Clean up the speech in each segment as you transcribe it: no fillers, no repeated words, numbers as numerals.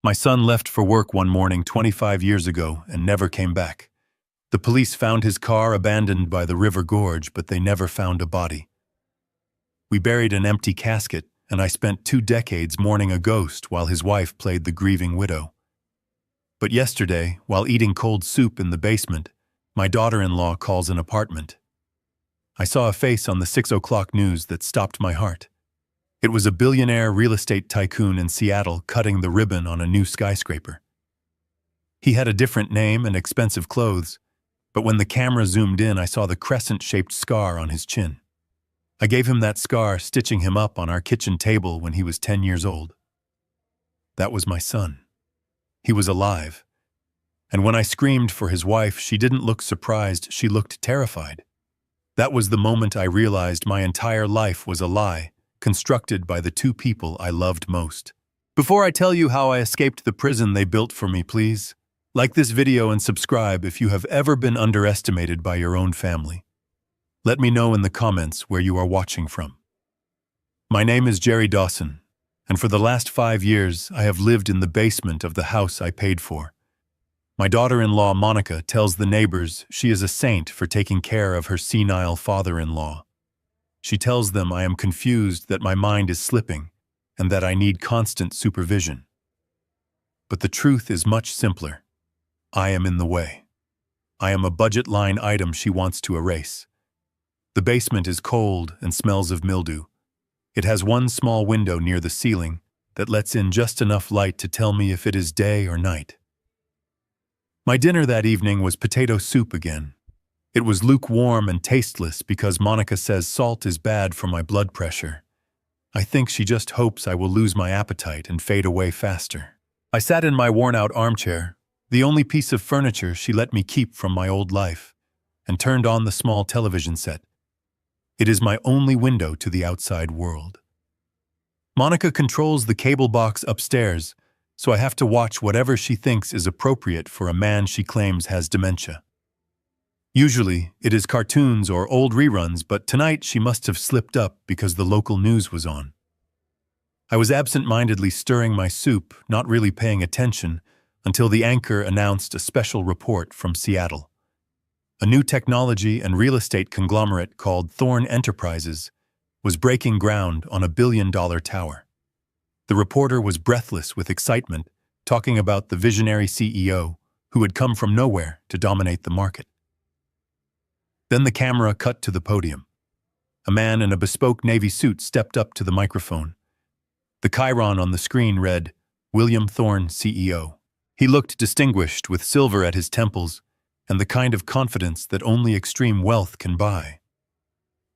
My son left for work one morning 25 years ago and never came back. The police found his car abandoned by the river gorge, but they never found a body. We buried an empty casket, and I spent 2 decades mourning a ghost while his wife played the grieving widow. But yesterday, while eating cold soup in the basement, my daughter-in-law calls an apartment. I saw a face on the 6 o'clock news that stopped my heart. It was a billionaire real estate tycoon in Seattle cutting the ribbon on a new skyscraper. He had a different name and expensive clothes, but when the camera zoomed in, I saw the crescent-shaped scar on his chin. I gave him that scar stitching him up on our kitchen table when he was 10 years old. That was my son. He was alive. And when I screamed for his wife, she didn't look surprised, she looked terrified. That was the moment I realized my entire life was a lie, constructed by the 2 people I loved most. Before I tell you how I escaped the prison they built for me, please, like this video and subscribe if you have ever been underestimated by your own family. Let me know in the comments where you are watching from. My name is Jerry Dawson, and for the last 5 years I have lived in the basement of the house I paid for. My daughter-in-law Monica tells the neighbors she is a saint for taking care of her senile father-in-law. She tells them I am confused, that my mind is slipping, and that I need constant supervision. But the truth is much simpler. I am in the way. I am a budget line item she wants to erase. The basement is cold and smells of mildew. It has one small window near the ceiling that lets in just enough light to tell me if it is day or night. My dinner that evening was potato soup again. It was lukewarm and tasteless because Monica says salt is bad for my blood pressure. I think she just hopes I will lose my appetite and fade away faster. I sat in my worn-out armchair, the only piece of furniture she let me keep from my old life, and turned on the small television set. It is my only window to the outside world. Monica controls the cable box upstairs, so I have to watch whatever she thinks is appropriate for a man she claims has dementia. Usually, it is cartoons or old reruns, but tonight she must have slipped up because the local news was on. I was absent-mindedly stirring my soup, not really paying attention, until the anchor announced a special report from Seattle. A new technology and real estate conglomerate called Thorn Enterprises was breaking ground on a billion-dollar tower. The reporter was breathless with excitement, talking about the visionary CEO who had come from nowhere to dominate the market. Then the camera cut to the podium. A man in a bespoke navy suit stepped up to the microphone. The chyron on the screen read, "William Thorne, CEO." He looked distinguished, with silver at his temples and the kind of confidence that only extreme wealth can buy.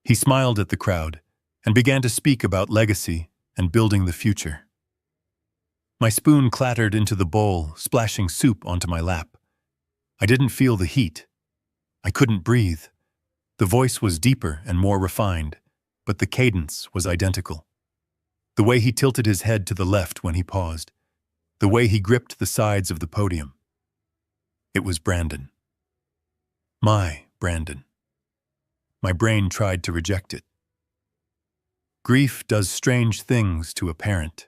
He smiled at the crowd and began to speak about legacy and building the future. My spoon clattered into the bowl, splashing soup onto my lap. I didn't feel the heat. I couldn't breathe. The voice was deeper and more refined, but the cadence was identical. The way he tilted his head to the left when he paused, the way he gripped the sides of the podium. It was Brandon. My Brandon. My brain tried to reject it. Grief does strange things to a parent.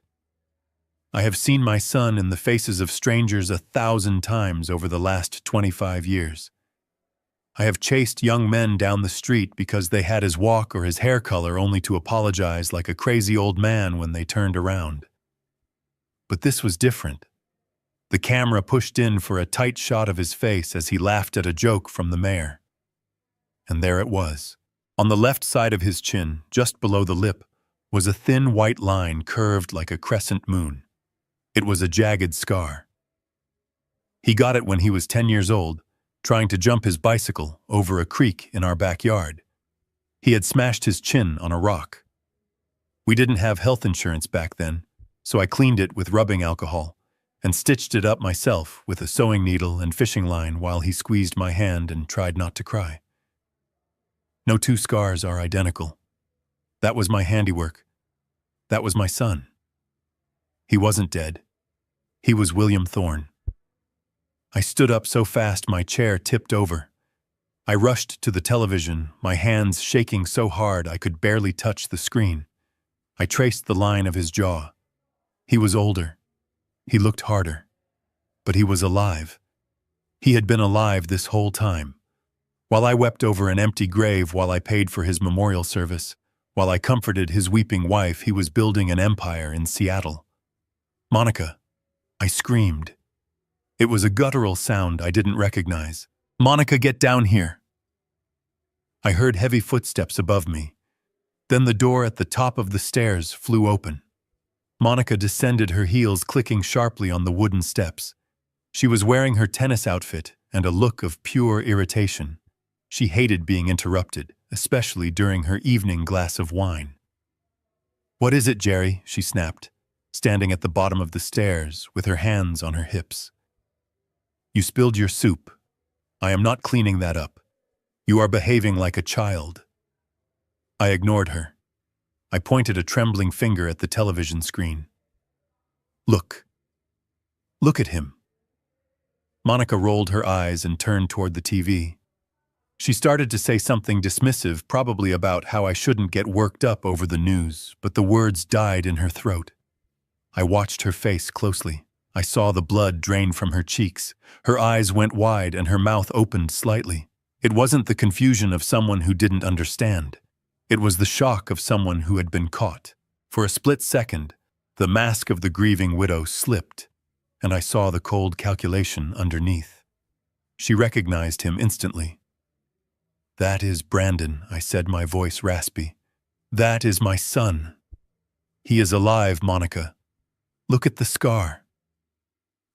I have seen my son in the faces of strangers 1,000 times over the last 25 years. I have chased young men down the street because they had his walk or his hair color, only to apologize like a crazy old man when they turned around. But this was different. The camera pushed in for a tight shot of his face as he laughed at a joke from the mayor. And there it was. On the left side of his chin, just below the lip, was a thin white line curved like a crescent moon. It was a jagged scar. He got it when he was 10 years old, trying to jump his bicycle over a creek in our backyard. He had smashed his chin on a rock. We didn't have health insurance back then, so I cleaned it with rubbing alcohol and stitched it up myself with a sewing needle and fishing line while he squeezed my hand and tried not to cry. No 2 scars are identical. That was my handiwork. That was my son. He wasn't dead. He was William Thorne. I stood up so fast my chair tipped over. I rushed to the television, my hands shaking so hard I could barely touch the screen. I traced the line of his jaw. He was older, He looked harder, but he was alive. He had been alive this whole time. While I wept over an empty grave, while I paid for his memorial service, while I comforted his weeping wife, he was building an empire in Seattle. "Monica," I screamed. It was a guttural sound I didn't recognize. "Monica, get down here." I heard heavy footsteps above me. Then the door at the top of the stairs flew open. Monica descended, her heels clicking sharply on the wooden steps. She was wearing her tennis outfit and a look of pure irritation. She hated being interrupted, especially during her evening glass of wine. "What is it, Jerry?" she snapped, standing at the bottom of the stairs with her hands on her hips. "You spilled your soup. I am not cleaning that up. You are behaving like a child." I ignored her. I pointed a trembling finger at the television screen. "Look. Look at him." Monica rolled her eyes and turned toward the TV. She started to say something dismissive, probably about how I shouldn't get worked up over the news, but the words died in her throat. I watched her face closely. I saw the blood drain from her cheeks. Her eyes went wide and her mouth opened slightly. It wasn't the confusion of someone who didn't understand. It was the shock of someone who had been caught. For a split second, the mask of the grieving widow slipped, and I saw the cold calculation underneath. She recognized him instantly. "That is Brandon," I said, my voice raspy. "That is my son. He is alive, Monica. Look at the scar."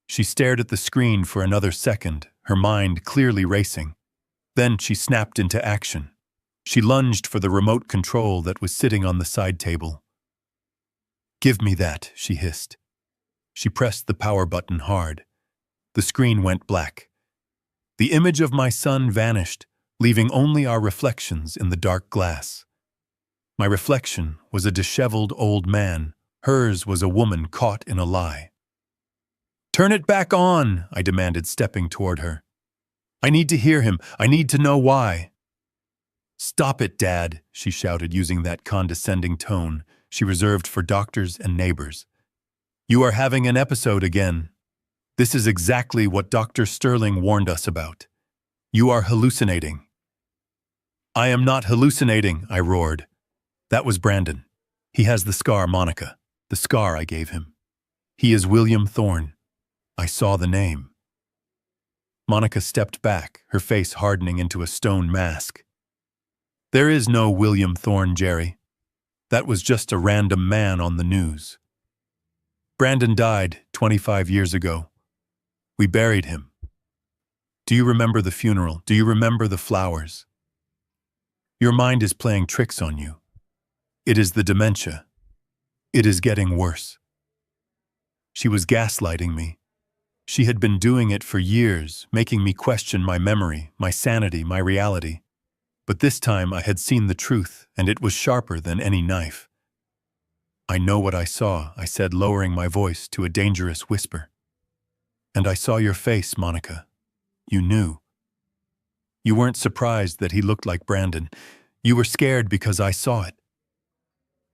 She stared at the screen for another second, her mind clearly racing. Then she snapped into action. She lunged for the remote control that was sitting on the side table. "Give me that," she hissed. She pressed the power button hard. The screen went black. The image of my son vanished, leaving only our reflections in the dark glass. My reflection was a disheveled old man. Hers was a woman caught in a lie. "Turn it back on," I demanded, stepping toward her. "I need to hear him. I need to know why." "Stop it, Dad," she shouted, using that condescending tone she reserved for doctors and neighbors. "You are having an episode again. This is exactly what Dr. Sterling warned us about. You are hallucinating." "I am not hallucinating," I roared. "That was Brandon. He has the scar, Monica. The scar I gave him. He is William Thorne. I saw the name." Monica stepped back, her face hardening into a stone mask. "There is no William Thorne, Jerry. That was just a random man on the news. Brandon died 25 years ago. We buried him. Do you remember the funeral? Do you remember the flowers? Your mind is playing tricks on you. It is the dementia. It is getting worse." She was gaslighting me. She had been doing it for years, making me question my memory, my sanity, my reality. But this time I had seen the truth, and it was sharper than any knife. "I know what I saw," I said, lowering my voice to a dangerous whisper. "And I saw your face, Monica. You knew. You weren't surprised that he looked like Brandon. You were scared because I saw it."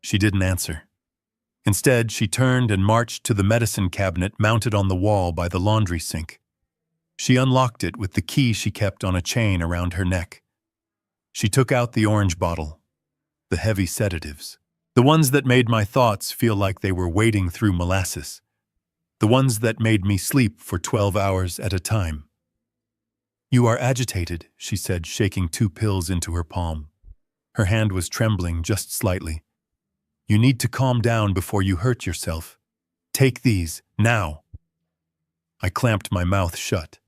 She didn't answer. Instead, she turned and marched to the medicine cabinet mounted on the wall by the laundry sink. She unlocked it with the key she kept on a chain around her neck. She took out the orange bottle, the heavy sedatives, the ones that made my thoughts feel like they were wading through molasses, the ones that made me sleep for 12 hours at a time. "You are agitated," she said, shaking 2 pills into her palm. Her hand was trembling just slightly. "You need to calm down before you hurt yourself. Take these, now." I clamped my mouth shut.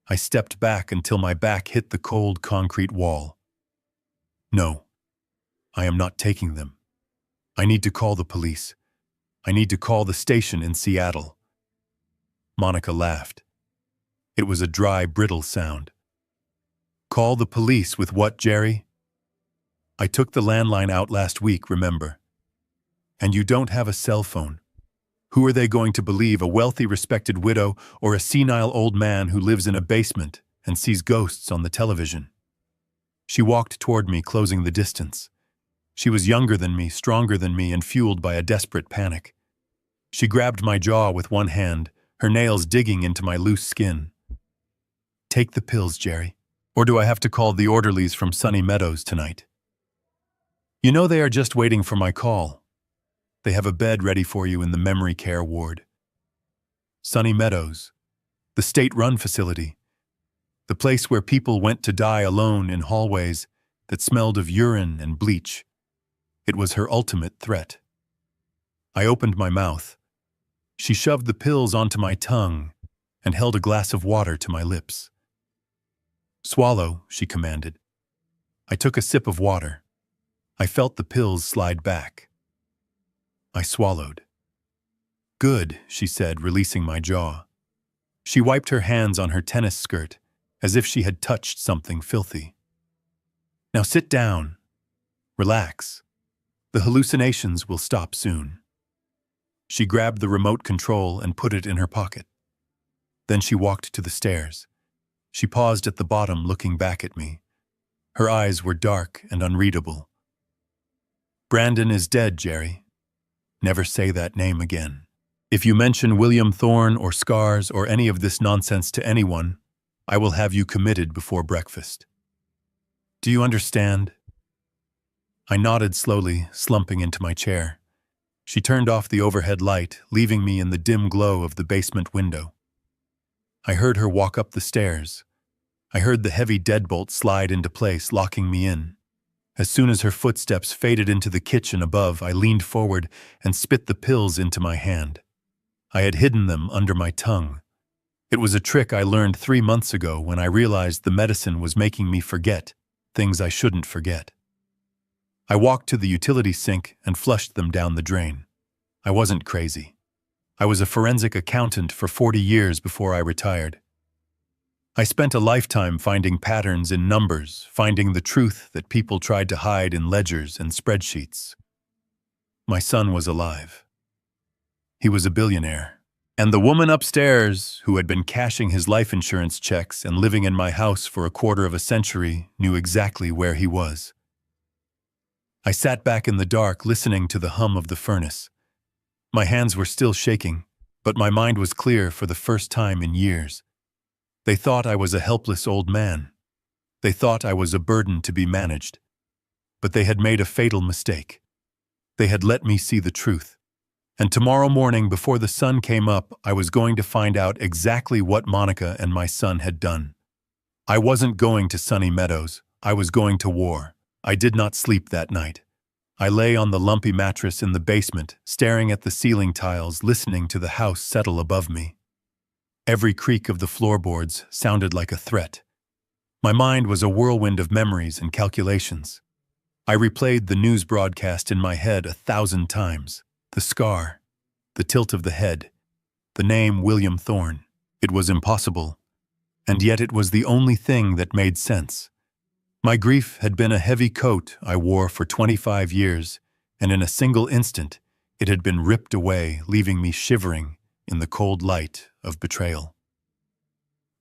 I stepped back until my back hit the cold concrete wall. "No, I am not taking them. I need to call the police. I need to call the station in Seattle." Monica laughed. It was a dry, brittle sound. "Call the police with what, Jerry? I took the landline out last week, remember? And you don't have a cell phone. Who are they going to believe, a wealthy, respected widow or a senile old man who lives in a basement and sees ghosts on the television?" She walked toward me, closing the distance. She was younger than me, stronger than me, and fueled by a desperate panic. She grabbed my jaw with one hand, her nails digging into my loose skin. Take the pills, Jerry. Or do I have to call the orderlies from Sunny Meadows tonight? You know they are just waiting for my call. They have a bed ready for you in the memory care ward. Sunny Meadows, the state-run facility, the place where people went to die alone in hallways that smelled of urine and bleach. It was her ultimate threat. I opened my mouth. She shoved the pills onto my tongue and held a glass of water to my lips. Swallow, she commanded. I took a sip of water. I felt the pills slide back. I swallowed. Good, she said, releasing my jaw. She wiped her hands on her tennis skirt, as if she had touched something filthy. Now sit down. Relax. The hallucinations will stop soon. She grabbed the remote control and put it in her pocket. Then she walked to the stairs. She paused at the bottom, looking back at me. Her eyes were dark and unreadable. Brandon is dead, Jerry. Never say that name again. If you mention William Thorne or scars or any of this nonsense to anyone, I will have you committed before breakfast. Do you understand? I nodded slowly, slumping into my chair. She turned off the overhead light, leaving me in the dim glow of the basement window. I heard her walk up the stairs. I heard the heavy deadbolt slide into place, locking me in. As soon as her footsteps faded into the kitchen above, I leaned forward and spit the pills into my hand. I had hidden them under my tongue. It was a trick I learned 3 months ago when I realized the medicine was making me forget things I shouldn't forget. I walked to the utility sink and flushed them down the drain. I wasn't crazy. I was a forensic accountant for 40 years before I retired. I spent a lifetime finding patterns in numbers, finding the truth that people tried to hide in ledgers and spreadsheets. My son was alive. He was a billionaire. And the woman upstairs, who had been cashing his life insurance checks and living in my house for a quarter of a century, knew exactly where he was. I sat back in the dark, listening to the hum of the furnace. My hands were still shaking, but my mind was clear for the first time in years. They thought I was a helpless old man. They thought I was a burden to be managed. But they had made a fatal mistake. They had let me see the truth. And tomorrow morning, before the sun came up, I was going to find out exactly what Monica and my son had done. I wasn't going to Sunny Meadows. I was going to war. I did not sleep that night. I lay on the lumpy mattress in the basement, staring at the ceiling tiles, listening to the house settle above me. Every creak of the floorboards sounded like a threat. My mind was a whirlwind of memories and calculations. I replayed the news broadcast in my head 1,000 times. The scar, the tilt of the head, the name William Thorne. It was impossible, and yet it was the only thing that made sense. My grief had been a heavy coat I wore for 25 years, and in a single instant, it had been ripped away, leaving me shivering in the cold light of betrayal.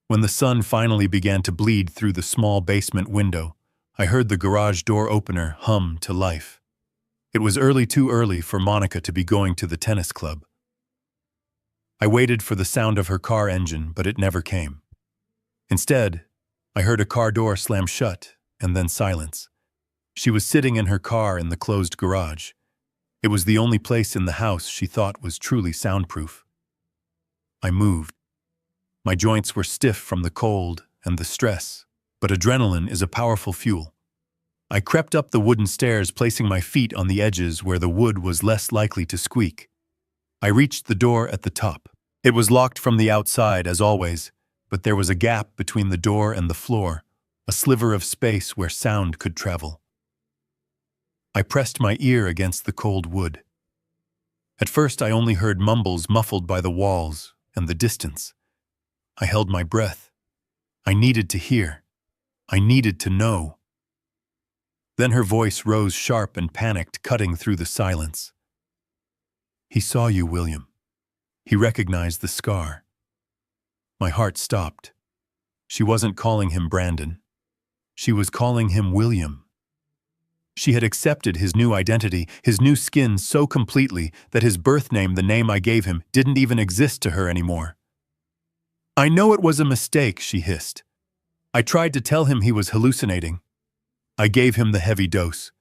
When the sun finally began to bleed through the small basement window, I heard the garage door opener hum to life. It was too early for Monica to be going to the tennis club. I waited for the sound of her car engine, but it never came. Instead, I heard a car door slam shut, and then silence. She was sitting in her car in the closed garage. It was the only place in the house she thought was truly soundproof. I moved. My joints were stiff from the cold and the stress, but adrenaline is a powerful fuel. I crept up the wooden stairs, placing my feet on the edges where the wood was less likely to squeak. I reached the door at the top. It was locked from the outside, as always, but there was a gap between the door and the floor, a sliver of space where sound could travel. I pressed my ear against the cold wood. At first, I only heard mumbles muffled by the walls and the distance. I held my breath. I needed to hear. I needed to know. Then her voice rose sharp and panicked, cutting through the silence. He saw you, William. He recognized the scar. My heart stopped. She wasn't calling him Brandon. She was calling him William. She had accepted his new identity, his new skin so completely that his birth name, the name I gave him, didn't even exist to her anymore. "I know it was a mistake," she hissed. "I tried to tell him he was hallucinating. I gave him the heavy dose.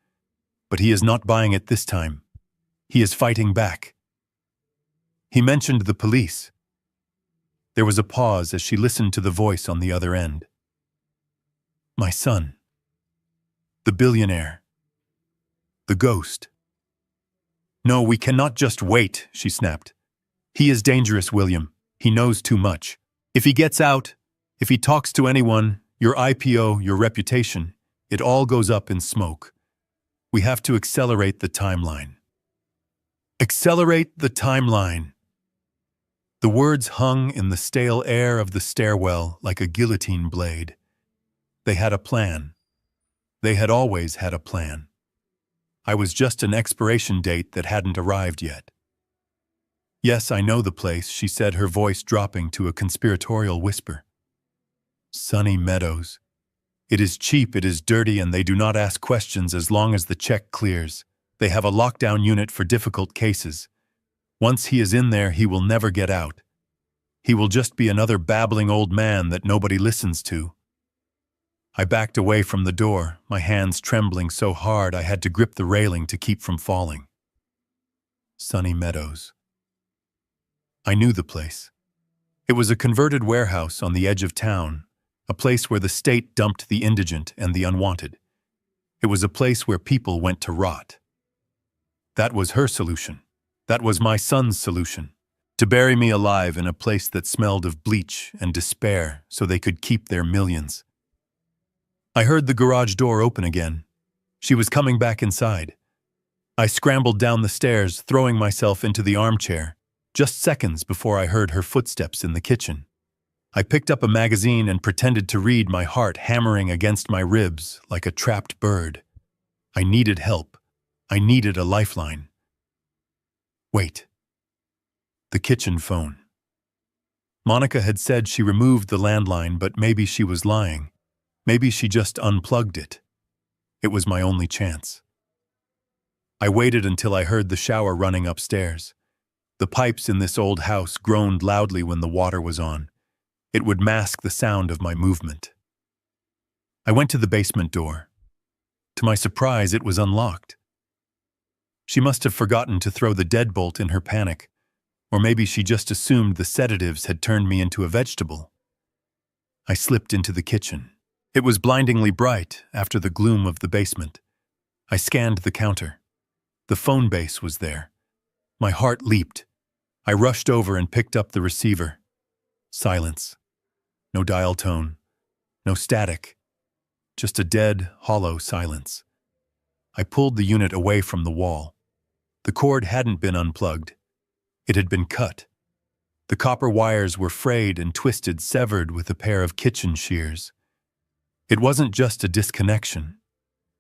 But he is not buying it this time. He is fighting back." He mentioned the police. There was a pause as she listened to the voice on the other end. "My son. The billionaire. The ghost." "No, we cannot just wait," she snapped. "He is dangerous, William. He knows too much. If he gets out, if he talks to anyone, your IPO, your reputation, it all goes up in smoke. We have to accelerate the timeline." Accelerate the timeline. The words hung in the stale air of the stairwell like a guillotine blade. They had a plan. They had always had a plan. I was just an expiration date that hadn't arrived yet. "Yes, I know the place," she said, her voice dropping to a conspiratorial whisper. "Sunny Meadows. It is cheap, it is dirty, and they do not ask questions as long as the check clears. They have a lockdown unit for difficult cases. Once he is in there, he will never get out. He will just be another babbling old man that nobody listens to." I backed away from the door, my hands trembling so hard I had to grip the railing to keep from falling. Sunny Meadows. I knew the place. It was a converted warehouse on the edge of town, a place where the state dumped the indigent and the unwanted. It was a place where people went to rot. That was her solution. That was my son's solution. To bury me alive in a place that smelled of bleach and despair so they could keep their millions. I heard the garage door open again. She was coming back inside. I scrambled down the stairs, throwing myself into the armchair, just seconds before I heard her footsteps in the kitchen. I picked up a magazine and pretended to read, my heart hammering against my ribs like a trapped bird. I needed help. I needed a lifeline. Wait. The kitchen phone. Monica had said she removed the landline, but maybe she was lying. Maybe she just unplugged it. It was my only chance. I waited until I heard the shower running upstairs. The pipes in this old house groaned loudly when the water was on. It would mask the sound of my movement. I went to the basement door. To my surprise, it was unlocked. She must have forgotten to throw the deadbolt in her panic, or maybe she just assumed the sedatives had turned me into a vegetable. I slipped into the kitchen. It was blindingly bright after the gloom of the basement. I scanned the counter. The phone base was there. My heart leaped. I rushed over and picked up the receiver. Silence. No dial tone. No static. Just a dead, hollow silence. I pulled the unit away from the wall. The cord hadn't been unplugged. It had been cut. The copper wires were frayed and twisted, severed with a pair of kitchen shears. It wasn't just a disconnection.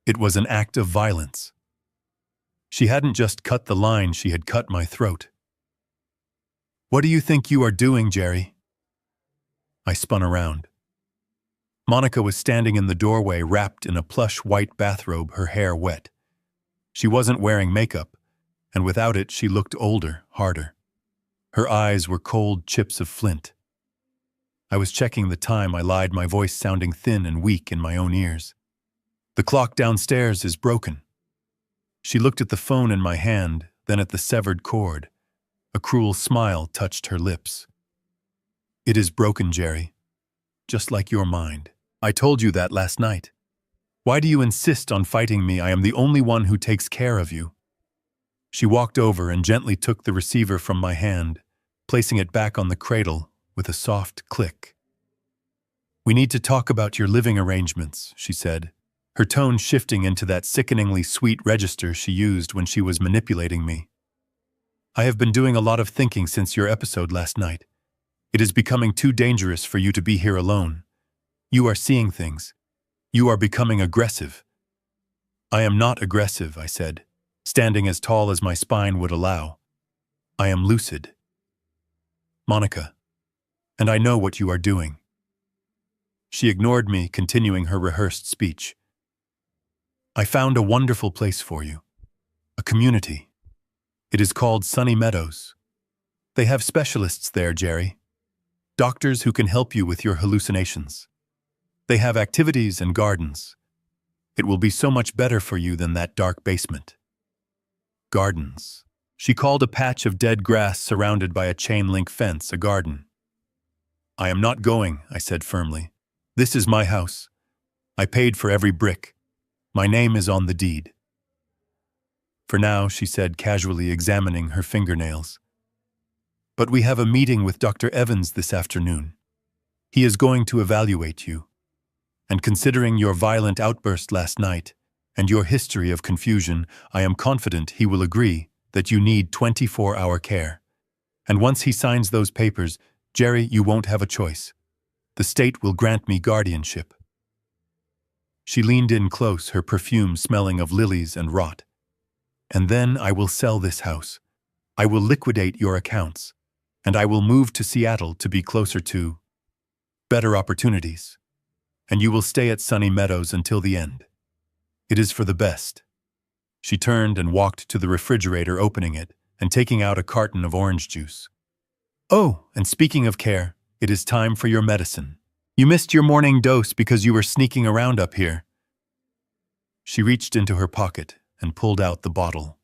It was an act of violence. She hadn't just cut the line, she had cut my throat. "What do you think you are doing, Jerry?" I spun around. Monica was standing in the doorway, wrapped in a plush white bathrobe, her hair wet. She wasn't wearing makeup, and without it she looked older, harder. Her eyes were cold chips of flint. I was checking the time, I lied, my voice sounding thin and weak in my own ears. "The clock downstairs is broken." She looked at the phone in my hand, then at the severed cord. A cruel smile touched her lips. "It is broken, Jerry. Just like your mind. I told you that last night. Why do you insist on fighting me? I am the only one who takes care of you." She walked over and gently took the receiver from my hand, placing it back on the cradle with a soft click. "We need to talk about your living arrangements," she said, her tone shifting into that sickeningly sweet register she used when she was manipulating me. "I have been doing a lot of thinking since your episode last night. It is becoming too dangerous for you to be here alone. You are seeing things. You are becoming aggressive." "I am not aggressive," I said, standing as tall as my spine would allow. "I am lucid. Monica, and I know what you are doing." She ignored me, continuing her rehearsed speech. I found a wonderful place for you. A community. It is called Sunny Meadows. They have specialists there, Jerry. Doctors who can help you with your hallucinations. They have activities and gardens. It will be so much better for you than that dark basement. Gardens. She called a patch of dead grass surrounded by a chain-link fence a garden. I am not going, I said firmly. This is my house. I paid for every brick. My name is on the deed. For now, she said, casually examining her fingernails. But we have a meeting with Dr. Evans this afternoon. He is going to evaluate you. And considering your violent outburst last night and your history of confusion, I am confident he will agree that you need 24-hour care. And once he signs those papers, Jerry, you won't have a choice. The state will grant me guardianship. She leaned in close, her perfume smelling of lilies and rot. And then I will sell this house. I will liquidate your accounts. And I will move to Seattle to be closer to better opportunities. And you will stay at Sunny Meadows until the end. It is for the best. She turned and walked to the refrigerator, opening it and taking out a carton of orange juice. Oh, and speaking of care, it is time for your medicine. You missed your morning dose because you were sneaking around up here. She reached into her pocket and pulled out the bottle.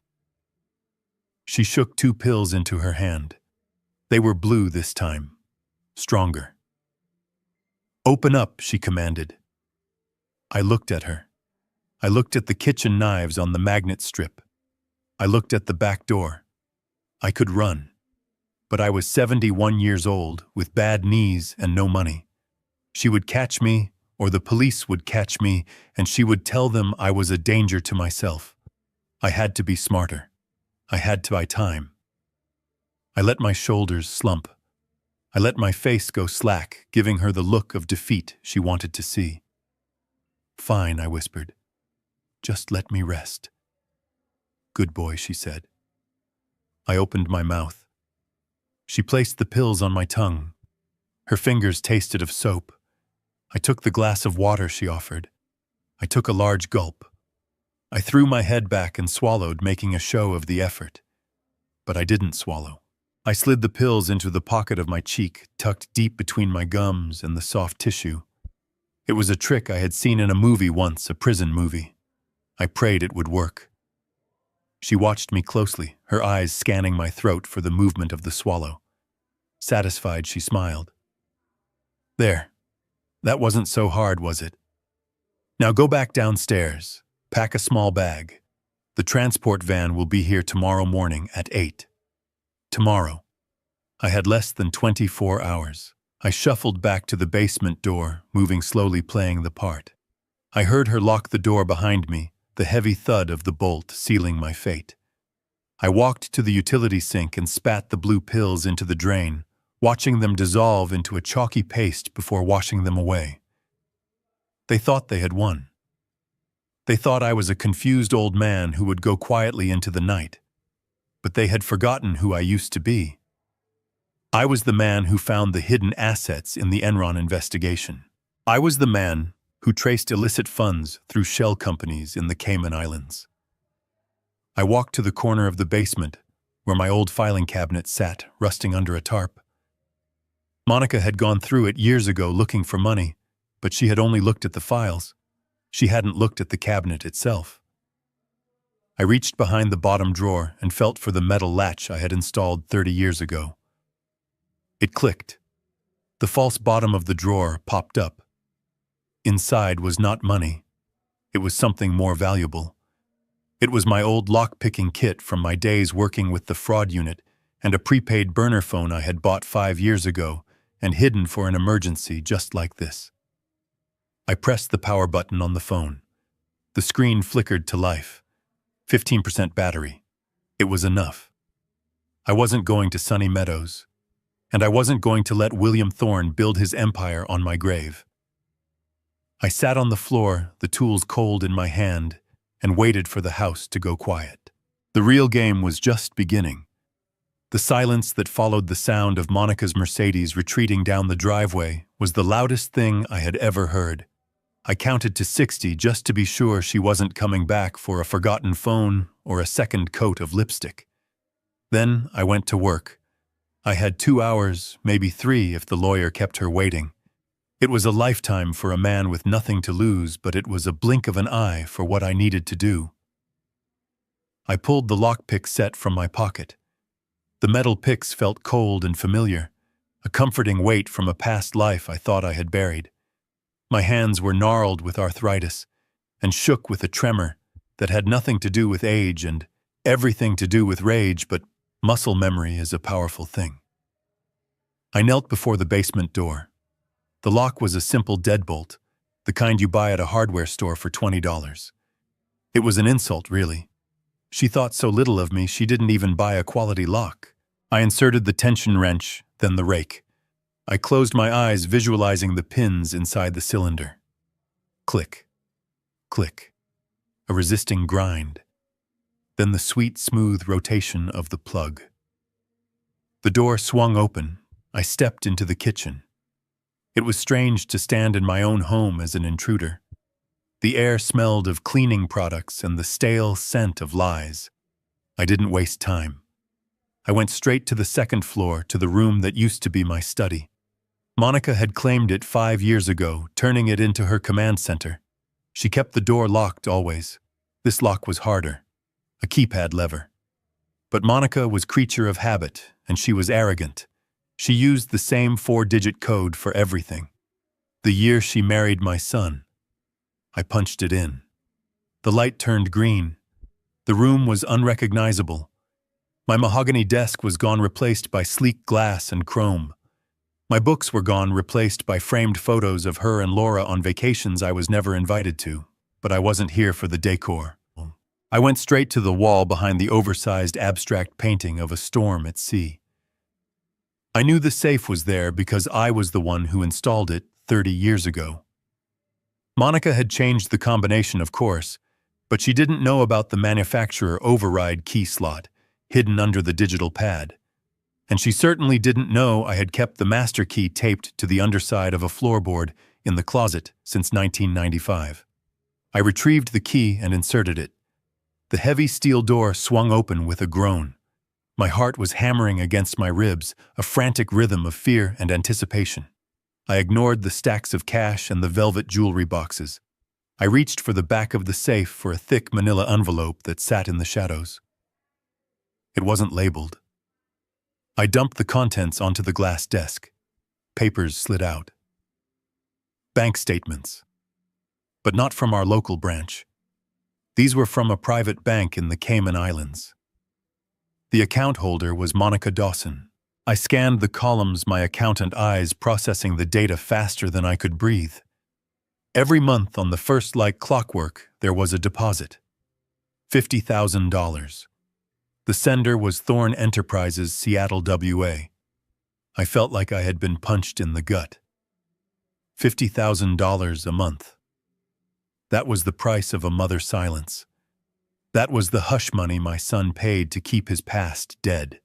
She shook 2 pills into her hand. They were blue this time, stronger. Open up, she commanded. I looked at her. I looked at the kitchen knives on the magnet strip. I looked at the back door. I could run. But I was 71 years old, with bad knees and no money. She would catch me, or the police would catch me, and she would tell them I was a danger to myself. I had to be smarter. I had to buy time. I let my shoulders slump. I let my face go slack, giving her the look of defeat she wanted to see. Fine, I whispered. Just let me rest. Good boy, she said. I opened my mouth. She placed the pills on my tongue. Her fingers tasted of soap. I took the glass of water she offered. I took a large gulp. I threw my head back and swallowed, making a show of the effort. But I didn't swallow. I slid the pills into the pocket of my cheek, tucked deep between my gums and the soft tissue. It was a trick I had seen in a movie once, a prison movie. I prayed it would work. She watched me closely, her eyes scanning my throat for the movement of the swallow. Satisfied, she smiled. There. That wasn't so hard, was it? Now go back downstairs. Pack a small bag. The transport van will be here tomorrow morning at 8. Tomorrow. I had less than 24 hours. I shuffled back to the basement door, moving slowly, playing the part. I heard her lock the door behind me, the heavy thud of the bolt sealing my fate. I walked to the utility sink and spat the blue pills into the drain, watching them dissolve into a chalky paste before washing them away. They thought they had won. They thought I was a confused old man who would go quietly into the night. But they had forgotten who I used to be. I was the man who found the hidden assets in the Enron investigation. I was the man who traced illicit funds through shell companies in the Cayman Islands. I walked to the corner of the basement where my old filing cabinet sat, rusting under a tarp. Monica had gone through it years ago looking for money, but she had only looked at the files. She hadn't looked at the cabinet itself. I reached behind the bottom drawer and felt for the metal latch I had installed 30 years ago. It clicked. The false bottom of the drawer popped up. Inside was not money. It was something more valuable. It was my old lock-picking kit from my days working with the fraud unit and a prepaid burner phone I had bought 5 years ago and hidden for an emergency just like this. I pressed the power button on the phone. The screen flickered to life. 15% battery. It was enough. I wasn't going to Sunny Meadows, and I wasn't going to let William Thorne build his empire on my grave. I sat on the floor, the tools cold in my hand, and waited for the house to go quiet. The real game was just beginning. The silence that followed the sound of Monica's Mercedes retreating down the driveway was the loudest thing I had ever heard. I counted to 60 just to be sure she wasn't coming back for a forgotten phone or a second coat of lipstick. Then I went to work. I had 2 hours, maybe 3 if the lawyer kept her waiting. It was a lifetime for a man with nothing to lose, but it was a blink of an eye for what I needed to do. I pulled the lockpick set from my pocket. The metal picks felt cold and familiar, a comforting weight from a past life I thought I had buried. My hands were gnarled with arthritis and shook with a tremor that had nothing to do with age and everything to do with rage, but muscle memory is a powerful thing. I knelt before the basement door. The lock was a simple deadbolt, the kind you buy at a hardware store for $20. It was an insult, really. She thought so little of me she didn't even buy a quality lock. I inserted the tension wrench, then the rake. I closed my eyes, visualizing the pins inside the cylinder. Click, click, a resisting grind. Then the sweet, smooth rotation of the plug. The door swung open. I stepped into the kitchen. It was strange to stand in my own home as an intruder. The air smelled of cleaning products and the stale scent of lies. I didn't waste time. I went straight to the second floor, to the room that used to be my study. Monica had claimed it 5 years ago, turning it into her command center. She kept the door locked always. This lock was harder, a keypad lever. But Monica was creature of habit, and she was arrogant. She used the same 4-digit code for everything. The year she married my son. I punched it in. The light turned green. The room was unrecognizable. My mahogany desk was gone, replaced by sleek glass and chrome. My books were gone, replaced by framed photos of her and Laura on vacations I was never invited to, but I wasn't here for the decor. I went straight to the wall behind the oversized abstract painting of a storm at sea. I knew the safe was there because I was the one who installed it 30 years ago. Monica had changed the combination, of course, but she didn't know about the manufacturer override key slot hidden under the digital pad. And she certainly didn't know I had kept the master key taped to the underside of a floorboard in the closet since 1995. I retrieved the key and inserted it. The heavy steel door swung open with a groan. My heart was hammering against my ribs, a frantic rhythm of fear and anticipation. I ignored the stacks of cash and the velvet jewelry boxes. I reached for the back of the safe for a thick manila envelope that sat in the shadows. It wasn't labeled. I dumped the contents onto the glass desk. Papers slid out. Bank statements. But not from our local branch. These were from a private bank in the Cayman Islands. The account holder was Monica Dawson. I scanned the columns, my accountant eyes processing the data faster than I could breathe. Every month on the first, like clockwork, there was a deposit. $50,000. The sender was Thorn Enterprises, Seattle, WA. I felt like I had been punched in the gut. $50,000 a month. That was the price of a mother's silence. That was the hush money my son paid to keep his past dead.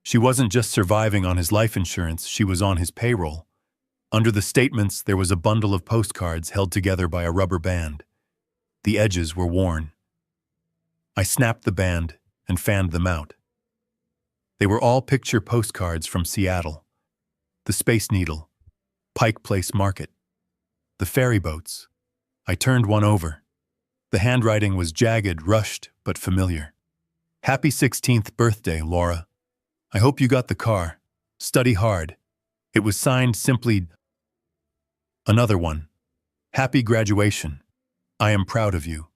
She wasn't just surviving on his life insurance, she was on his payroll. Under the statements, there was a bundle of postcards held together by a rubber band. The edges were worn. I snapped the band and fanned them out. They were all picture postcards from Seattle. The Space Needle, Pike Place Market, the ferry boats. I turned one over. The handwriting was jagged, rushed, but familiar. Happy 16th birthday, Laura. I hope you got the car. Study hard. It was signed simply. Another one. Happy graduation. I am proud of you.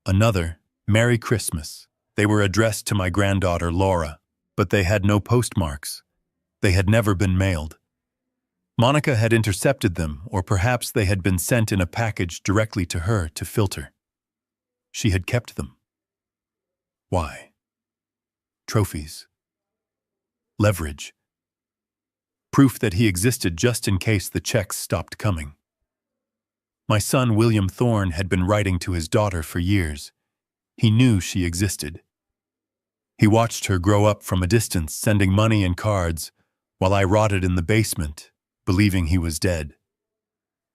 Another. Merry Christmas. They were addressed to my granddaughter, Laura, but they had no postmarks. They had never been mailed. Monica had intercepted them, or perhaps they had been sent in a package directly to her to filter. She had kept them. Why? Trophies. Leverage. Proof that he existed just in case the checks stopped coming. My son, William Thorne, had been writing to his daughter for years. He knew she existed. He watched her grow up from a distance, sending money and cards, while I rotted in the basement, believing he was dead.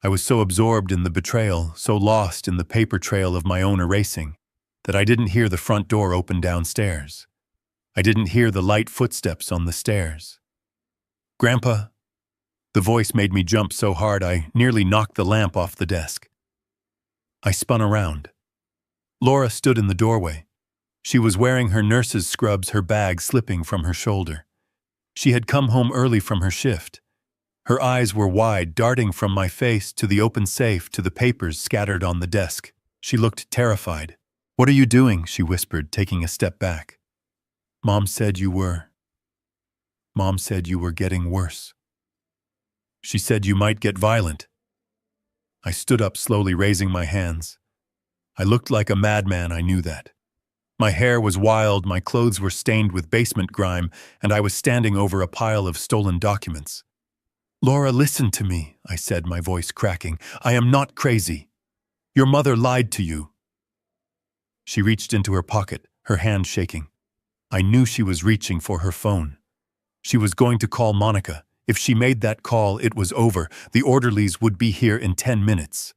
I was so absorbed in the betrayal, so lost in the paper trail of my own erasing, that I didn't hear the front door open downstairs. I didn't hear the light footsteps on the stairs. "Grandpa," the voice made me jump so hard I nearly knocked the lamp off the desk. I spun around. Laura stood in the doorway. She was wearing her nurse's scrubs, her bag slipping from her shoulder. She had come home early from her shift. Her eyes were wide, darting from my face to the open safe to the papers scattered on the desk. She looked terrified. "What are you doing?" she whispered, taking a step back. Mom said you were getting worse. She said you might get violent." I stood up slowly, raising my hands. I looked like a madman, I knew that. My hair was wild, my clothes were stained with basement grime, and I was standing over a pile of stolen documents. "Laura, listen to me," I said, my voice cracking. "I am not crazy. Your mother lied to you." She reached into her pocket, her hand shaking. I knew she was reaching for her phone. She was going to call Monica. If she made that call, it was over. The orderlies would be here in 10 minutes.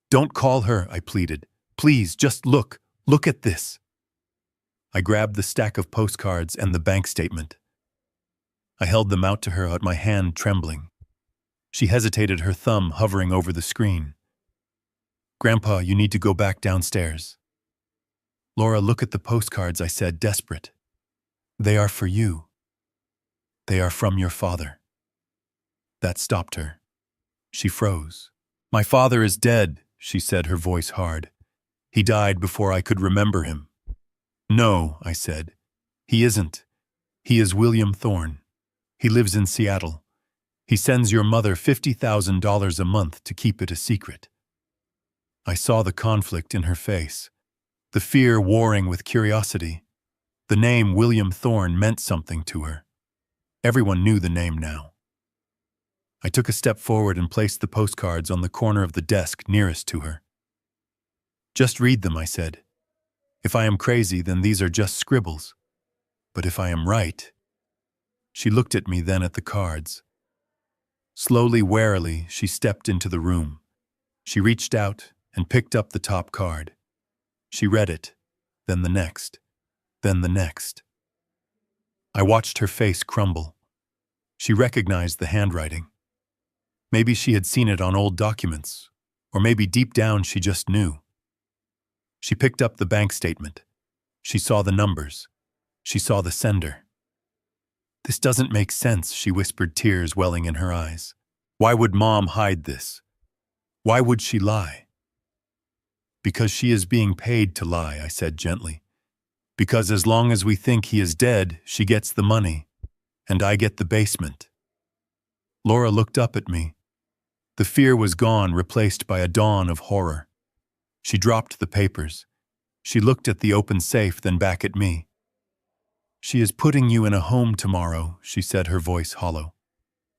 "Don't call her," I pleaded. "Please, just look. Look at this." I grabbed the stack of postcards and the bank statement. I held them out to her, my hand trembling. She hesitated, her thumb hovering over the screen. "Grandpa, you need to go back downstairs." "Laura, look at the postcards," I said, desperate. "They are for you. They are from your father." That stopped her. She froze. "My father is dead," she said, her voice hard. "He died before I could remember him." "No," I said. "He isn't. He is William Thorne. He lives in Seattle. He sends your mother $50,000 a month to keep it a secret." I saw the conflict in her face, the fear warring with curiosity. The name William Thorne meant something to her. Everyone knew the name now. I took a step forward and placed the postcards on the corner of the desk nearest to her. "Just read them," I said. "If I am crazy, then these are just scribbles. But if I am right—" She looked at me, then at the cards. Slowly, warily, she stepped into the room. She reached out and picked up the top card. She read it, then the next, then the next. I watched her face crumble. She recognized the handwriting. Maybe she had seen it on old documents, or maybe deep down she just knew. She picked up the bank statement. She saw the numbers. She saw the sender. "This doesn't make sense," she whispered, tears welling in her eyes. "Why would Mom hide this? Why would she lie?" "Because she is being paid to lie," I said gently. "Because as long as we think he is dead, she gets the money, and I get the basement." Laura looked up at me. The fear was gone, replaced by a dawn of horror. She dropped the papers. She looked at the open safe, then back at me. "She is putting you in a home tomorrow," she said, her voice hollow.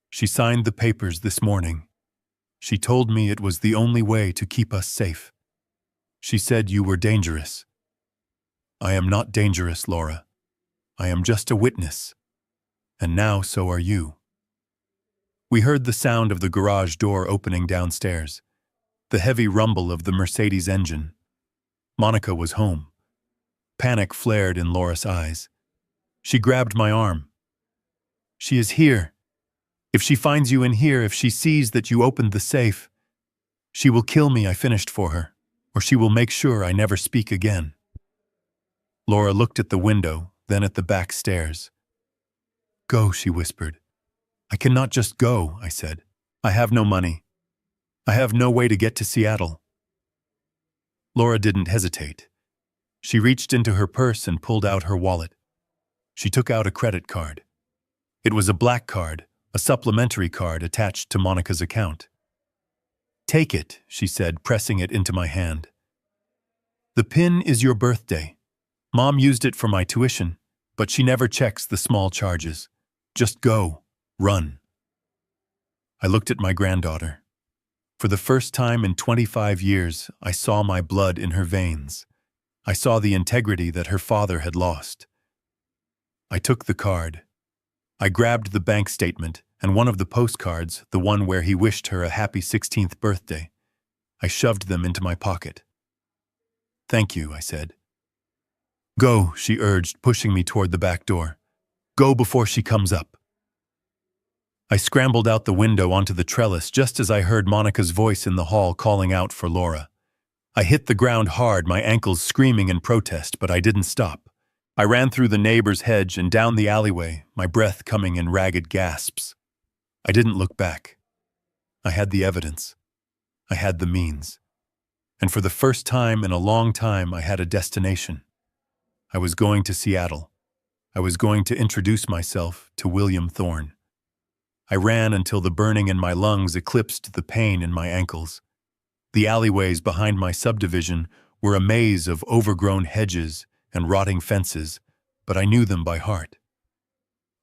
"She signed the papers this morning. She told me it was the only way to keep us safe. She said you were dangerous." "I am not dangerous, Laura. I am just a witness. And now so are you." We heard the sound of the garage door opening downstairs, the heavy rumble of the Mercedes engine. Monica was home. Panic flared in Laura's eyes. She grabbed my arm. "She is here. If she finds you in here, if she sees that you opened the safe, she will kill me," I finished for her, "or she will make sure I never speak again." Laura looked at the window, then at the back stairs. "Go," she whispered. "I cannot just go," I said. "I have no money. I have no way to get to Seattle." Laura didn't hesitate. She reached into her purse and pulled out her wallet. She took out a credit card. It was a black card, a supplementary card attached to Monica's account. "Take it," she said, pressing it into my hand. "The PIN is your birthday. Mom used it for my tuition, but she never checks the small charges. Just go. Run." I looked at my granddaughter. For the first time in 25 years, I saw my blood in her veins. I saw the integrity that her father had lost. I took the card. I grabbed the bank statement and one of the postcards, the one where he wished her a happy 16th birthday. I shoved them into my pocket. "Thank you," I said. "Go," she urged, pushing me toward the back door. "Go before she comes up." I scrambled out the window onto the trellis just as I heard Monica's voice in the hall calling out for Laura. I hit the ground hard, my ankles screaming in protest, but I didn't stop. I ran through the neighbor's hedge and down the alleyway, my breath coming in ragged gasps. I didn't look back. I had the evidence. I had the means. And for the first time in a long time, I had a destination. I was going to Seattle. I was going to introduce myself to William Thorne. I ran until the burning in my lungs eclipsed the pain in my ankles. The alleyways behind my subdivision were a maze of overgrown hedges and rotting fences, but I knew them by heart.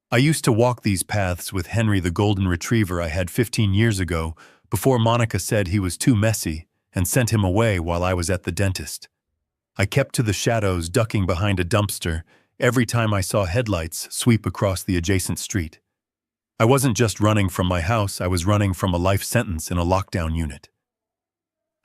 I used to walk these paths with Henry, the golden retriever I had 15 years ago, before Monica said he was too messy and sent him away while I was at the dentist. I kept to the shadows, ducking behind a dumpster every time I saw headlights sweep across the adjacent street. I wasn't just running from my house, I was running from a life sentence in a lockdown unit.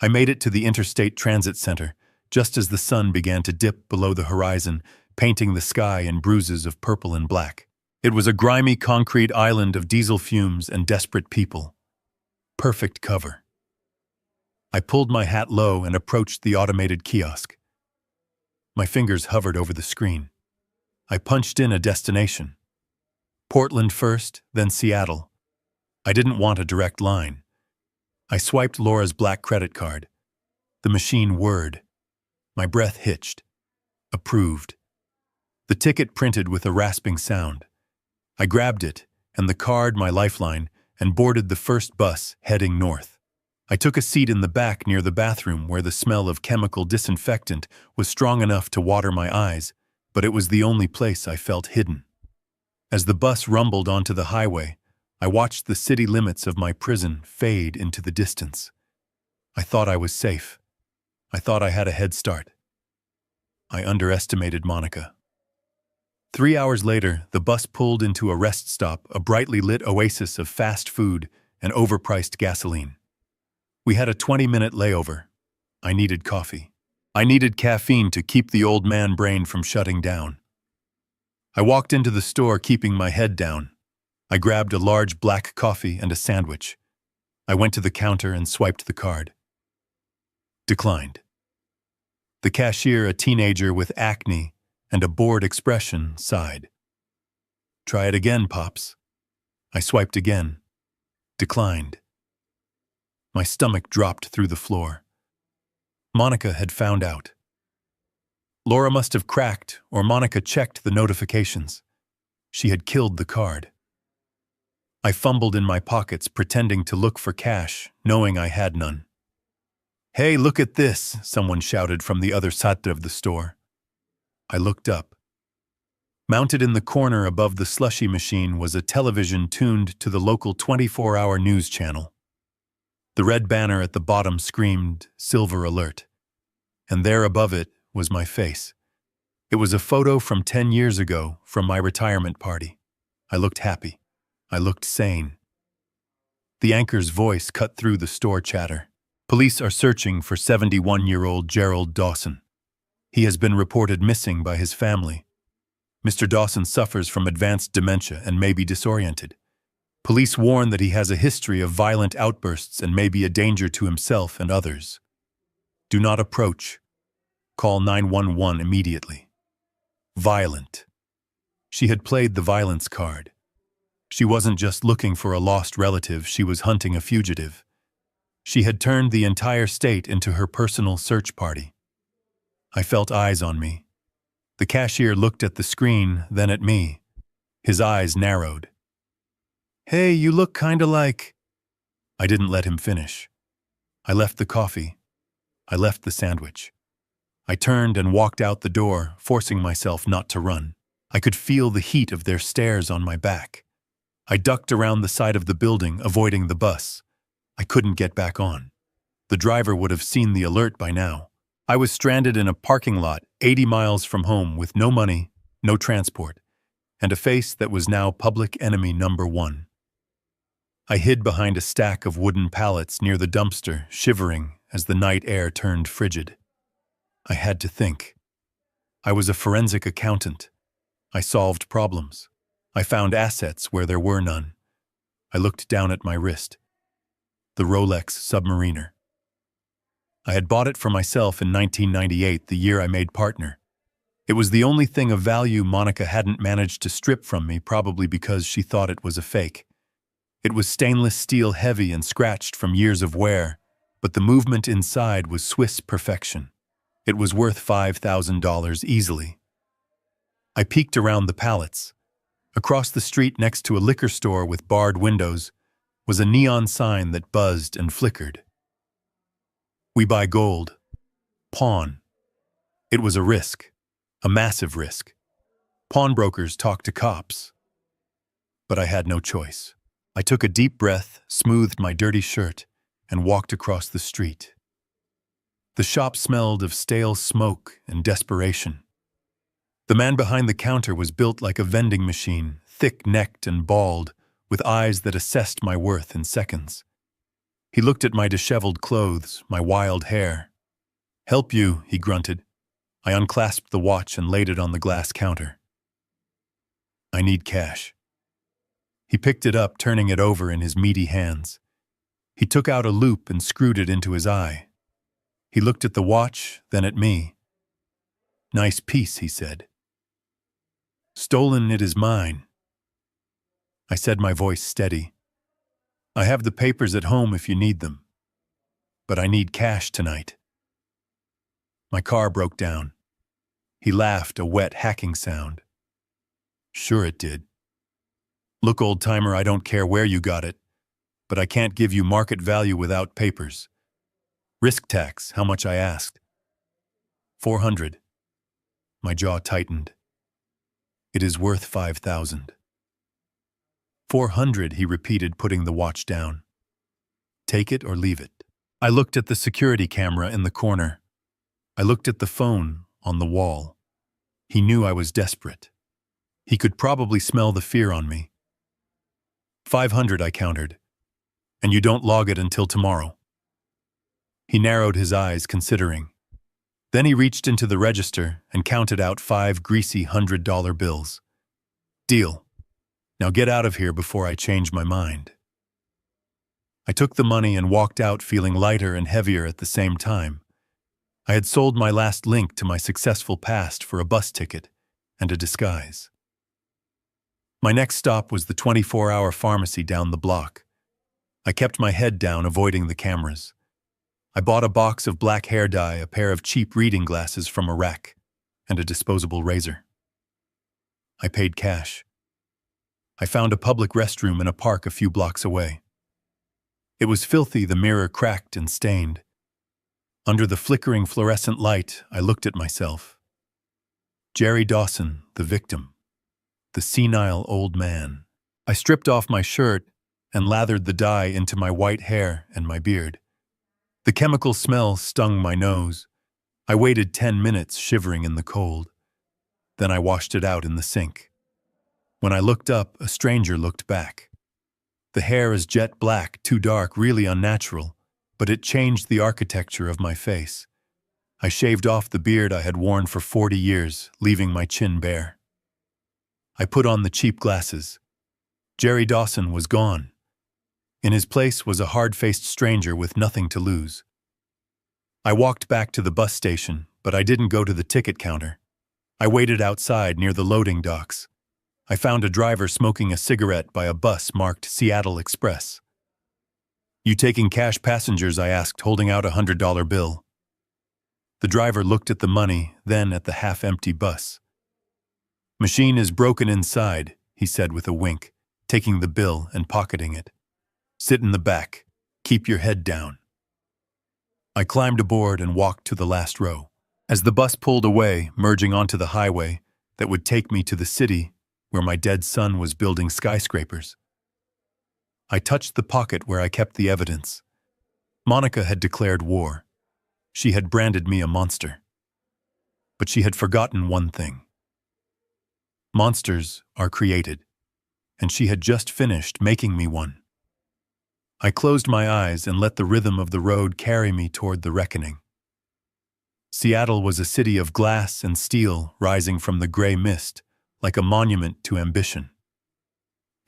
I made it to the Interstate Transit Center, just as the sun began to dip below the horizon, painting the sky in bruises of purple and black. It was a grimy concrete island of diesel fumes and desperate people. Perfect cover. I pulled my hat low and approached the automated kiosk. My fingers hovered over the screen. I punched in a destination. Portland first, then Seattle. I didn't want a direct line. I swiped Laura's black credit card. The machine whirred. My breath hitched. Approved. The ticket printed with a rasping sound. I grabbed it, and the card my lifeline, and boarded the first bus heading north. I took a seat in the back near the bathroom where the smell of chemical disinfectant was strong enough to water my eyes, but it was the only place I felt hidden. As the bus rumbled onto the highway, I watched the city limits of my prison fade into the distance. I thought I was safe. I thought I had a head start. I underestimated Monica. 3 hours later, the bus pulled into a rest stop, a brightly lit oasis of fast food and overpriced gasoline. We had a 20-minute layover. I needed coffee. I needed caffeine to keep the old man brain from shutting down. I walked into the store keeping my head down. I grabbed a large black coffee and a sandwich. I went to the counter and swiped the card. Declined. The cashier, a teenager with acne and a bored expression, sighed. "Try it again, Pops." I swiped again. Declined. My stomach dropped through the floor. Monica had found out. Laura must have cracked, or Monica checked the notifications. She had killed the card. I fumbled in my pockets, pretending to look for cash, knowing I had none. "Hey, look at this," someone shouted from the other side of the store. I looked up. Mounted in the corner above the slushy machine was a television tuned to the local 24-hour news channel. The red banner at the bottom screamed, "Silver Alert." And there above it was my face. It was a photo from 10 years ago, from my retirement party. I looked happy. I looked sane. The anchor's voice cut through the store chatter. "Police are searching for 71-year-old Gerald Dawson. He has been reported missing by his family. Mr. Dawson suffers from advanced dementia and may be disoriented. Police warn that he has a history of violent outbursts and may be a danger to himself and others. Do not approach. Call 911 immediately." Violent. She had played the violence card. She wasn't just looking for a lost relative, she was hunting a fugitive. She had turned the entire state into her personal search party. I felt eyes on me. The cashier looked at the screen, then at me. His eyes narrowed. "Hey, you look kinda like—" I didn't let him finish. I left the coffee. I left the sandwich. I turned and walked out the door, forcing myself not to run. I could feel the heat of their stares on my back. I ducked around the side of the building, avoiding the bus. I couldn't get back on. The driver would have seen the alert by now. I was stranded in a parking lot 80 miles from home with no money, no transport, and a face that was now public enemy number one. I hid behind a stack of wooden pallets near the dumpster, shivering as the night air turned frigid. I had to think. I was a forensic accountant. I solved problems. I found assets where there were none. I looked down at my wrist. The Rolex Submariner. I had bought it for myself in 1998, the year I made partner. It was the only thing of value Monica hadn't managed to strip from me, probably because she thought it was a fake. It was stainless steel, heavy and scratched from years of wear, but the movement inside was Swiss perfection. It was worth $5,000 easily. I peeked around the pallets. Across the street, next to a liquor store with barred windows, was a neon sign that buzzed and flickered. We buy gold. Pawn. It was a risk. A massive risk. Pawnbrokers talk to cops. But I had no choice. I took a deep breath, smoothed my dirty shirt, and walked across the street. The shop smelled of stale smoke and desperation. The man behind the counter was built like a vending machine, thick-necked and bald, with eyes that assessed my worth in seconds. He looked at my disheveled clothes, my wild hair. "Help you," he grunted. I unclasped the watch and laid it on the glass counter. "I need cash." He picked it up, turning it over in his meaty hands. He took out a loop and screwed it into his eye. He looked at the watch, then at me. "Nice piece," he said. "Stolen, it is mine." I said, my voice steady. "I have the papers at home if you need them. But I need cash tonight." My car broke down. He laughed, a wet, hacking sound. "Sure it did. Look, old-timer, I don't care where you got it, but I can't give you market value without papers. Risk tax, how much?" I asked. "400. My jaw tightened. "It is worth 5,000. 400, he repeated, putting the watch down. "Take it or leave it." I looked at the security camera in the corner. I looked at the phone on the wall. He knew I was desperate. He could probably smell the fear on me. 500, I countered. "And you don't log it until tomorrow." He narrowed his eyes, considering. Then he reached into the register and counted out 5 greasy $100 bills. "Deal. Now get out of here before I change my mind." I took the money and walked out, feeling lighter and heavier at the same time. I had sold my last link to my successful past for a bus ticket and a disguise. My next stop was the 24-hour pharmacy down the block. I kept my head down, avoiding the cameras. I bought a box of black hair dye, a pair of cheap reading glasses from a rack, and a disposable razor. I paid cash. I found a public restroom in a park a few blocks away. It was filthy, the mirror cracked and stained. Under the flickering fluorescent light, I looked at myself. Jerry Dawson, the victim. The senile old man. I stripped off my shirt and lathered the dye into my white hair and my beard. The chemical smell stung my nose. I waited 10 minutes, shivering in the cold. Then I washed it out in the sink. When I looked up, a stranger looked back. The hair is jet black, too dark, really unnatural, but it changed the architecture of my face. I shaved off the beard I had worn for 40 years, leaving my chin bare. I put on the cheap glasses. Jerry Dawson was gone. In his place was a hard-faced stranger with nothing to lose. I walked back to the bus station, but I didn't go to the ticket counter. I waited outside near the loading docks. I found a driver smoking a cigarette by a bus marked Seattle Express. "You taking cash passengers?" I asked, holding out a $100 bill. The driver looked at the money, then at the half-empty bus. "Machine is broken inside," he said with a wink, taking the bill and pocketing it. "Sit in the back. Keep your head down." I climbed aboard and walked to the last row. As the bus pulled away, merging onto the highway that would take me to the city where my dead son was building skyscrapers, I touched the pocket where I kept the evidence. Monica had declared war. She had branded me a monster. But she had forgotten one thing. Monsters are created, and she had just finished making me one. I closed my eyes and let the rhythm of the road carry me toward the reckoning. Seattle was a city of glass and steel rising from the gray mist, like a monument to ambition.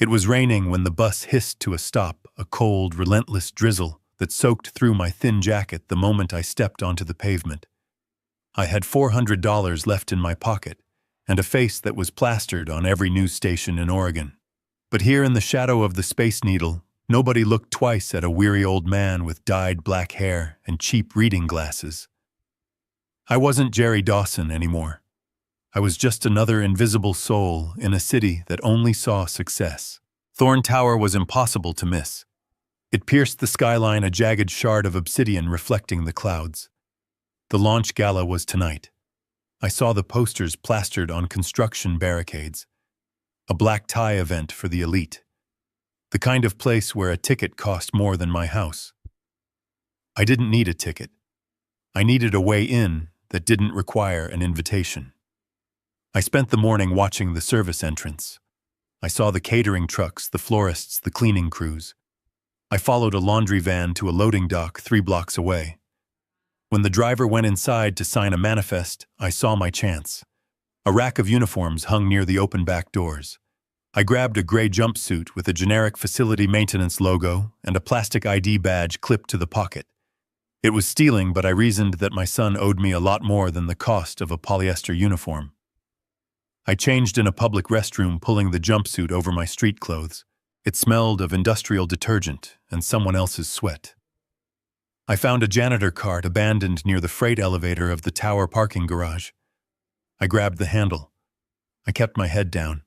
It was raining when the bus hissed to a stop, a cold, relentless drizzle that soaked through my thin jacket the moment I stepped onto the pavement. I had $400 left in my pocket, and a face that was plastered on every news station in Oregon. But here in the shadow of the Space Needle, nobody looked twice at a weary old man with dyed black hair and cheap reading glasses. I wasn't Jerry Dawson anymore. I was just another invisible soul in a city that only saw success. Thorn Tower was impossible to miss. It pierced the skyline, a jagged shard of obsidian reflecting the clouds. The launch gala was tonight. I saw the posters plastered on construction barricades. A black tie event for the elite. The kind of place where a ticket cost more than my house. I didn't need a ticket. I needed a way in that didn't require an invitation. I spent the morning watching the service entrance. I saw the catering trucks, the florists, the cleaning crews. I followed a laundry van to a loading dock 3 blocks away. When the driver went inside to sign a manifest, I saw my chance. A rack of uniforms hung near the open back doors. I grabbed a gray jumpsuit with a generic facility maintenance logo and a plastic ID badge clipped to the pocket. It was stealing, but I reasoned that my son owed me a lot more than the cost of a polyester uniform. I changed in a public restroom, pulling the jumpsuit over my street clothes. It smelled of industrial detergent and someone else's sweat. I found a janitor cart abandoned near the freight elevator of the tower parking garage. I grabbed the handle. I kept my head down.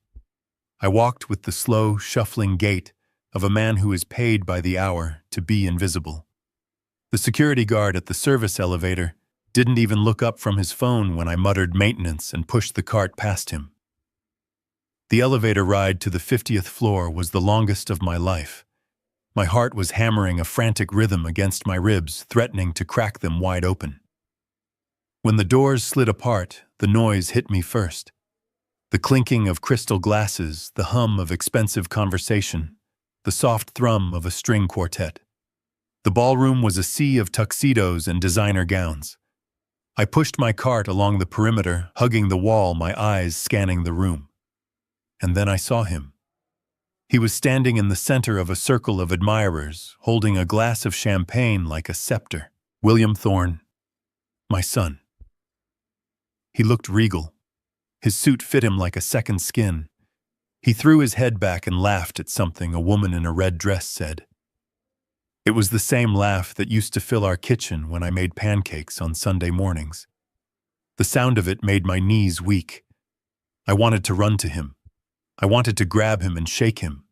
I walked with the slow, shuffling gait of a man who is paid by the hour to be invisible. The security guard at the service elevator didn't even look up from his phone when I muttered maintenance and pushed the cart past him. The elevator ride to the 50th floor was the longest of my life. My heart was hammering a frantic rhythm against my ribs, threatening to crack them wide open. When the doors slid apart, the noise hit me first. The clinking of crystal glasses, the hum of expensive conversation, the soft thrum of a string quartet. The ballroom was a sea of tuxedos and designer gowns. I pushed my cart along the perimeter, hugging the wall, my eyes scanning the room. And then I saw him. He was standing in the center of a circle of admirers, holding a glass of champagne like a scepter. William Thorne, my son. He looked regal. His suit fit him like a second skin. He threw his head back and laughed at something a woman in a red dress said. It was the same laugh that used to fill our kitchen when I made pancakes on Sunday mornings. The sound of it made my knees weak. I wanted to run to him. I wanted to grab him and shake him.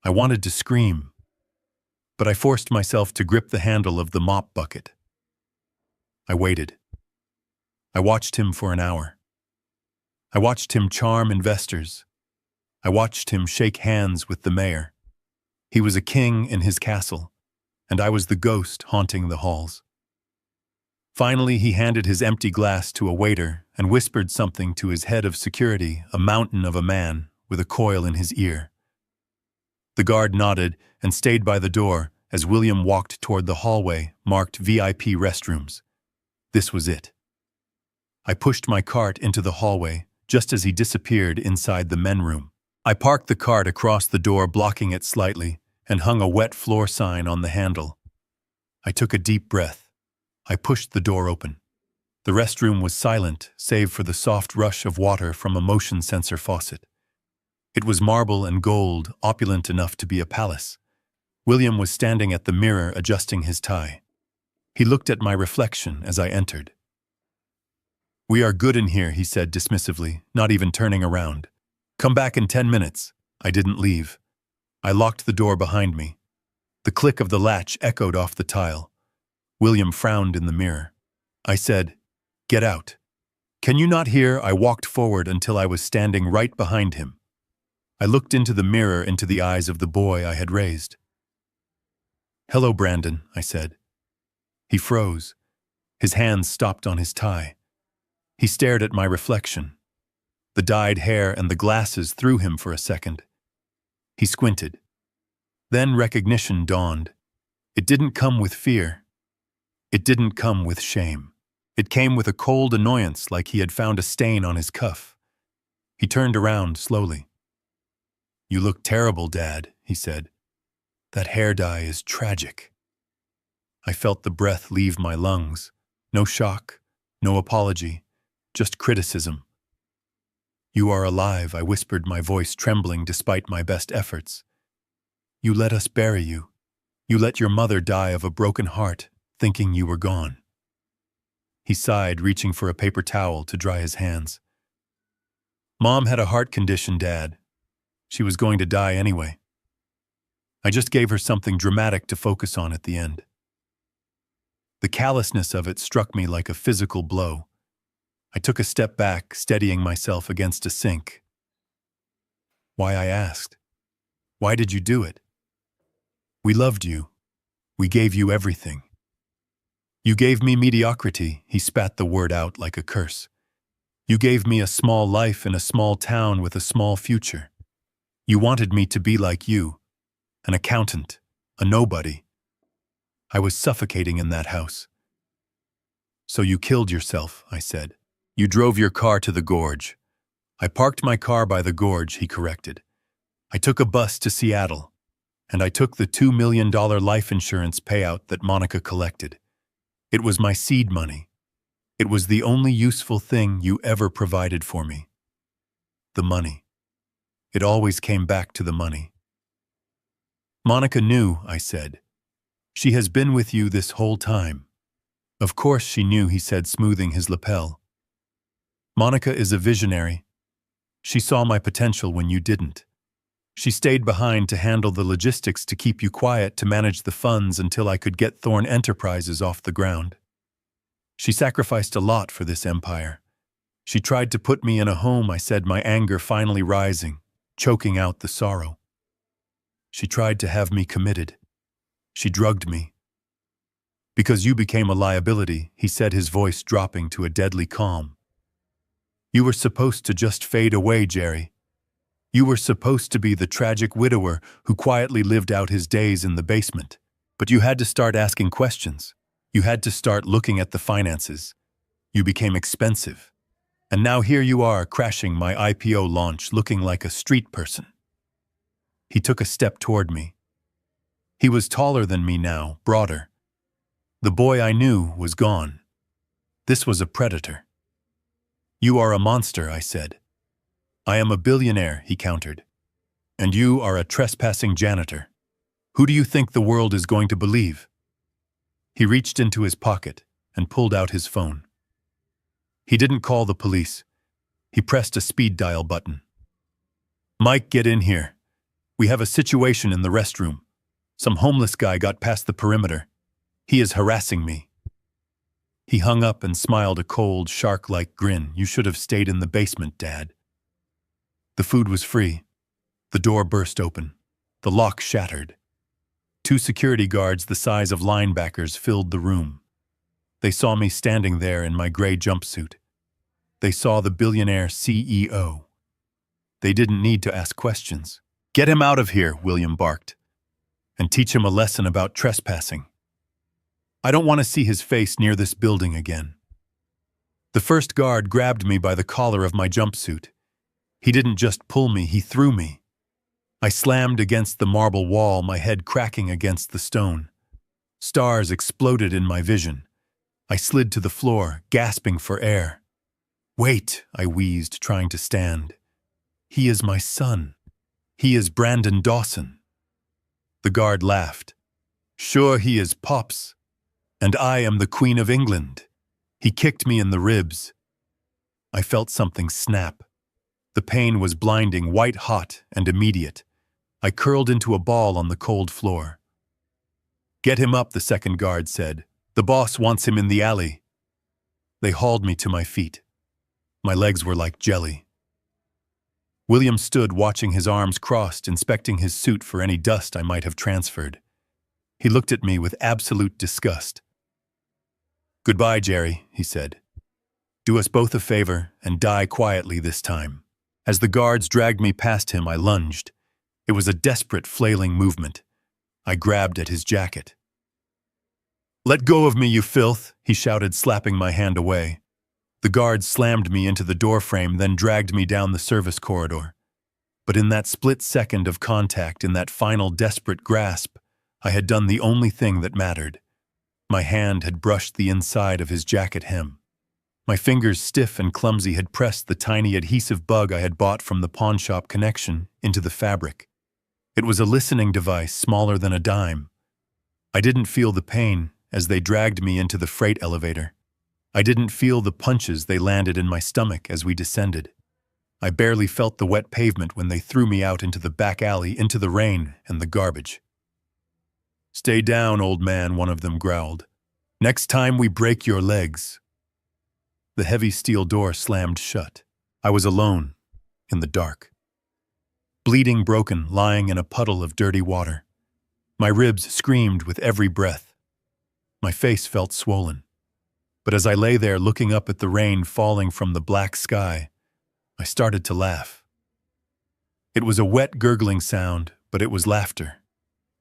I wanted to scream. But I forced myself to grip the handle of the mop bucket. I waited. I watched him for an hour. I watched him charm investors. I watched him shake hands with the mayor. He was a king in his castle, and I was the ghost haunting the halls. Finally, he handed his empty glass to a waiter and whispered something to his head of security, a mountain of a man with a coil in his ear. The guard nodded and stayed by the door as William walked toward the hallway marked VIP restrooms. This was it. I pushed my cart into the hallway just as he disappeared inside the men room. I parked the cart across the door, blocking it slightly, and hung a wet floor sign on the handle. I took a deep breath. I pushed the door open. The restroom was silent, save for the soft rush of water from a motion sensor faucet. It was marble and gold, opulent enough to be a palace. William was standing at the mirror adjusting his tie. He looked at my reflection as I entered. "We are good in here," he said dismissively, not even turning around. "Come back in 10 minutes. I didn't leave. I locked the door behind me. The click of the latch echoed off the tile. William frowned in the mirror. I said, "Get out." "Can you not hear?" I walked forward until I was standing right behind him. I looked into the mirror, into the eyes of the boy I had raised. "Hello, Brandon," I said. He froze. His hands stopped on his tie. He stared at my reflection. The dyed hair and the glasses threw him for a second. He squinted. Then recognition dawned. It didn't come with fear. It didn't come with shame. It came with a cold annoyance, like he had found a stain on his cuff. He turned around slowly. "You look terrible, Dad," he said. "That hair dye is tragic." I felt the breath leave my lungs. No shock, no apology, just criticism. "You are alive," I whispered, my voice trembling despite my best efforts. "You let us bury you. You let your mother die of a broken heart, thinking you were gone." He sighed, reaching for a paper towel to dry his hands. "Mom had a heart condition, Dad. She was going to die anyway. I just gave her something dramatic to focus on at the end." The callousness of it struck me like a physical blow. I took a step back, steadying myself against a sink. "Why?" I asked. "Why did you do it?" "We loved you. We gave you everything." "You gave me mediocrity," he spat the word out like a curse. "You gave me a small life in a small town with a small future. You wanted me to be like you, an accountant, a nobody. I was suffocating in that house." "So you killed yourself," I said. "You drove your car to the gorge." "I parked my car by the gorge," he corrected. "I took a bus to Seattle, and I took the $2 million life insurance payout that Monica collected. It was my seed money. It was the only useful thing you ever provided for me. The money. It always came back to the money." "Monica knew," I said. "She has been with you this whole time." "Of course she knew," he said, smoothing his lapel. "Monica is a visionary. She saw my potential when you didn't. She stayed behind to handle the logistics, to keep you quiet, to manage the funds until I could get Thorn Enterprises off the ground. She sacrificed a lot for this empire. She tried to put me in a home," I said, my anger finally rising, choking out the sorrow. "She tried to have me committed. She drugged me." "Because you became a liability," he said, his voice dropping to a deadly calm. "You were supposed to just fade away, Jerry. You were supposed to be the tragic widower who quietly lived out his days in the basement. But you had to start asking questions. You had to start looking at the finances. You became expensive. And now here you are, crashing my IPO launch, looking like a street person." He took a step toward me. He was taller than me now, broader. The boy I knew was gone. This was a predator. "You are a monster," I said. "I am a billionaire," he countered. "And you are a trespassing janitor. Who do you think the world is going to believe?" He reached into his pocket and pulled out his phone. He didn't call the police. He pressed a speed dial button. "Mike, get in here. We have a situation in the restroom. Some homeless guy got past the perimeter. He is harassing me." He hung up and smiled a cold, shark-like grin. "You should have stayed in the basement, Dad." The food was free. The door burst open. The lock shattered. 2 security guards the size of linebackers filled the room. They saw me standing there in my gray jumpsuit. They saw the billionaire CEO. They didn't need to ask questions. "Get him out of here," William barked, "and teach him a lesson about trespassing. I don't want to see his face near this building again." The first guard grabbed me by the collar of my jumpsuit. He didn't just pull me, he threw me. I slammed against the marble wall, my head cracking against the stone. Stars exploded in my vision. I slid to the floor, gasping for air. "Wait," I wheezed, trying to stand. "He is my son. He is Brandon Dawson." The guard laughed. "Sure, he is Pops. And I am the Queen of England." He kicked me in the ribs. I felt something snap. The pain was blinding, white-hot, and immediate. I curled into a ball on the cold floor. "Get him up," the second guard said. "The boss wants him in the alley." They hauled me to my feet. My legs were like jelly. William stood watching, his arms crossed, inspecting his suit for any dust I might have transferred. He looked at me with absolute disgust. "Goodbye, Jerry," he said. "Do us both a favor and die quietly this time." As the guards dragged me past him, I lunged. It was a desperate, flailing movement. I grabbed at his jacket. "Let go of me, you filth!" he shouted, slapping my hand away. The guard slammed me into the doorframe, then dragged me down the service corridor. But in that split second of contact, in that final desperate grasp, I had done the only thing that mattered. My hand had brushed the inside of his jacket hem. My fingers, stiff and clumsy, had pressed the tiny adhesive bug I had bought from the pawnshop connection into the fabric. It was a listening device smaller than a dime. I didn't feel the pain as they dragged me into the freight elevator. I didn't feel the punches they landed in my stomach as we descended. I barely felt the wet pavement when they threw me out into the back alley, into the rain and the garbage. "Stay down, old man," one of them growled. "Next time we break your legs." The heavy steel door slammed shut. I was alone, in the dark. Bleeding, broken, lying in a puddle of dirty water. My ribs screamed with every breath. My face felt swollen. But as I lay there looking up at the rain falling from the black sky, I started to laugh. It was a wet, gurgling sound, but it was laughter.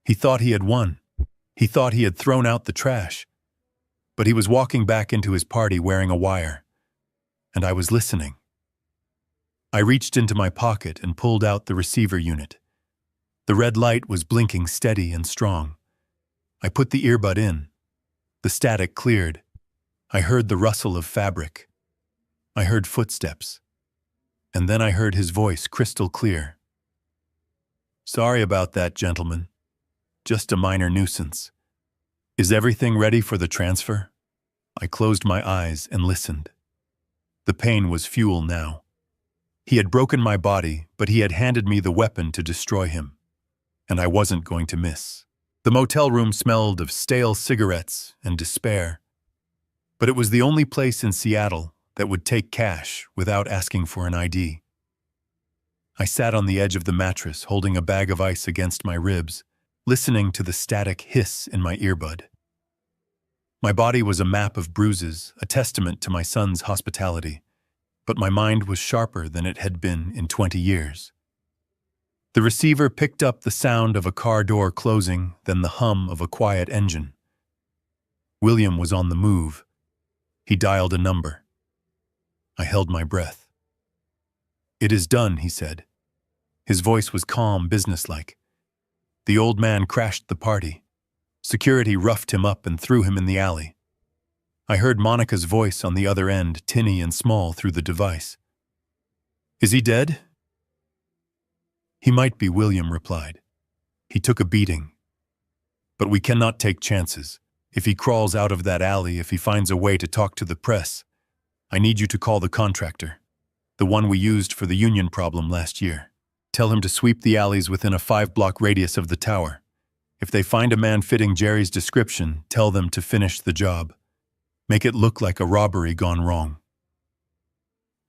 He thought he had won. He thought he had thrown out the trash. But he was walking back into his party wearing a wire. And I was listening. I reached into my pocket and pulled out the receiver unit. The red light was blinking steady and strong. I put the earbud in. The static cleared. I heard the rustle of fabric. I heard footsteps. And then I heard his voice crystal clear. "Sorry about that, gentlemen. Just a minor nuisance. Is everything ready for the transfer?" I closed my eyes and listened. The pain was fuel now. He had broken my body, but he had handed me the weapon to destroy him. And I wasn't going to miss. The motel room smelled of stale cigarettes and despair. But it was the only place in Seattle that would take cash without asking for an ID. I sat on the edge of the mattress, holding a bag of ice against my ribs, listening to the static hiss in my earbud. My body was a map of bruises, a testament to my son's hospitality, but my mind was sharper than it had been in 20 years. The receiver picked up the sound of a car door closing, then the hum of a quiet engine. William was on the move. He dialed a number. I held my breath. "It is done," he said. His voice was calm, businesslike. The old man crashed the party. Security roughed him up and threw him in the alley. I heard Monica's voice on the other end, tinny and small through the device. "Is he dead?" "He might be," William replied. "He took a beating. But we cannot take chances. If he crawls out of that alley, if he finds a way to talk to the press, I need you to call the contractor, the one we used for the union problem last year. Tell him to sweep the alleys within a 5-block radius of the tower. If they find a man fitting Jerry's description, tell them to finish the job. Make it look like a robbery gone wrong."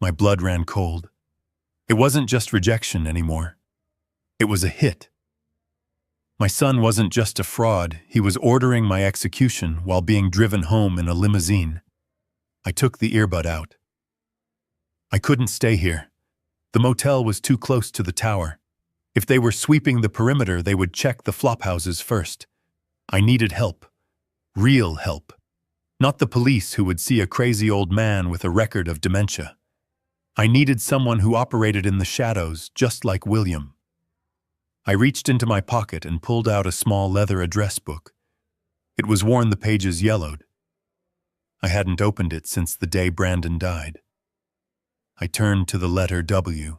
My blood ran cold. It wasn't just rejection anymore. It was a hit. My son wasn't just a fraud, he was ordering my execution while being driven home in a limousine. I took the earbud out. I couldn't stay here. The motel was too close to the tower. If they were sweeping the perimeter, they would check the flophouses first. I needed help. Real help. Not the police who would see a crazy old man with a record of dementia. I needed someone who operated in the shadows, just like William. I reached into my pocket and pulled out a small leather address book. It was worn, the pages yellowed. I hadn't opened it since the day Brandon died. I turned to the letter W.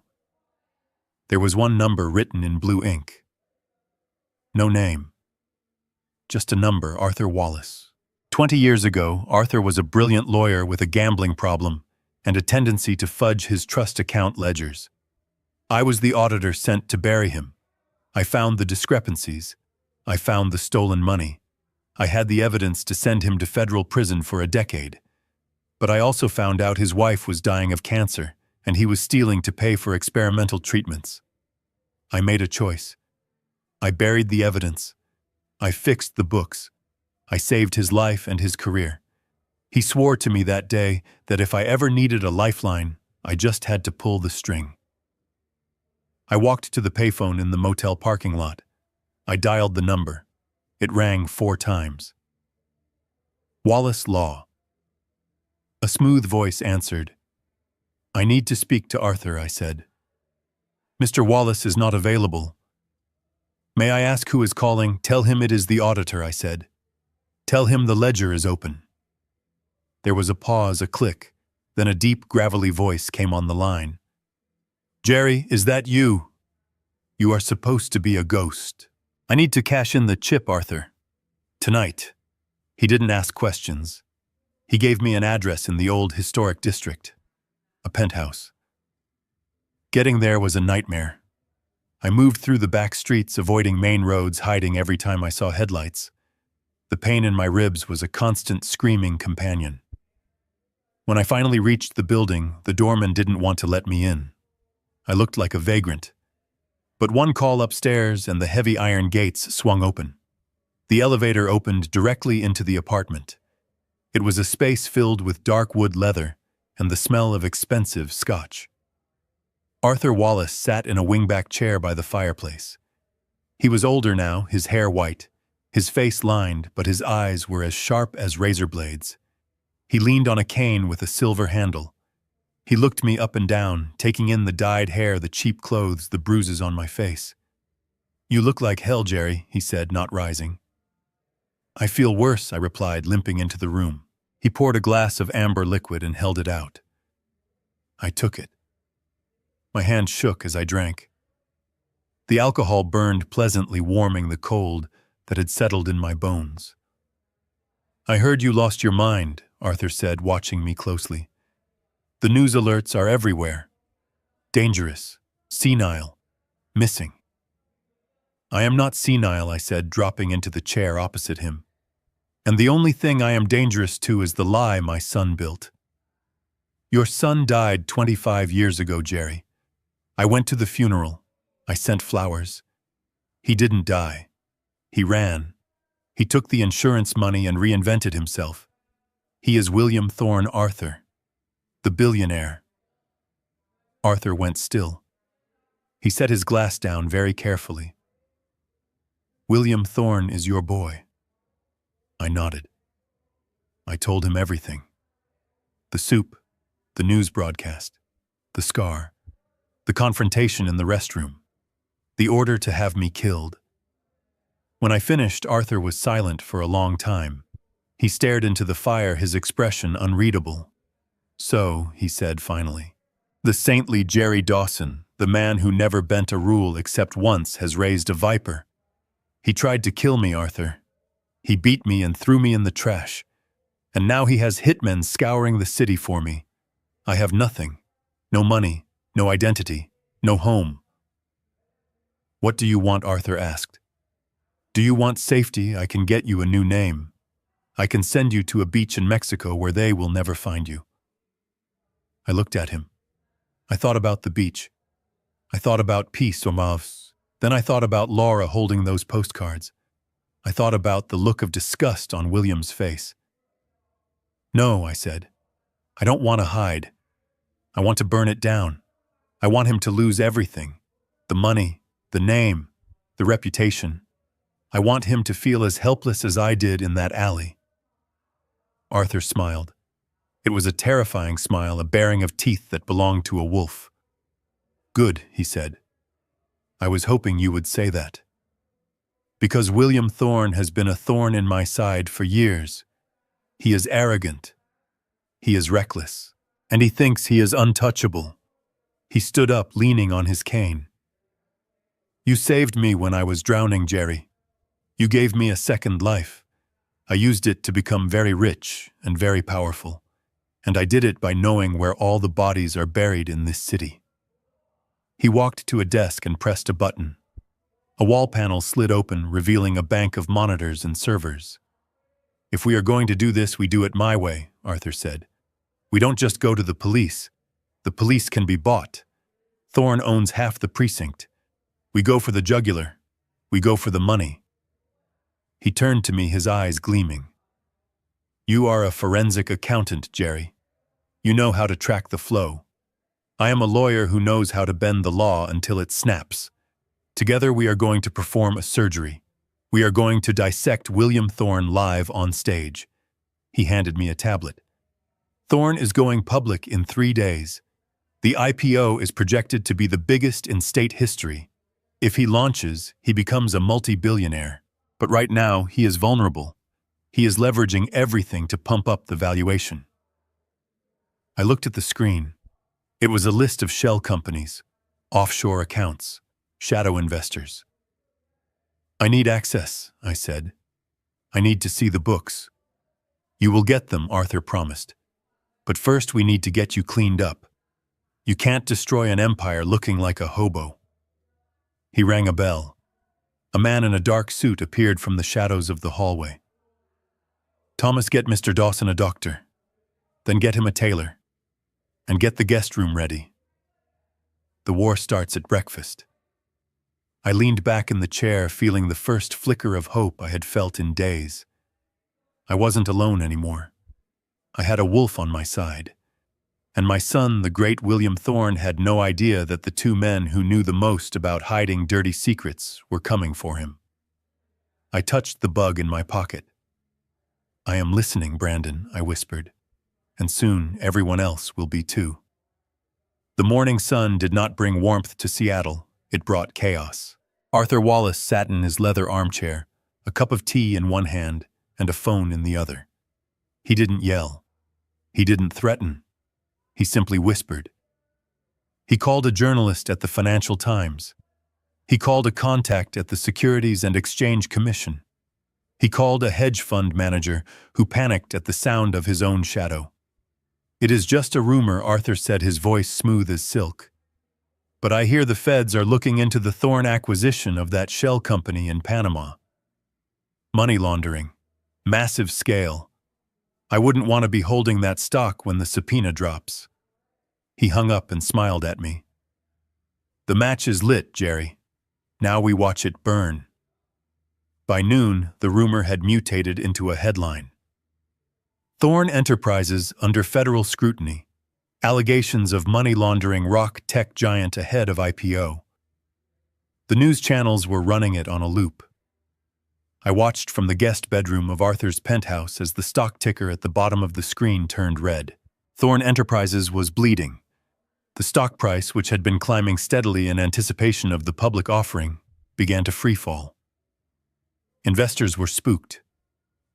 There was one number written in blue ink. No name. Just a number, Arthur Wallace. 20 years ago, Arthur was a brilliant lawyer with a gambling problem and a tendency to fudge his trust account ledgers. I was the auditor sent to bury him. I found the discrepancies. I found the stolen money. I had the evidence to send him to federal prison for a decade. But I also found out his wife was dying of cancer, and he was stealing to pay for experimental treatments. I made a choice. I buried the evidence. I fixed the books. I saved his life and his career. He swore to me that day that if I ever needed a lifeline, I just had to pull the string. I walked to the payphone in the motel parking lot. I dialed the number. It rang 4 times. Wallace Law. A smooth voice answered. I need to speak to Arthur, I said. Mr. Wallace is not available. May I ask who is calling? Tell him it is the auditor, I said. Tell him the ledger is open. There was a pause, a click, then a deep, gravelly voice came on the line. Jerry, is that you? You are supposed to be a ghost. I need to cash in the chip, Arthur. Tonight. He didn't ask questions. He gave me an address in the old historic district. A penthouse. Getting there was a nightmare. I moved through the back streets, avoiding main roads, hiding every time I saw headlights. The pain in my ribs was a constant screaming companion. When I finally reached the building, the doorman didn't want to let me in. I looked like a vagrant. But one call upstairs and the heavy iron gates swung open. The elevator opened directly into the apartment. It was a space filled with dark wood leather and the smell of expensive scotch. Arthur Wallace sat in a wingback chair by the fireplace. He was older now, his hair white, his face lined, but his eyes were as sharp as razor blades. He leaned on a cane with a silver handle. He looked me up and down, taking in the dyed hair, the cheap clothes, the bruises on my face. You look like hell, Jerry, he said, not rising. I feel worse, I replied, limping into the room. He poured a glass of amber liquid and held it out. I took it. My hand shook as I drank. The alcohol burned pleasantly, warming the cold that had settled in my bones. I heard you lost your mind, Arthur said, watching me closely. The news alerts are everywhere. Dangerous, senile, missing. I am not senile, I said, dropping into the chair opposite him. And the only thing I am dangerous to is the lie my son built. Your son died 25 years ago, Jerry. I went to the funeral. I sent flowers. He didn't die. He ran. He took the insurance money and reinvented himself. He is William Thorne Arthur, the billionaire. Arthur went still. He set his glass down very carefully. William Thorne is your boy. I nodded. I told him everything. The soup, the news broadcast, the scar, the confrontation in the restroom, the order to have me killed. When I finished, Arthur was silent for a long time. He stared into the fire, his expression unreadable. So, he said finally, the saintly Jerry Dawson, the man who never bent a rule except once, has raised a viper. He tried to kill me, Arthur. He beat me and threw me in the trash. And now he has hitmen scouring the city for me. I have nothing. No money, no identity, no home. What do you want? Arthur asked. Do you want safety? I can get you a new name. I can send you to a beach in Mexico where they will never find you. I looked at him. I thought about the beach. I thought about peace or mauves. Then I thought about Laura holding those postcards. I thought about the look of disgust on William's face. No, I said. I don't want to hide. I want to burn it down. I want him to lose everything. The money, the name, the reputation. I want him to feel as helpless as I did in that alley. Arthur smiled. It was a terrifying smile, a baring of teeth that belonged to a wolf. Good, he said. I was hoping you would say that. Because William Thorne has been a thorn in my side for years. He is arrogant. He is reckless. And he thinks he is untouchable. He stood up, leaning on his cane. You saved me when I was drowning, Jerry. You gave me a second life. I used it to become very rich and very powerful. And I did it by knowing where all the bodies are buried in this city. He walked to a desk and pressed a button. A wall panel slid open, revealing a bank of monitors and servers. If we are going to do this, we do it my way, Arthur said. We don't just go to the police. The police can be bought. Thorne owns half the precinct. We go for the jugular. We go for the money. He turned to me, his eyes gleaming. You are a forensic accountant, Jerry. You know how to track the flow. I am a lawyer who knows how to bend the law until it snaps. Together we are going to perform a surgery. We are going to dissect William Thorne live on stage. He handed me a tablet. Thorn is going public in 3 days. The IPO is projected to be the biggest in state history. If he launches, he becomes a multi-billionaire. But right now, he is vulnerable. He is leveraging everything to pump up the valuation. I looked at the screen. It was a list of shell companies, offshore accounts, shadow investors. I need access, I said. I need to see the books. You will get them, Arthur promised. But first we need to get you cleaned up. You can't destroy an empire looking like a hobo. He rang a bell. A man in a dark suit appeared from the shadows of the hallway. Thomas, get Mr. Dawson a doctor. Then get him a tailor. And get the guest room ready. The war starts at breakfast. I leaned back in the chair, feeling the first flicker of hope I had felt in days. I wasn't alone anymore. I had a wolf on my side. And my son, the great William Thorn, had no idea that the two men who knew the most about hiding dirty secrets were coming for him. I touched the bug in my pocket. I am listening, Brandon, I whispered. And soon everyone else will be too. The morning sun did not bring warmth to Seattle. It brought chaos. Arthur Wallace sat in his leather armchair, a cup of tea in one hand and a phone in the other. He didn't yell. He didn't threaten. He simply whispered. He called a journalist at the Financial Times. He called a contact at the Securities and Exchange Commission. He called a hedge fund manager who panicked at the sound of his own shadow. It is just a rumor, Arthur said, his voice smooth as silk. But I hear the feds are looking into the Thorn acquisition of that shell company in Panama. Money laundering. Massive scale. I wouldn't want to be holding that stock when the subpoena drops. He hung up and smiled at me. The match is lit, Jerry. Now we watch it burn. By noon, the rumor had mutated into a headline. Thorn Enterprises under federal scrutiny. Allegations of money laundering rock tech giant ahead of IPO. The news channels were running it on a loop. I watched from the guest bedroom of Arthur's penthouse as the stock ticker at the bottom of the screen turned red. Thorn Enterprises was bleeding. The stock price, which had been climbing steadily in anticipation of the public offering, began to freefall. Investors were spooked.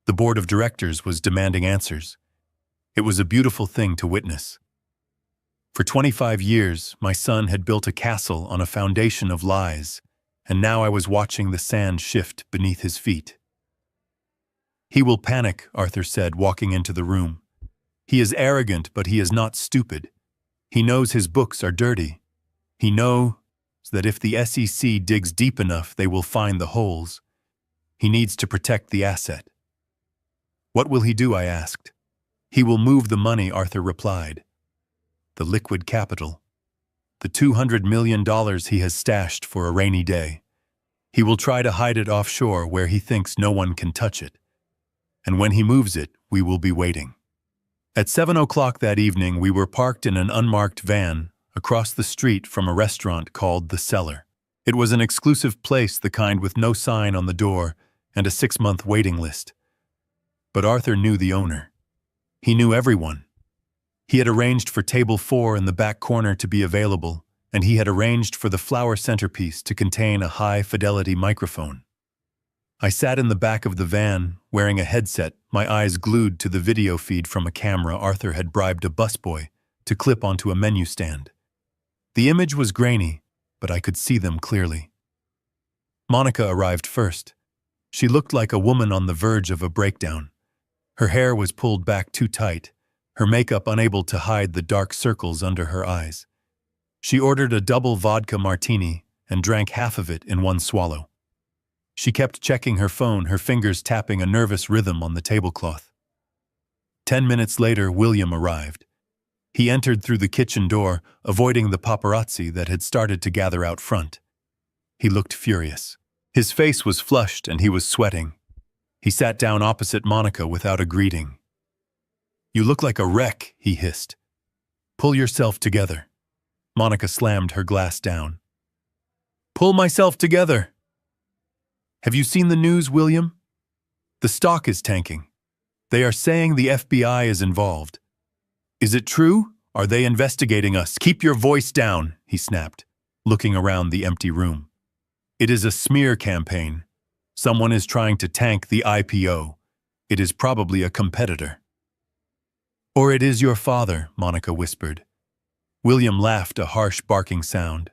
The board of directors was demanding answers. It was a beautiful thing to witness. For 25 years, my son had built a castle on a foundation of lies, and now I was watching the sand shift beneath his feet. He will panic, Arthur said, walking into the room. He is arrogant, but he is not stupid. He knows his books are dirty. He knows that if the SEC digs deep enough, they will find the holes. He needs to protect the asset. What will he do, I asked. He will move the money, Arthur replied. The liquid capital. The $200 million he has stashed for a rainy day. He will try to hide it offshore where he thinks no one can touch it. And when he moves it, we will be waiting. At 7 o'clock that evening, we were parked in an unmarked van across the street from a restaurant called The Cellar. It was an exclusive place, the kind with no sign on the door and a 6-month waiting list. But Arthur knew the owner. He knew everyone. He had arranged for table 4 in the back corner to be available, and he had arranged for the flower centerpiece to contain a high-fidelity microphone. I sat in the back of the van, wearing a headset, my eyes glued to the video feed from a camera Arthur had bribed a busboy to clip onto a menu stand. The image was grainy, but I could see them clearly. Monica arrived first. She looked like a woman on the verge of a breakdown. Her hair was pulled back too tight, her makeup unable to hide the dark circles under her eyes. She ordered a double vodka martini and drank half of it in one swallow. She kept checking her phone, her fingers tapping a nervous rhythm on the tablecloth. 10 minutes later, William arrived. He entered through the kitchen door, avoiding the paparazzi that had started to gather out front. He looked furious. His face was flushed and he was sweating. He sat down opposite Monica without a greeting. "You look like a wreck," he hissed. "Pull yourself together." Monica slammed her glass down. "Pull myself together." "Have you seen the news, William? The stock is tanking. They are saying the FBI is involved. Is it true? Are they investigating us? Keep your voice down, he snapped, looking around the empty room. It is a smear campaign. Someone is trying to tank the IPO. It is probably a competitor. Or it is your father, Monica whispered. William laughed, a harsh barking sound.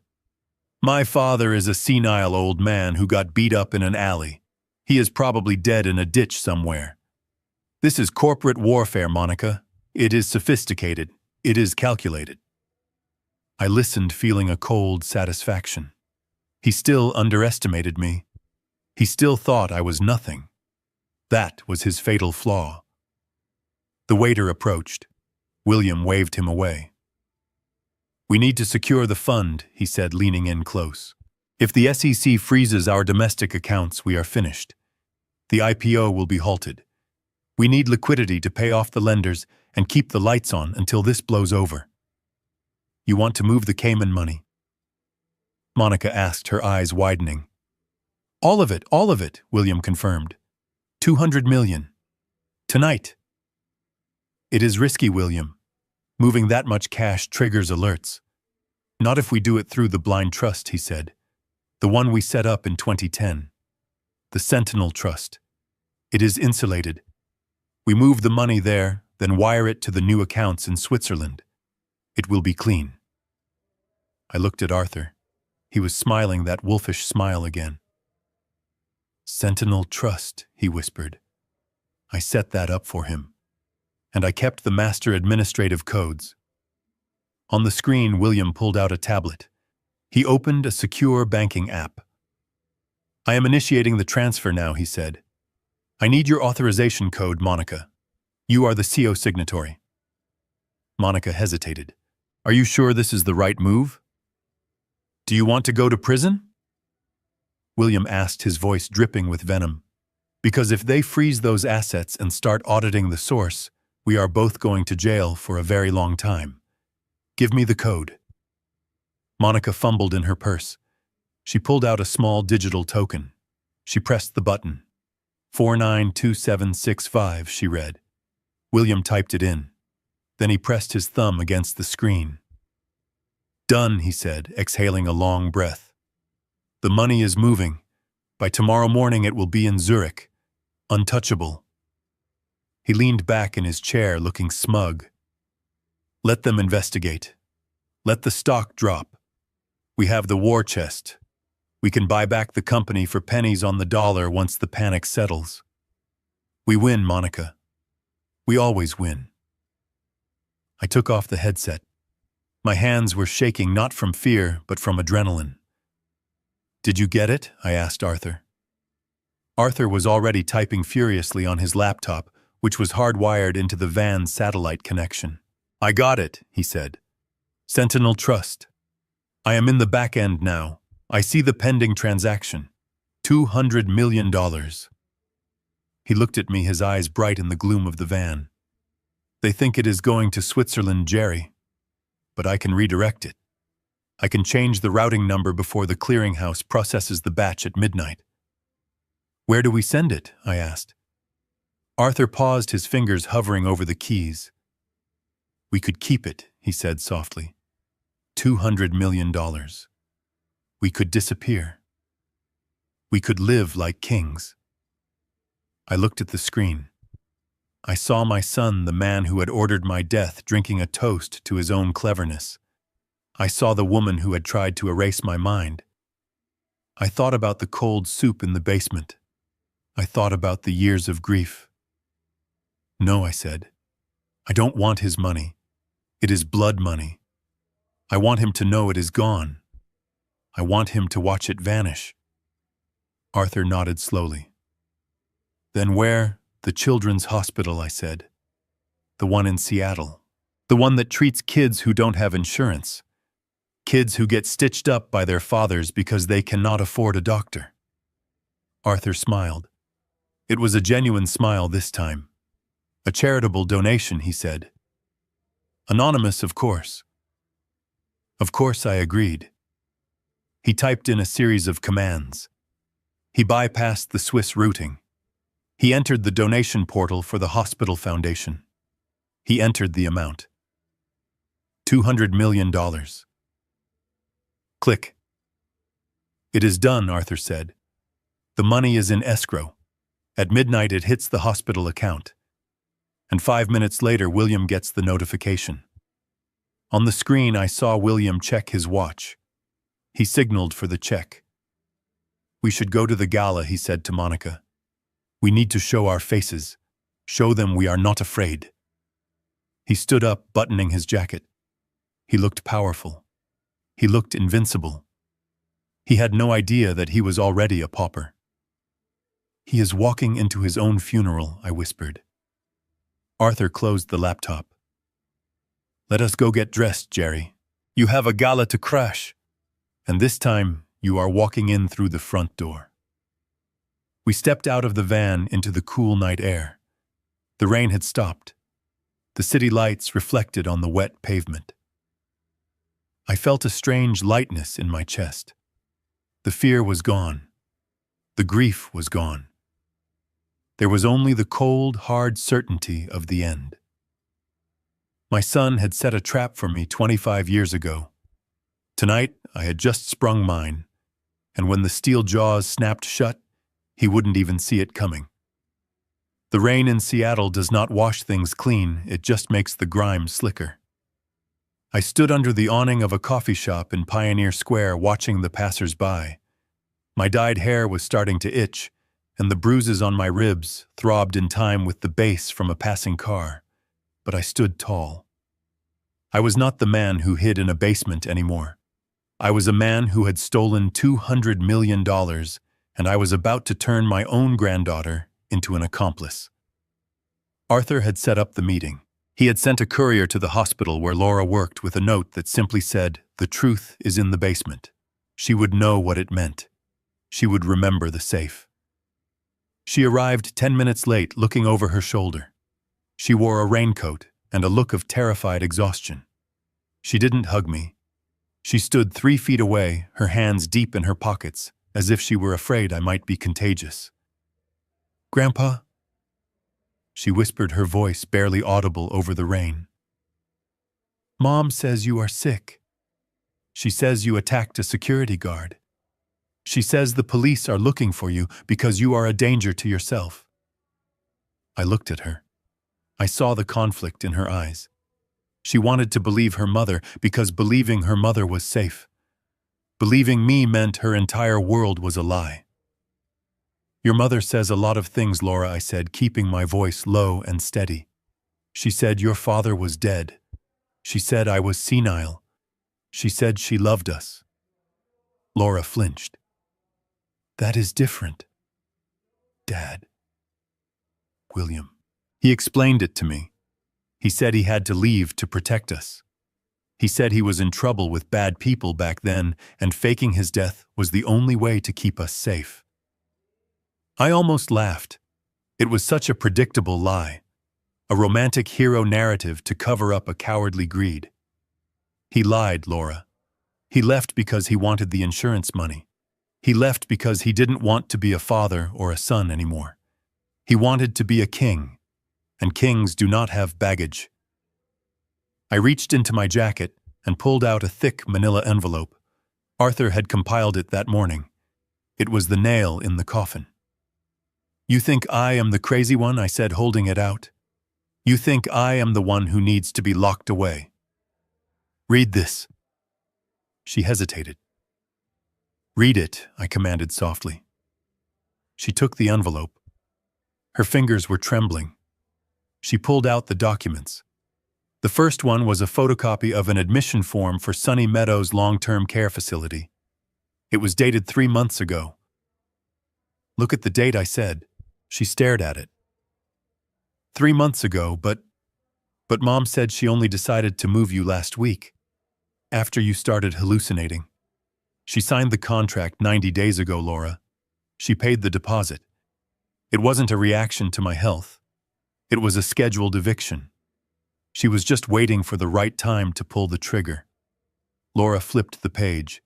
My father is a senile old man who got beat up in an alley. He is probably dead in a ditch somewhere. This is corporate warfare, Monica. It is sophisticated. It is calculated. I listened, feeling a cold satisfaction. He still underestimated me. He still thought I was nothing. That was his fatal flaw. The waiter approached. William waved him away. We need to secure the fund, he said, leaning in close. If the SEC freezes our domestic accounts, we are finished. The IPO will be halted. We need liquidity to pay off the lenders and keep the lights on until this blows over. You want to move the Cayman money? Monica asked, her eyes widening. All of it, William confirmed. 200 million. Tonight. It is risky, William. Moving that much cash triggers alerts. Not if we do it through the blind trust, he said. The one we set up in 2010. The Sentinel Trust. It is insulated. We move the money there, then wire it to the new accounts in Switzerland. It will be clean. I looked at Arthur. He was smiling that wolfish smile again. Sentinel Trust, he whispered. I set that up for him. And I kept the master administrative codes. On the screen, William pulled out a tablet. He opened a secure banking app. I am initiating the transfer now, he said. I need your authorization code, Monica. You are the CO signatory. Monica hesitated. Are you sure this is the right move? Do you want to go to prison? William asked, his voice dripping with venom. Because if they freeze those assets and start auditing the source, we are both going to jail for a very long time. Give me the code. Monica fumbled in her purse. She pulled out a small digital token. She pressed the button. 492765, she read. William typed it in. Then he pressed his thumb against the screen. Done, he said, exhaling a long breath. The money is moving. By tomorrow morning it will be in Zurich. Untouchable. He leaned back in his chair, looking smug. Let them investigate. Let the stock drop. We have the war chest. We can buy back the company for pennies on the dollar once the panic settles. We win, Monica. We always win. I took off the headset. My hands were shaking not from fear, but from adrenaline. Did you get it? I asked Arthur. Arthur was already typing furiously on his laptop, which was hardwired into the van's satellite connection. I got it, he said. Sentinel Trust. I am in the back end now. I see the pending transaction. $200 million. He looked at me, his eyes bright in the gloom of the van. They think it is going to Switzerland, Jerry. But I can redirect it. I can change the routing number before the clearinghouse processes the batch at midnight. Where do we send it? I asked. Arthur paused, his fingers hovering over the keys. We could keep it, he said softly. $200 million. We could disappear. We could live like kings. I looked at the screen. I saw my son, the man who had ordered my death, drinking a toast to his own cleverness. I saw the woman who had tried to erase my mind. I thought about the cold soup in the basement. I thought about the years of grief. No, I said. I don't want his money. It is blood money. I want him to know it is gone. I want him to watch it vanish. Arthur nodded slowly. Then where? The children's hospital, I said. The one in Seattle. The one that treats kids who don't have insurance. Kids who get stitched up by their fathers because they cannot afford a doctor. Arthur smiled. It was a genuine smile this time. A charitable donation, he said. Anonymous, of course. Of course, I agreed. He typed in a series of commands. He bypassed the Swiss routing. He entered the donation portal for the hospital foundation. He entered the amount. $200 million. Click. It is done, Arthur said. The money is in escrow. At midnight it hits the hospital account. And 5 minutes later William gets the notification. On the screen I saw William check his watch. He signaled for the check. We should go to the gala, he said to Monica. We need to show our faces. Show them we are not afraid. He stood up, buttoning his jacket. He looked powerful. He looked invincible. He had no idea that he was already a pauper. He is walking into his own funeral, I whispered. Arthur closed the laptop. Let us go get dressed, Jerry. You have a gala to crash. And this time, you are walking in through the front door. We stepped out of the van into the cool night air. The rain had stopped. The city lights reflected on the wet pavement. I felt a strange lightness in my chest. The fear was gone. The grief was gone. There was only the cold, hard certainty of the end. My son had set a trap for me 25 years ago. Tonight, I had just sprung mine, and when the steel jaws snapped shut, he wouldn't even see it coming. The rain in Seattle does not wash things clean, it just makes the grime slicker. I stood under the awning of a coffee shop in Pioneer Square watching the passers-by. My dyed hair was starting to itch, and the bruises on my ribs throbbed in time with the bass from a passing car. But I stood tall. I was not the man who hid in a basement anymore. I was a man who had stolen $200 million, and I was about to turn my own granddaughter into an accomplice. Arthur had set up the meeting. He had sent a courier to the hospital where Laura worked with a note that simply said, "The truth is in the basement." She would know what it meant. She would remember the safe. She arrived 10 minutes late, looking over her shoulder. She wore a raincoat and a look of terrified exhaustion. She didn't hug me. She stood 3 feet away, her hands deep in her pockets, as if she were afraid I might be contagious. "Grandpa?" She whispered, her voice barely audible over the rain. "Mom says you are sick. She says you attacked a security guard. She says the police are looking for you because you are a danger to yourself." I looked at her. I saw the conflict in her eyes. She wanted to believe her mother because believing her mother was safe. Believing me meant her entire world was a lie. "Your mother says a lot of things, Laura," I said, keeping my voice low and steady. "She said your father was dead. She said I was senile. She said she loved us." Laura flinched. "That is different, Dad." "William." He explained it to me. He said he had to leave to protect us. He said he was in trouble with bad people back then, and faking his death was the only way to keep us safe. I almost laughed. It was such a predictable lie, a romantic hero narrative to cover up a cowardly greed. He lied, Laura. He left because he wanted the insurance money. He left because he didn't want to be a father or a son anymore. He wanted to be a king, and kings do not have baggage. I reached into my jacket and pulled out a thick manila envelope. Arthur had compiled it that morning. It was the nail in the coffin. "You think I am the crazy one?" I said, holding it out. "You think I am the one who needs to be locked away? Read this." She hesitated. "Read it," I commanded softly. She took the envelope. Her fingers were trembling. She pulled out the documents. The first one was a photocopy of an admission form for Sunny Meadows long-term care facility. It was dated 3 months ago. "Look at the date," I said. She stared at it. 3 months ago, but Mom said she only decided to move you last week, after you started hallucinating. She signed the contract 90 days ago, Laura. She paid the deposit. It wasn't a reaction to my health. It was a scheduled eviction. She was just waiting for the right time to pull the trigger. Laura flipped the page.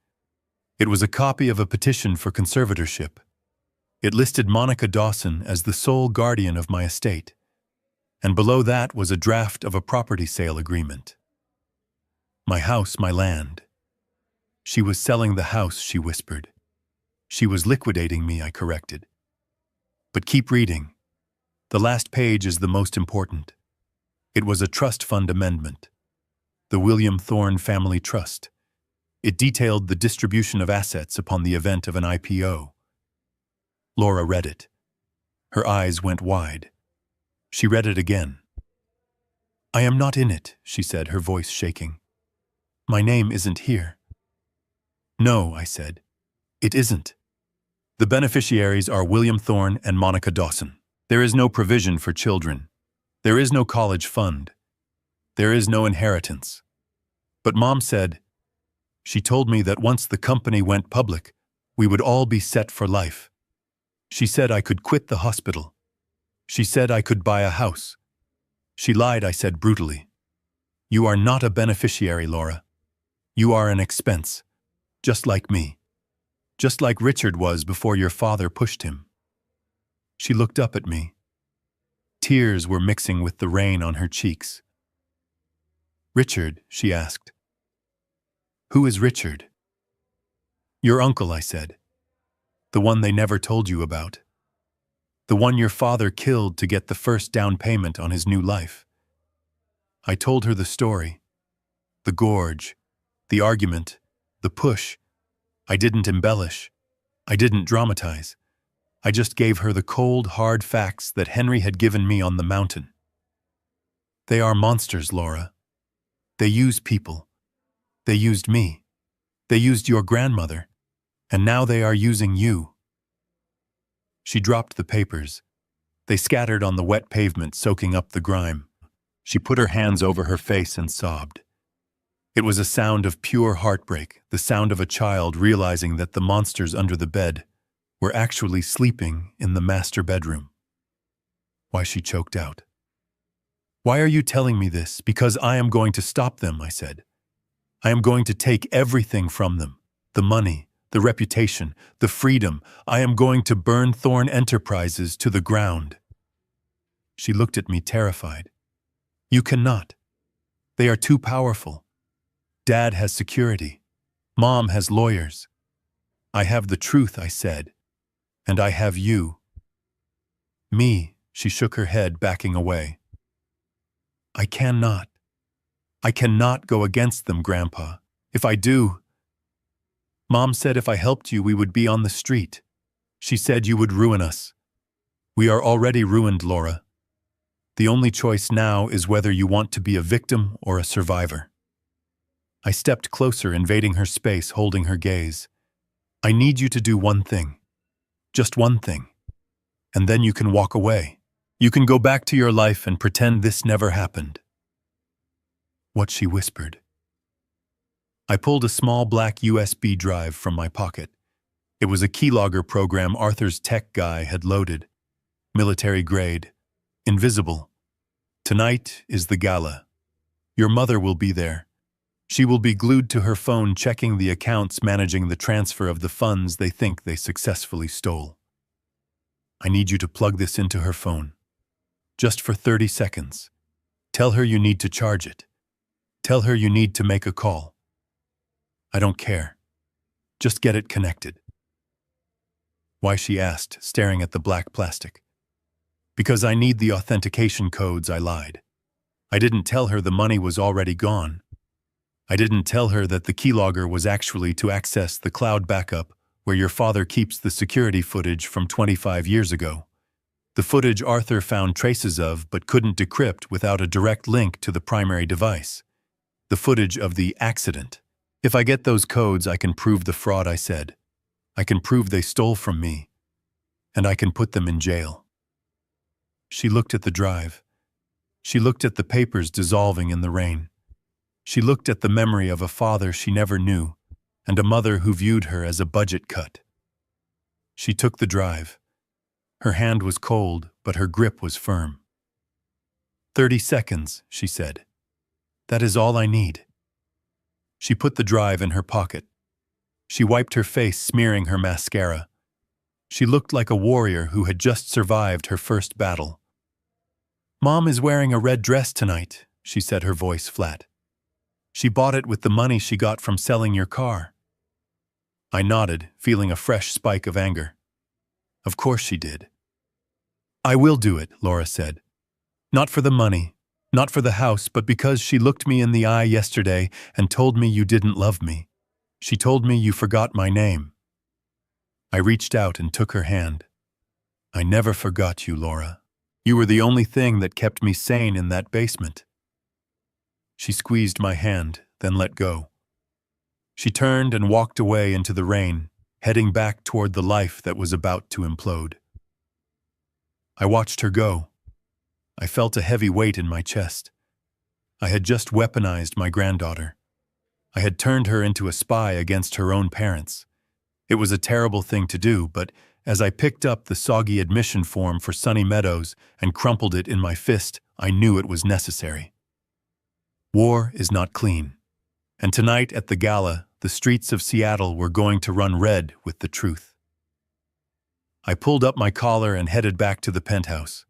It was a copy of a petition for conservatorship. It listed Monica Dawson as the sole guardian of my estate, and below that was a draft of a property sale agreement. My house, my land. She was selling the house, she whispered. She was liquidating me, I corrected. But keep reading. The last page is the most important. It was a trust fund amendment. The William Thorne Family Trust. It detailed the distribution of assets upon the event of an IPO. Laura read it. Her eyes went wide. She read it again. I am not in it, she said, her voice shaking. My name isn't here. No, I said. It isn't. The beneficiaries are William Thorne and Monica Dawson. There is no provision for children. There is no college fund. There is no inheritance. But Mom said, she told me that once the company went public, we would all be set for life. She said I could quit the hospital. She said I could buy a house. She lied, I said brutally. You are not a beneficiary, Laura. You are an expense, just like me. Just like Richard was before your father pushed him. She looked up at me. Tears were mixing with the rain on her cheeks. Richard, she asked. Who is Richard? Your uncle, I said. The one they never told you about. The one your father killed to get the first down payment on his new life. I told her the story. The gorge, the argument, the push. I didn't embellish. I didn't dramatize. I just gave her the cold, hard facts that Henry had given me on the mountain. They are monsters, Laura. They use people. They used me. They used your grandmother. And now they are using you. She dropped the papers. They scattered on the wet pavement, soaking up the grime. She put her hands over her face and sobbed. It was a sound of pure heartbreak, the sound of a child realizing that the monsters under the bed were actually sleeping in the master bedroom. Why, she choked out. Why are you telling me this? Because I am going to stop them, I said. I am going to take everything from them. The money, the reputation, the freedom. I am going to burn Thorne Enterprises to the ground. She looked at me terrified. You cannot. They are too powerful. Dad has security. Mom has lawyers. I have the truth, I said. And I have you. Me, she shook her head, backing away. I cannot. I cannot go against them, Grandpa. If I do... Mom said if I helped you, we would be on the street. She said you would ruin us. We are already ruined, Laura. The only choice now is whether you want to be a victim or a survivor. I stepped closer, invading her space, holding her gaze. I need you to do one thing. Just one thing. And then you can walk away. You can go back to your life and pretend this never happened. What, she whispered. I pulled a small black USB drive from my pocket. It was a keylogger program Arthur's tech guy had loaded. Military grade. Invisible. Tonight is the gala. Your mother will be there. She will be glued to her phone checking the accounts managing the transfer of the funds they think they successfully stole. I need you to plug this into her phone. Just for 30 seconds. Tell her you need to charge it. Tell her you need to make a call. I don't care. Just get it connected. Why, she asked, staring at the black plastic. Because I need the authentication codes, I lied. I didn't tell her the money was already gone. I didn't tell her that the keylogger was actually to access the cloud backup where your father keeps the security footage from 25 years ago. The footage Arthur found traces of but couldn't decrypt without a direct link to the primary device. The footage of the accident. If I get those codes, I can prove the fraud, I said. I can prove they stole from me. And I can put them in jail. She looked at the drive. She looked at the papers dissolving in the rain. She looked at the memory of a father she never knew, and a mother who viewed her as a budget cut. She took the drive. Her hand was cold, but her grip was firm. 30 seconds, she said. That is all I need. She put the drive in her pocket. She wiped her face, smearing her mascara. She looked like a warrior who had just survived her first battle. "Mom is wearing a red dress tonight," she said, her voice flat. "She bought it with the money she got from selling your car." I nodded, feeling a fresh spike of anger. Of course she did. "I will do it," Laura said. "Not for the money, not for the house, but because she looked me in the eye yesterday and told me you didn't love me. She told me you forgot my name." I reached out and took her hand. "I never forgot you, Laura. You were the only thing that kept me sane in that basement." She squeezed my hand, then let go. She turned and walked away into the rain, heading back toward the life that was about to implode. I watched her go. I felt a heavy weight in my chest. I had just weaponized my granddaughter. I had turned her into a spy against her own parents. It was a terrible thing to do, but as I picked up the soggy admission form for Sunny Meadows and crumpled it in my fist, I knew it was necessary. War is not clean. And tonight at the gala, the streets of Seattle were going to run red with the truth. I pulled up my collar and headed back to the penthouse.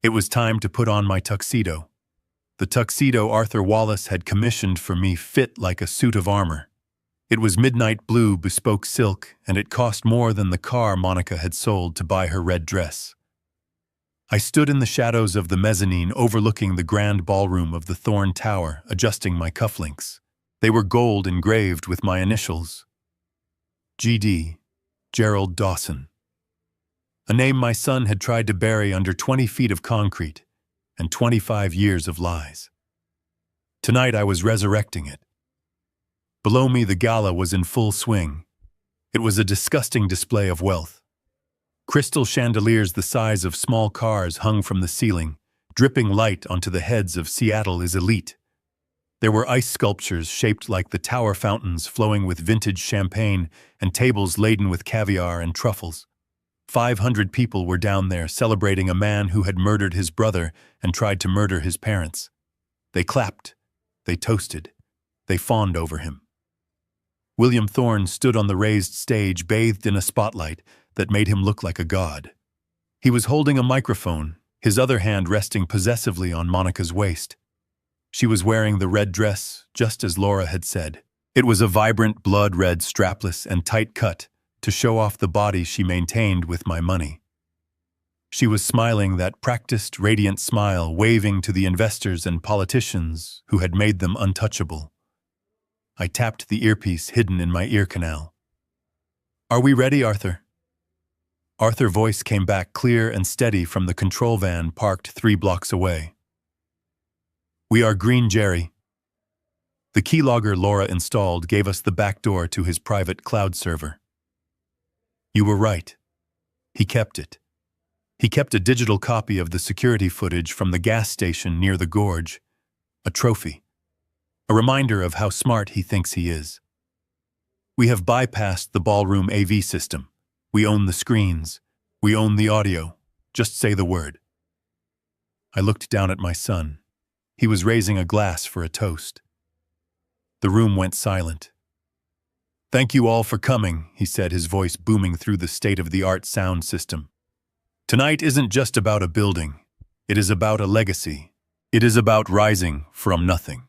It was time to put on my tuxedo. The tuxedo Arthur Wallace had commissioned for me fit like a suit of armor. It was midnight blue bespoke silk, and it cost more than the car Monica had sold to buy her red dress. I stood in the shadows of the mezzanine overlooking the grand ballroom of the Thorn Tower, adjusting my cufflinks. They were gold engraved with my initials. G.D. Gerald Dawson. A name my son had tried to bury under 20 feet of concrete and 25 years of lies. Tonight I was resurrecting it. Below me the gala was in full swing. It was a disgusting display of wealth. Crystal chandeliers the size of small cars hung from the ceiling, dripping light onto the heads of Seattle's elite. There were ice sculptures shaped like the tower fountains flowing with vintage champagne and tables laden with caviar and truffles. 500 people were down there celebrating a man who had murdered his brother and tried to murder his parents. They clapped, they toasted, they fawned over him. William Thorne stood on the raised stage bathed in a spotlight that made him look like a god. He was holding a microphone, his other hand resting possessively on Monica's waist. She was wearing the red dress, just as Laura had said. It was a vibrant blood-red strapless and tight cut to show off the body she maintained with my money. She was smiling that practiced, radiant smile, waving to the investors and politicians who had made them untouchable. I tapped the earpiece hidden in my ear canal. "Are we ready, Arthur?" Arthur's voice came back clear and steady from the control van parked 3 blocks away. "We are green, Jerry." The keylogger Laura installed gave us the back door to his private cloud server. You were right. He kept it. He kept a digital copy of the security footage from the gas station near the gorge, a trophy. A reminder of how smart he thinks he is. We have bypassed the ballroom AV system. We own the screens. We own the audio. Just say the word. I looked down at my son. He was raising a glass for a toast. The room went silent. "Thank you all for coming," he said, his voice booming through the state-of-the-art sound system. "Tonight isn't just about a building. It is about a legacy. It is about rising from nothing.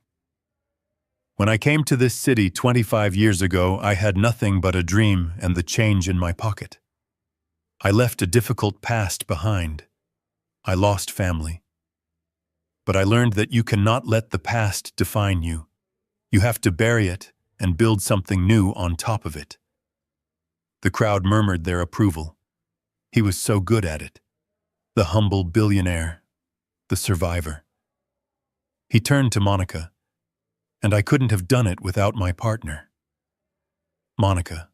When I came to this city 25 years ago, I had nothing but a dream and the change in my pocket. I left a difficult past behind. I lost family. But I learned that you cannot let the past define you. You have to bury it and build something new on top of it." The crowd murmured their approval. He was so good at it. The humble billionaire, the survivor. He turned to Monica. "And I couldn't have done it without my partner. Monica,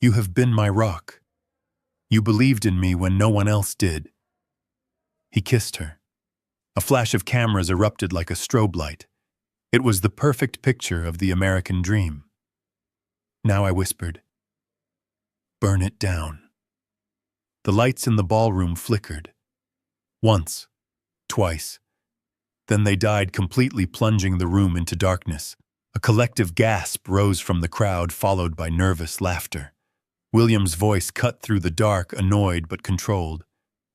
you have been my rock. You believed in me when no one else did." He kissed her. A flash of cameras erupted like a strobe light. It was the perfect picture of the American dream. Now I whispered, "Burn it down." The lights in the ballroom flickered. Once, twice. Then they died completely, plunging the room into darkness. A collective gasp rose from the crowd, followed by nervous laughter. William's voice cut through the dark, annoyed but controlled.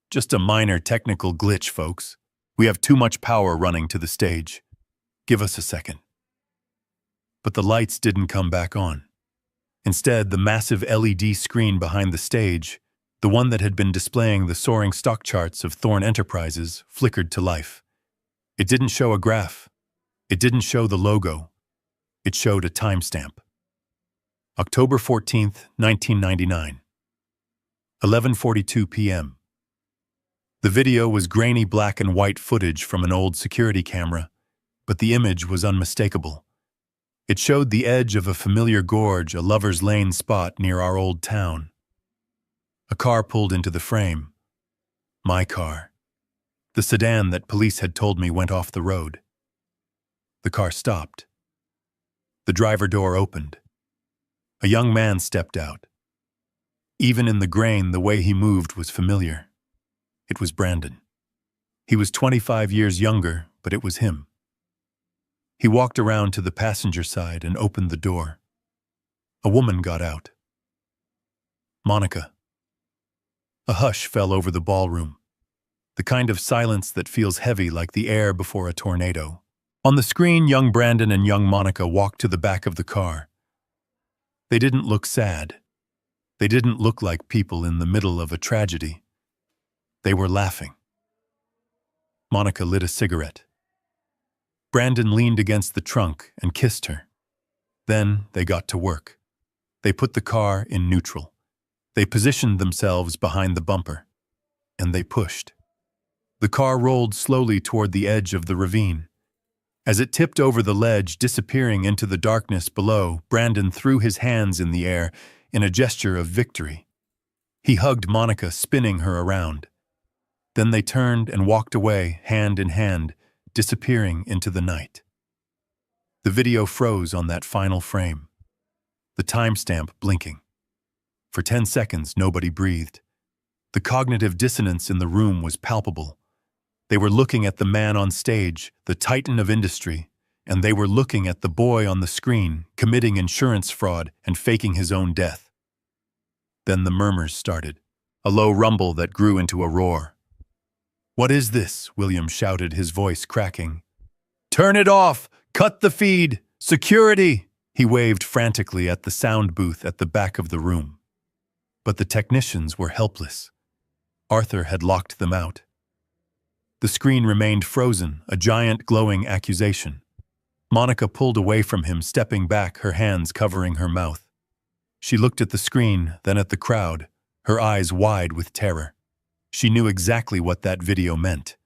Just a minor technical glitch, folks. We have too much power running to the stage. Give us a second. But the lights didn't come back on. Instead, the massive LED screen behind the stage, the one that had been displaying the soaring stock charts of Thorne Enterprises, flickered to life. It didn't show a graph. It didn't show the logo. It showed a timestamp. October 14th, 1999. 11:42 p.m. The video was grainy black and white footage from an old security camera, but the image was unmistakable. It showed the edge of a familiar gorge, a lover's lane spot near our old town. A car pulled into the frame. My car. The sedan that police had told me went off the road. The car stopped. The driver door opened. A young man stepped out. Even in the grain, the way he moved was familiar. It was Brandon. He was 25 years younger, but it was him. He walked around to the passenger side and opened the door. A woman got out. Monica. A hush fell over the ballroom, the kind of silence that feels heavy like the air before a tornado. On the screen, young Brandon and young Monica walked to the back of the car. They didn't look sad. They didn't look like people in the middle of a tragedy. They were laughing. Monica lit a cigarette. Brandon leaned against the trunk and kissed her. Then they got to work. They put the car in neutral. They positioned themselves behind the bumper. And they pushed. The car rolled slowly toward the edge of the ravine. As it tipped over the ledge, disappearing into the darkness below, Brandon threw his hands in the air in a gesture of victory. He hugged Monica, spinning her around. Then they turned and walked away, hand in hand, disappearing into the night. The video froze on that final frame, the timestamp blinking. For 10 seconds, nobody breathed. The cognitive dissonance in the room was palpable. They were looking at the man on stage, the titan of industry, and they were looking at the boy on the screen, committing insurance fraud and faking his own death. Then the murmurs started, a low rumble that grew into a roar. "What is this?" William shouted, his voice cracking. "Turn it off! Cut the feed! Security!" He waved frantically at the sound booth at the back of the room. But the technicians were helpless. Arthur had locked them out. The screen remained frozen, a giant glowing accusation. Monica pulled away from him, stepping back, her hands covering her mouth. She looked at the screen, then at the crowd, her eyes wide with terror. She knew exactly what that video meant.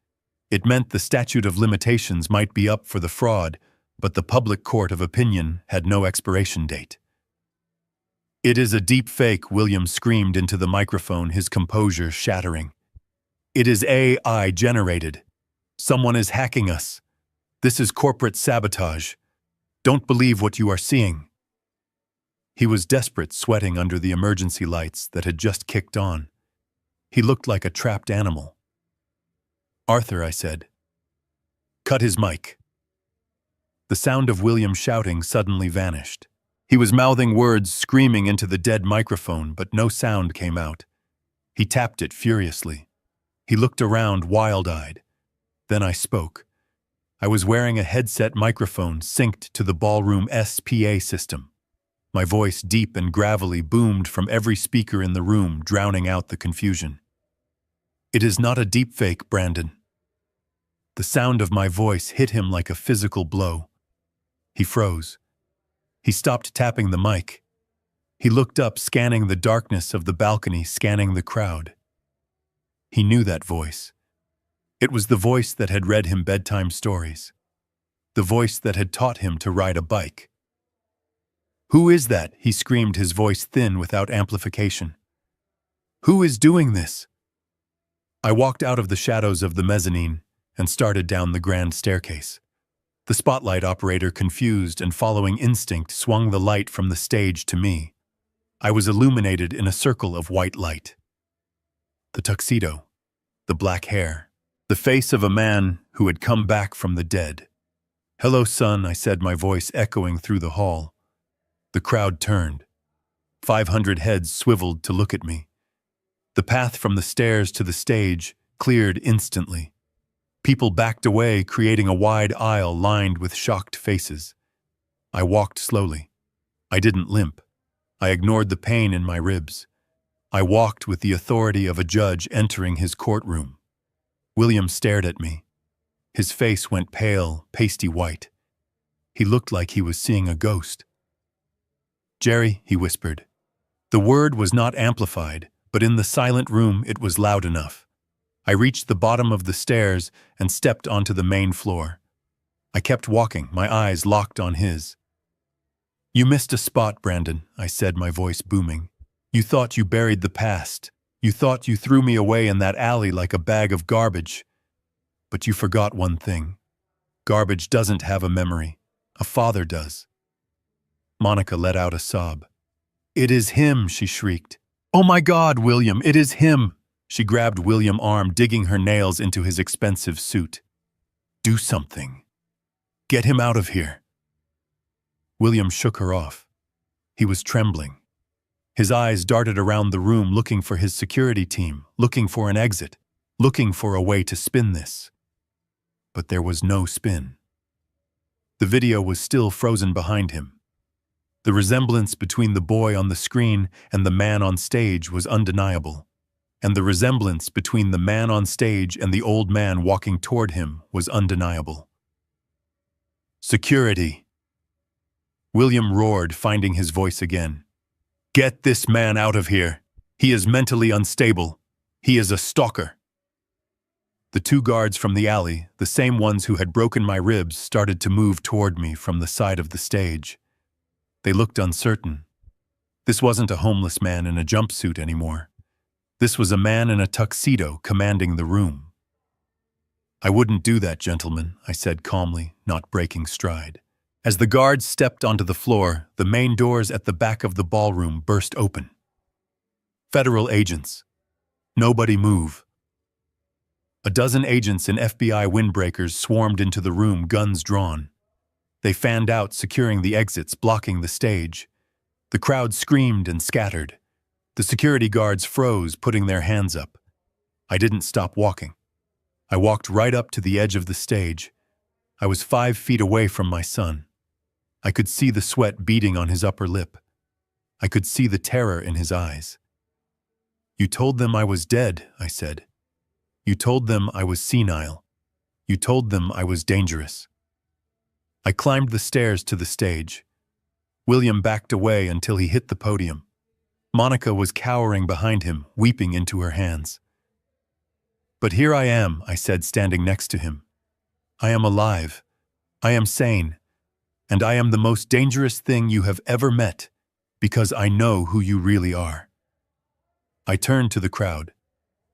It meant the statute of limitations might be up for the fraud, but the public court of opinion had no expiration date. "It is a deep fake," William screamed into the microphone, his composure shattering. "It is AI generated. Someone is hacking us. This is corporate sabotage. Don't believe what you are seeing." He was desperate, sweating under the emergency lights that had just kicked on. He looked like a trapped animal. "Arthur," I said. "Cut his mic." The sound of William shouting suddenly vanished. He was mouthing words, screaming into the dead microphone, but no sound came out. He tapped it furiously. He looked around, wild-eyed. Then I spoke. I was wearing a headset microphone synced to the ballroom SPA system. My voice, deep and gravelly, boomed from every speaker in the room, drowning out the confusion. "It is not a deepfake, Brandon." The sound of my voice hit him like a physical blow. He froze. He stopped tapping the mic. He looked up, scanning the darkness of the balcony, scanning the crowd. He knew that voice. It was the voice that had read him bedtime stories. The voice that had taught him to ride a bike. "Who is that?" he screamed, his voice thin without amplification. "Who is doing this?" I walked out of the shadows of the mezzanine and started down the grand staircase. The spotlight operator, confused and following instinct, swung the light from the stage to me. I was illuminated in a circle of white light. The tuxedo, the black hair, the face of a man who had come back from the dead. "Hello, son," I said, my voice echoing through the hall. The crowd turned. 500 heads swiveled to look at me. The path from the stairs to the stage cleared instantly. People backed away, creating a wide aisle lined with shocked faces. I walked slowly. I didn't limp. I ignored the pain in my ribs. I walked with the authority of a judge entering his courtroom. William stared at me. His face went pale, pasty white. He looked like he was seeing a ghost. "Jerry," he whispered. The word was not amplified, but in the silent room it was loud enough. I reached the bottom of the stairs and stepped onto the main floor. I kept walking, my eyes locked on his. "You missed a spot, Brandon," I said, my voice booming. "You thought you buried the past. You thought you threw me away in that alley like a bag of garbage. But you forgot one thing. Garbage doesn't have a memory. A father does." Monica let out a sob. "It is him," she shrieked. "Oh my God, William, it is him!" She grabbed William's arm, digging her nails into his expensive suit. "Do something. Get him out of here." William shook her off. He was trembling. His eyes darted around the room looking for his security team, looking for an exit, looking for a way to spin this. But there was no spin. The video was still frozen behind him. The resemblance between the boy on the screen and the man on stage was undeniable. And the resemblance between the man on stage and the old man walking toward him was undeniable. "Security!" William roared, finding his voice again. "Get this man out of here. He is mentally unstable. He is a stalker." The two guards from the alley, the same ones who had broken my ribs, started to move toward me from the side of the stage. They looked uncertain. This wasn't a homeless man in a jumpsuit anymore. This was a man in a tuxedo commanding the room. "I wouldn't do that, gentlemen," I said calmly, not breaking stride. As the guards stepped onto the floor, the main doors at the back of the ballroom burst open. "Federal agents. Nobody move." A dozen agents in FBI windbreakers swarmed into the room, guns drawn. They fanned out, securing the exits, blocking the stage. The crowd screamed and scattered. The security guards froze, putting their hands up. I didn't stop walking. I walked right up to the edge of the stage. I was 5 feet away from my son. I could see the sweat beading on his upper lip. I could see the terror in his eyes. "You told them I was dead," I said. "You told them I was senile. You told them I was dangerous." I climbed the stairs to the stage. William backed away until he hit the podium. Monica was cowering behind him, weeping into her hands. "But here I am," I said, standing next to him. "I am alive. I am sane. And I am the most dangerous thing you have ever met, because I know who you really are." I turned to the crowd.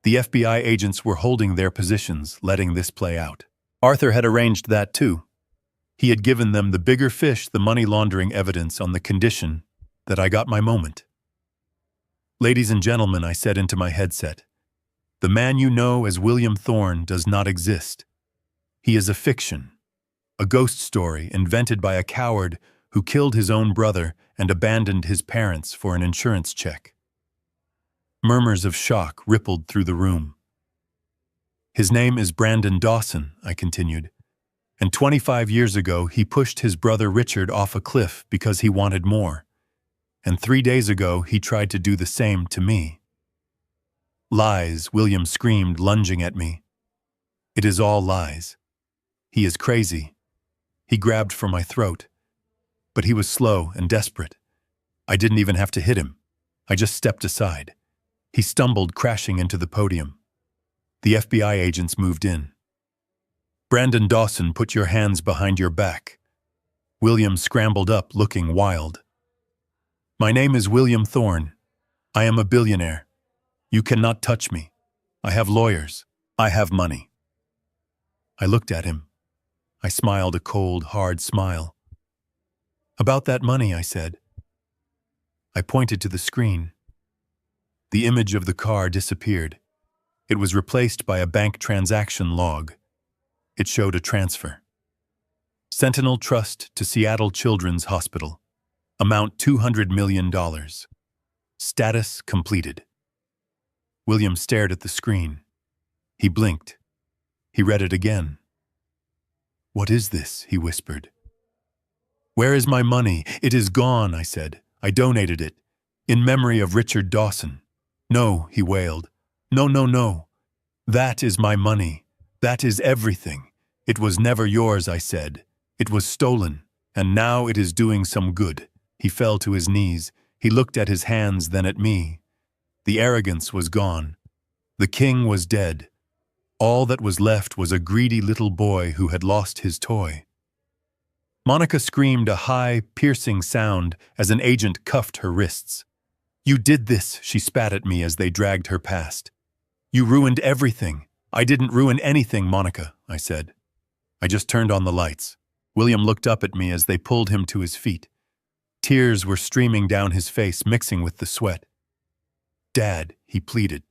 The FBI agents were holding their positions, letting this play out. Arthur had arranged that too. He had given them the bigger fish, the money laundering evidence, on the condition that I got my moment. "Ladies and gentlemen," I said into my headset, "the man you know as William Thorne does not exist. He is a fiction, a ghost story invented by a coward who killed his own brother and abandoned his parents for an insurance check." Murmurs of shock rippled through the room. "His name is Brandon Dawson," I continued, "and 25 years ago he pushed his brother Richard off a cliff because he wanted more. And 3 days ago he tried to do the same to me." "Lies," William screamed, lunging at me. "It is all lies. He is crazy." He grabbed for my throat. But he was slow and desperate. I didn't even have to hit him. I just stepped aside. He stumbled, crashing into the podium. The FBI agents moved in. "Brandon Dawson, put your hands behind your back." William scrambled up, looking wild. "My name is William Thorne. I am a billionaire. You cannot touch me. I have lawyers. I have money." I looked at him. I smiled a cold, hard smile. "About that money," I said. I pointed to the screen. The image of the car disappeared. It was replaced by a bank transaction log. It showed a transfer. "Sentinel Trust to Seattle Children's Hospital. Amount $200 million. Status completed. William stared at the screen. He blinked. He read it again. "What is this?" he whispered. "Where is my money? It is gone," I said. "I donated it. In memory of Richard Dawson." "No," he wailed. "No, no, no. That is my money. That is everything. It was never yours," I said. "It was stolen, and now it is doing some good." He fell to his knees. He looked at his hands, then at me. The arrogance was gone. The king was dead. All that was left was a greedy little boy who had lost his toy. Monica screamed a high, piercing sound as an agent cuffed her wrists. "You did this," she spat at me as they dragged her past. "You ruined everything." "I didn't ruin anything, Monica," I said. "I just turned on the lights." William looked up at me as they pulled him to his feet. Tears were streaming down his face, mixing with the sweat. "Dad," he pleaded.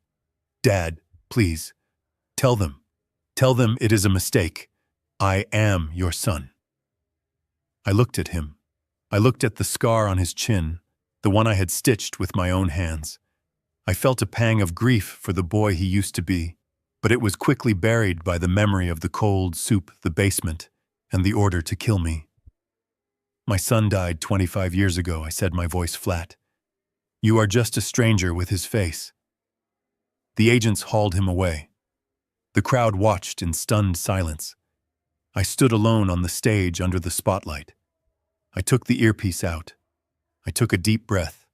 "Dad, please. Tell them it is a mistake. I am your son." I looked at him. I looked at the scar on his chin, the one I had stitched with my own hands. I felt a pang of grief for the boy he used to be, but it was quickly buried by the memory of the cold soup, the basement, and the order to kill me. "My son died 25 years ago," I said, my voice flat. "You are just a stranger with his face." The agents hauled him away. The crowd watched in stunned silence. I stood alone on the stage under the spotlight. I took the earpiece out. I took a deep breath.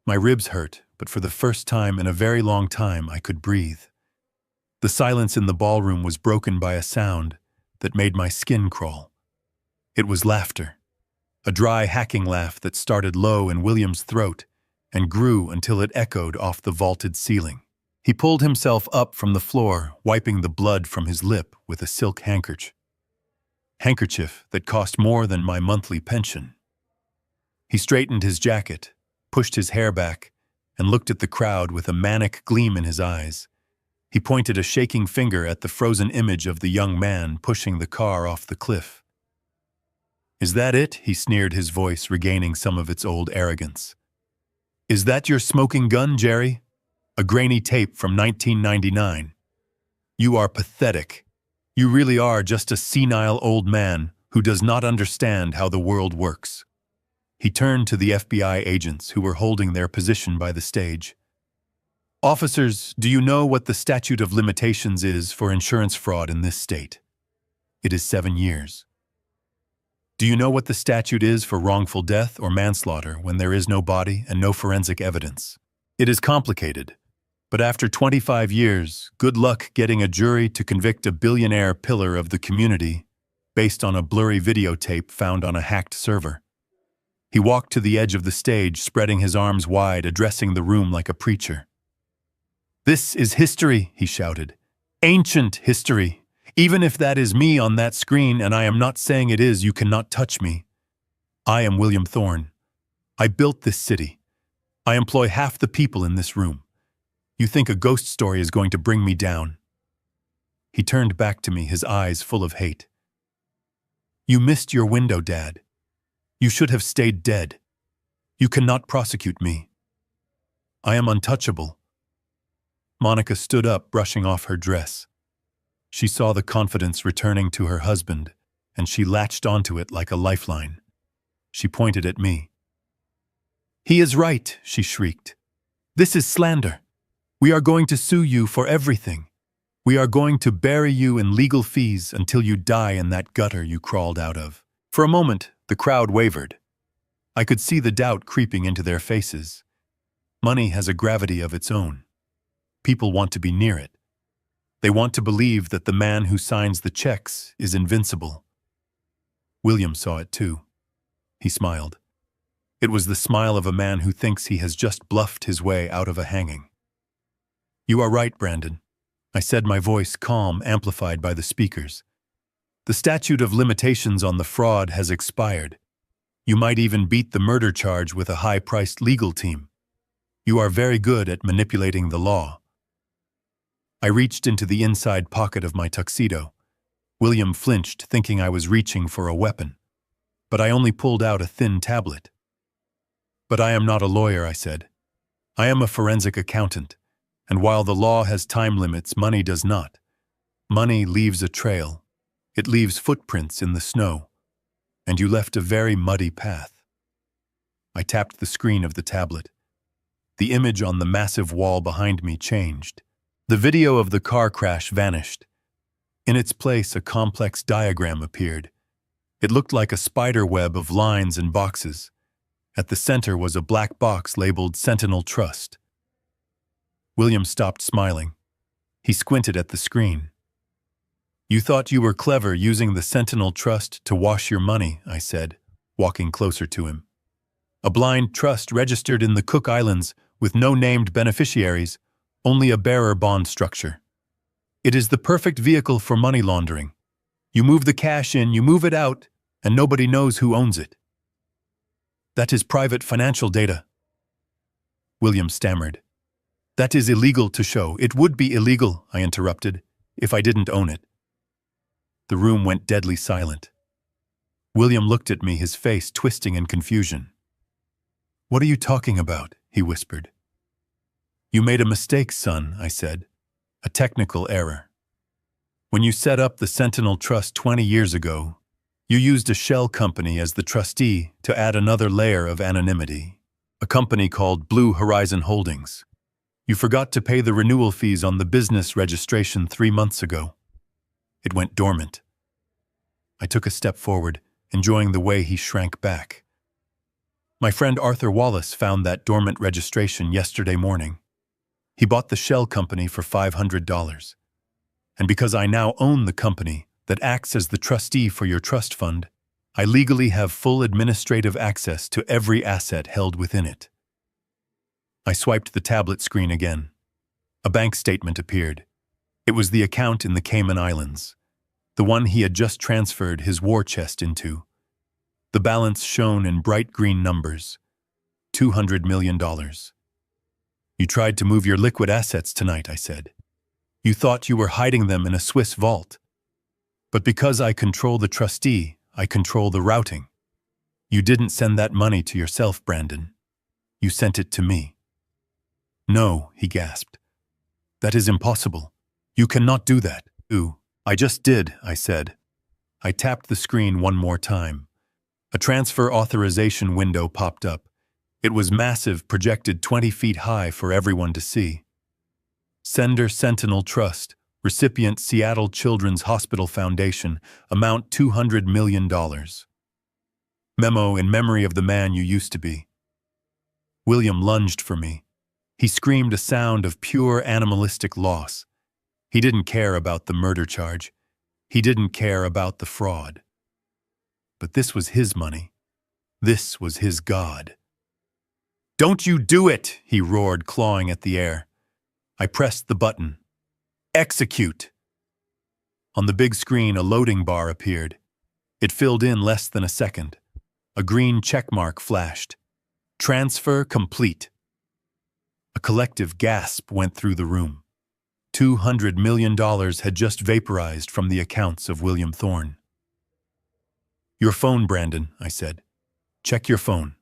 My ribs hurt, but for the first time in a very long time I could breathe. The silence in the ballroom was broken by a sound that made my skin crawl. It was laughter. A dry, hacking laugh that started low in William's throat and grew until it echoed off the vaulted ceiling. He pulled himself up from the floor, wiping the blood from his lip with a silk handkerchief that cost more than my monthly pension. He straightened his jacket, pushed his hair back, and looked at the crowd with a manic gleam in his eyes. He pointed a shaking finger at the frozen image of the young man pushing the car off the cliff. "Is that it?" he sneered, his voice regaining some of its old arrogance. "Is that your smoking gun, Jerry? A grainy tape from 1999. You are pathetic. You really are just a senile old man who does not understand how the world works." He turned to the FBI agents who were holding their position by the stage. "Officers, do you know what the statute of limitations is for insurance fraud in this state? It is 7 years. Do you know what the statute is for wrongful death or manslaughter when there is no body and no forensic evidence? It is complicated, but after 25 years, good luck getting a jury to convict a billionaire pillar of the community based on a blurry videotape found on a hacked server." He walked to the edge of the stage, spreading his arms wide, addressing the room like a preacher. "This is history," he shouted. "Ancient history. Even if that is me on that screen, and I am not saying it is, you cannot touch me. I am William Thorne. I built this city. I employ half the people in this room. You think a ghost story is going to bring me down?" He turned back to me, his eyes full of hate. "You missed your window, Dad. You should have stayed dead. You cannot prosecute me. I am untouchable." Monica stood up, brushing off her dress. She saw the confidence returning to her husband, and she latched onto it like a lifeline. She pointed at me. "He is right," she shrieked. "This is slander. We are going to sue you for everything. We are going to bury you in legal fees until you die in that gutter you crawled out of." For a moment, the crowd wavered. I could see the doubt creeping into their faces. Money has a gravity of its own. People want to be near it. They want to believe that the man who signs the checks is invincible. William saw it too. He smiled. It was the smile of a man who thinks he has just bluffed his way out of a hanging. "You are right, Brandon," I said, my voice calm, amplified by the speakers. "The statute of limitations on the fraud has expired. You might even beat the murder charge with a high-priced legal team. You are very good at manipulating the law." I reached into the inside pocket of my tuxedo. William flinched, thinking I was reaching for a weapon. But I only pulled out a thin tablet. "But I am not a lawyer," I said. I am a forensic accountant, and while the law has time limits, money does not. Money leaves a trail. It leaves footprints in the snow, and you left a very muddy path. I tapped the screen of the tablet. The image on the massive wall behind me changed. The video of the car crash vanished. In its place, a complex diagram appeared. It looked like a spider web of lines and boxes. At the center was a black box labeled Sentinel Trust. William stopped smiling. He squinted at the screen. You thought you were clever using the Sentinel Trust to wash your money, I said, walking closer to him. A blind trust registered in the Cook Islands with no named beneficiaries, only a bearer bond structure. It is the perfect vehicle for money laundering. You move the cash in, you move it out, and nobody knows who owns it. That is private financial data. William stammered. That is illegal to show. It would be illegal, I interrupted, if I didn't own it. The room went deadly silent. William looked at me, his face twisting in confusion. What are you talking about? He whispered. You made a mistake, son, I said. A technical error. When you set up the Sentinel Trust 20 years ago, you used a shell company as the trustee to add another layer of anonymity, a company called Blue Horizon Holdings. You forgot to pay the renewal fees on the business registration 3 months ago. It went dormant. I took a step forward, enjoying the way he shrank back. My friend Arthur Wallace found that dormant registration yesterday morning. He bought the shell company for $500. And because I now own the company that acts as the trustee for your trust fund, I legally have full administrative access to every asset held within it. I swiped the tablet screen again. A bank statement appeared. It was the account in the Cayman Islands, the one he had just transferred his war chest into. The balance shone in bright green numbers, $200 million. You tried to move your liquid assets tonight, I said. You thought you were hiding them in a Swiss vault. But because I control the trustee, I control the routing. You didn't send that money to yourself, Brandon. You sent it to me. No, he gasped. That is impossible. You cannot do that. Ooh, I just did, I said. I tapped the screen one more time. A transfer authorization window popped up. It was massive, projected 20 feet high for everyone to see. Sender Sentinel Trust, recipient Seattle Children's Hospital Foundation, amount $200 million. Memo in memory of the man you used to be. William lunged for me. He screamed a sound of pure animalistic loss. He didn't care about the murder charge. He didn't care about the fraud. But this was his money. This was his God. Don't you do it, he roared, clawing at the air. I pressed the button. Execute! On the big screen, a loading bar appeared. It filled in less than a second. A green checkmark flashed. Transfer complete. A collective gasp went through the room. $200 million had just vaporized from the accounts of William Thorne. Your phone, Brandon, I said. Check your phone.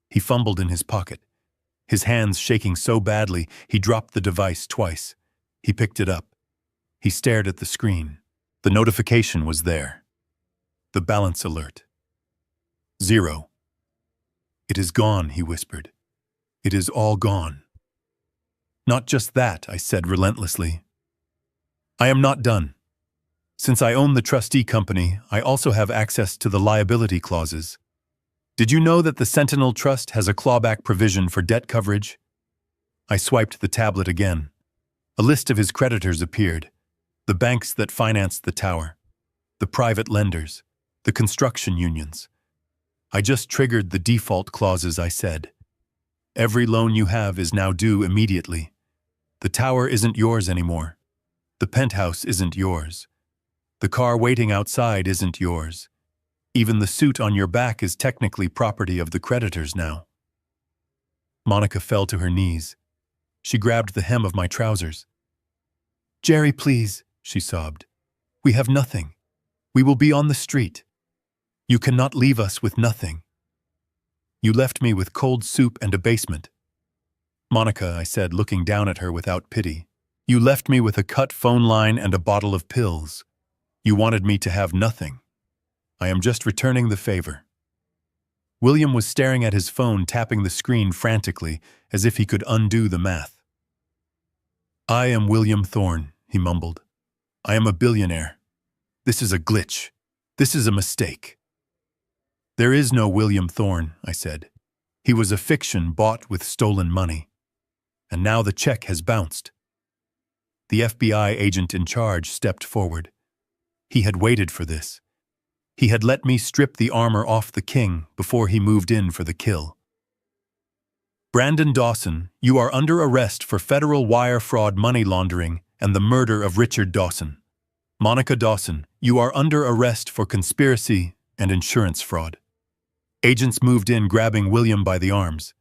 He fumbled in his pocket. His hands shaking so badly, he dropped the device twice. He picked it up. He stared at the screen. The notification was there. The balance alert. 0. It is gone, he whispered. It is all gone. Not just that, I said relentlessly. I am not done. Since I own the trustee company, I also have access to the liability clauses. Did you know that the Sentinel Trust has a clawback provision for debt coverage? I swiped the tablet again. A list of his creditors appeared. The banks that financed the tower. The private lenders. The construction unions. I just triggered the default clauses, I said. Every loan you have is now due immediately. The tower isn't yours anymore. The penthouse isn't yours. The car waiting outside isn't yours. Even the suit on your back is technically property of the creditors now. Monica fell to her knees. She grabbed the hem of my trousers. Jerry, please, she sobbed. We have nothing. We will be on the street. You cannot leave us with nothing. You left me with cold soup and a basement. Monica, I said, looking down at her without pity. You left me with a cut phone line and a bottle of pills. You wanted me to have nothing. I am just returning the favor. William was staring at his phone, tapping the screen frantically, as if he could undo the math. I am William Thorne, he mumbled. I am a billionaire. This is a glitch. This is a mistake. There is no William Thorne, I said. He was a fiction bought with stolen money. And now the check has bounced. The FBI agent in charge stepped forward. He had waited for this. He had let me strip the armor off the king before he moved in for the kill. Brandon Dawson, you are under arrest for federal wire fraud, money laundering, and the murder of Richard Dawson. Monica Dawson, you are under arrest for conspiracy and insurance fraud. Agents moved in, grabbing William by the arms.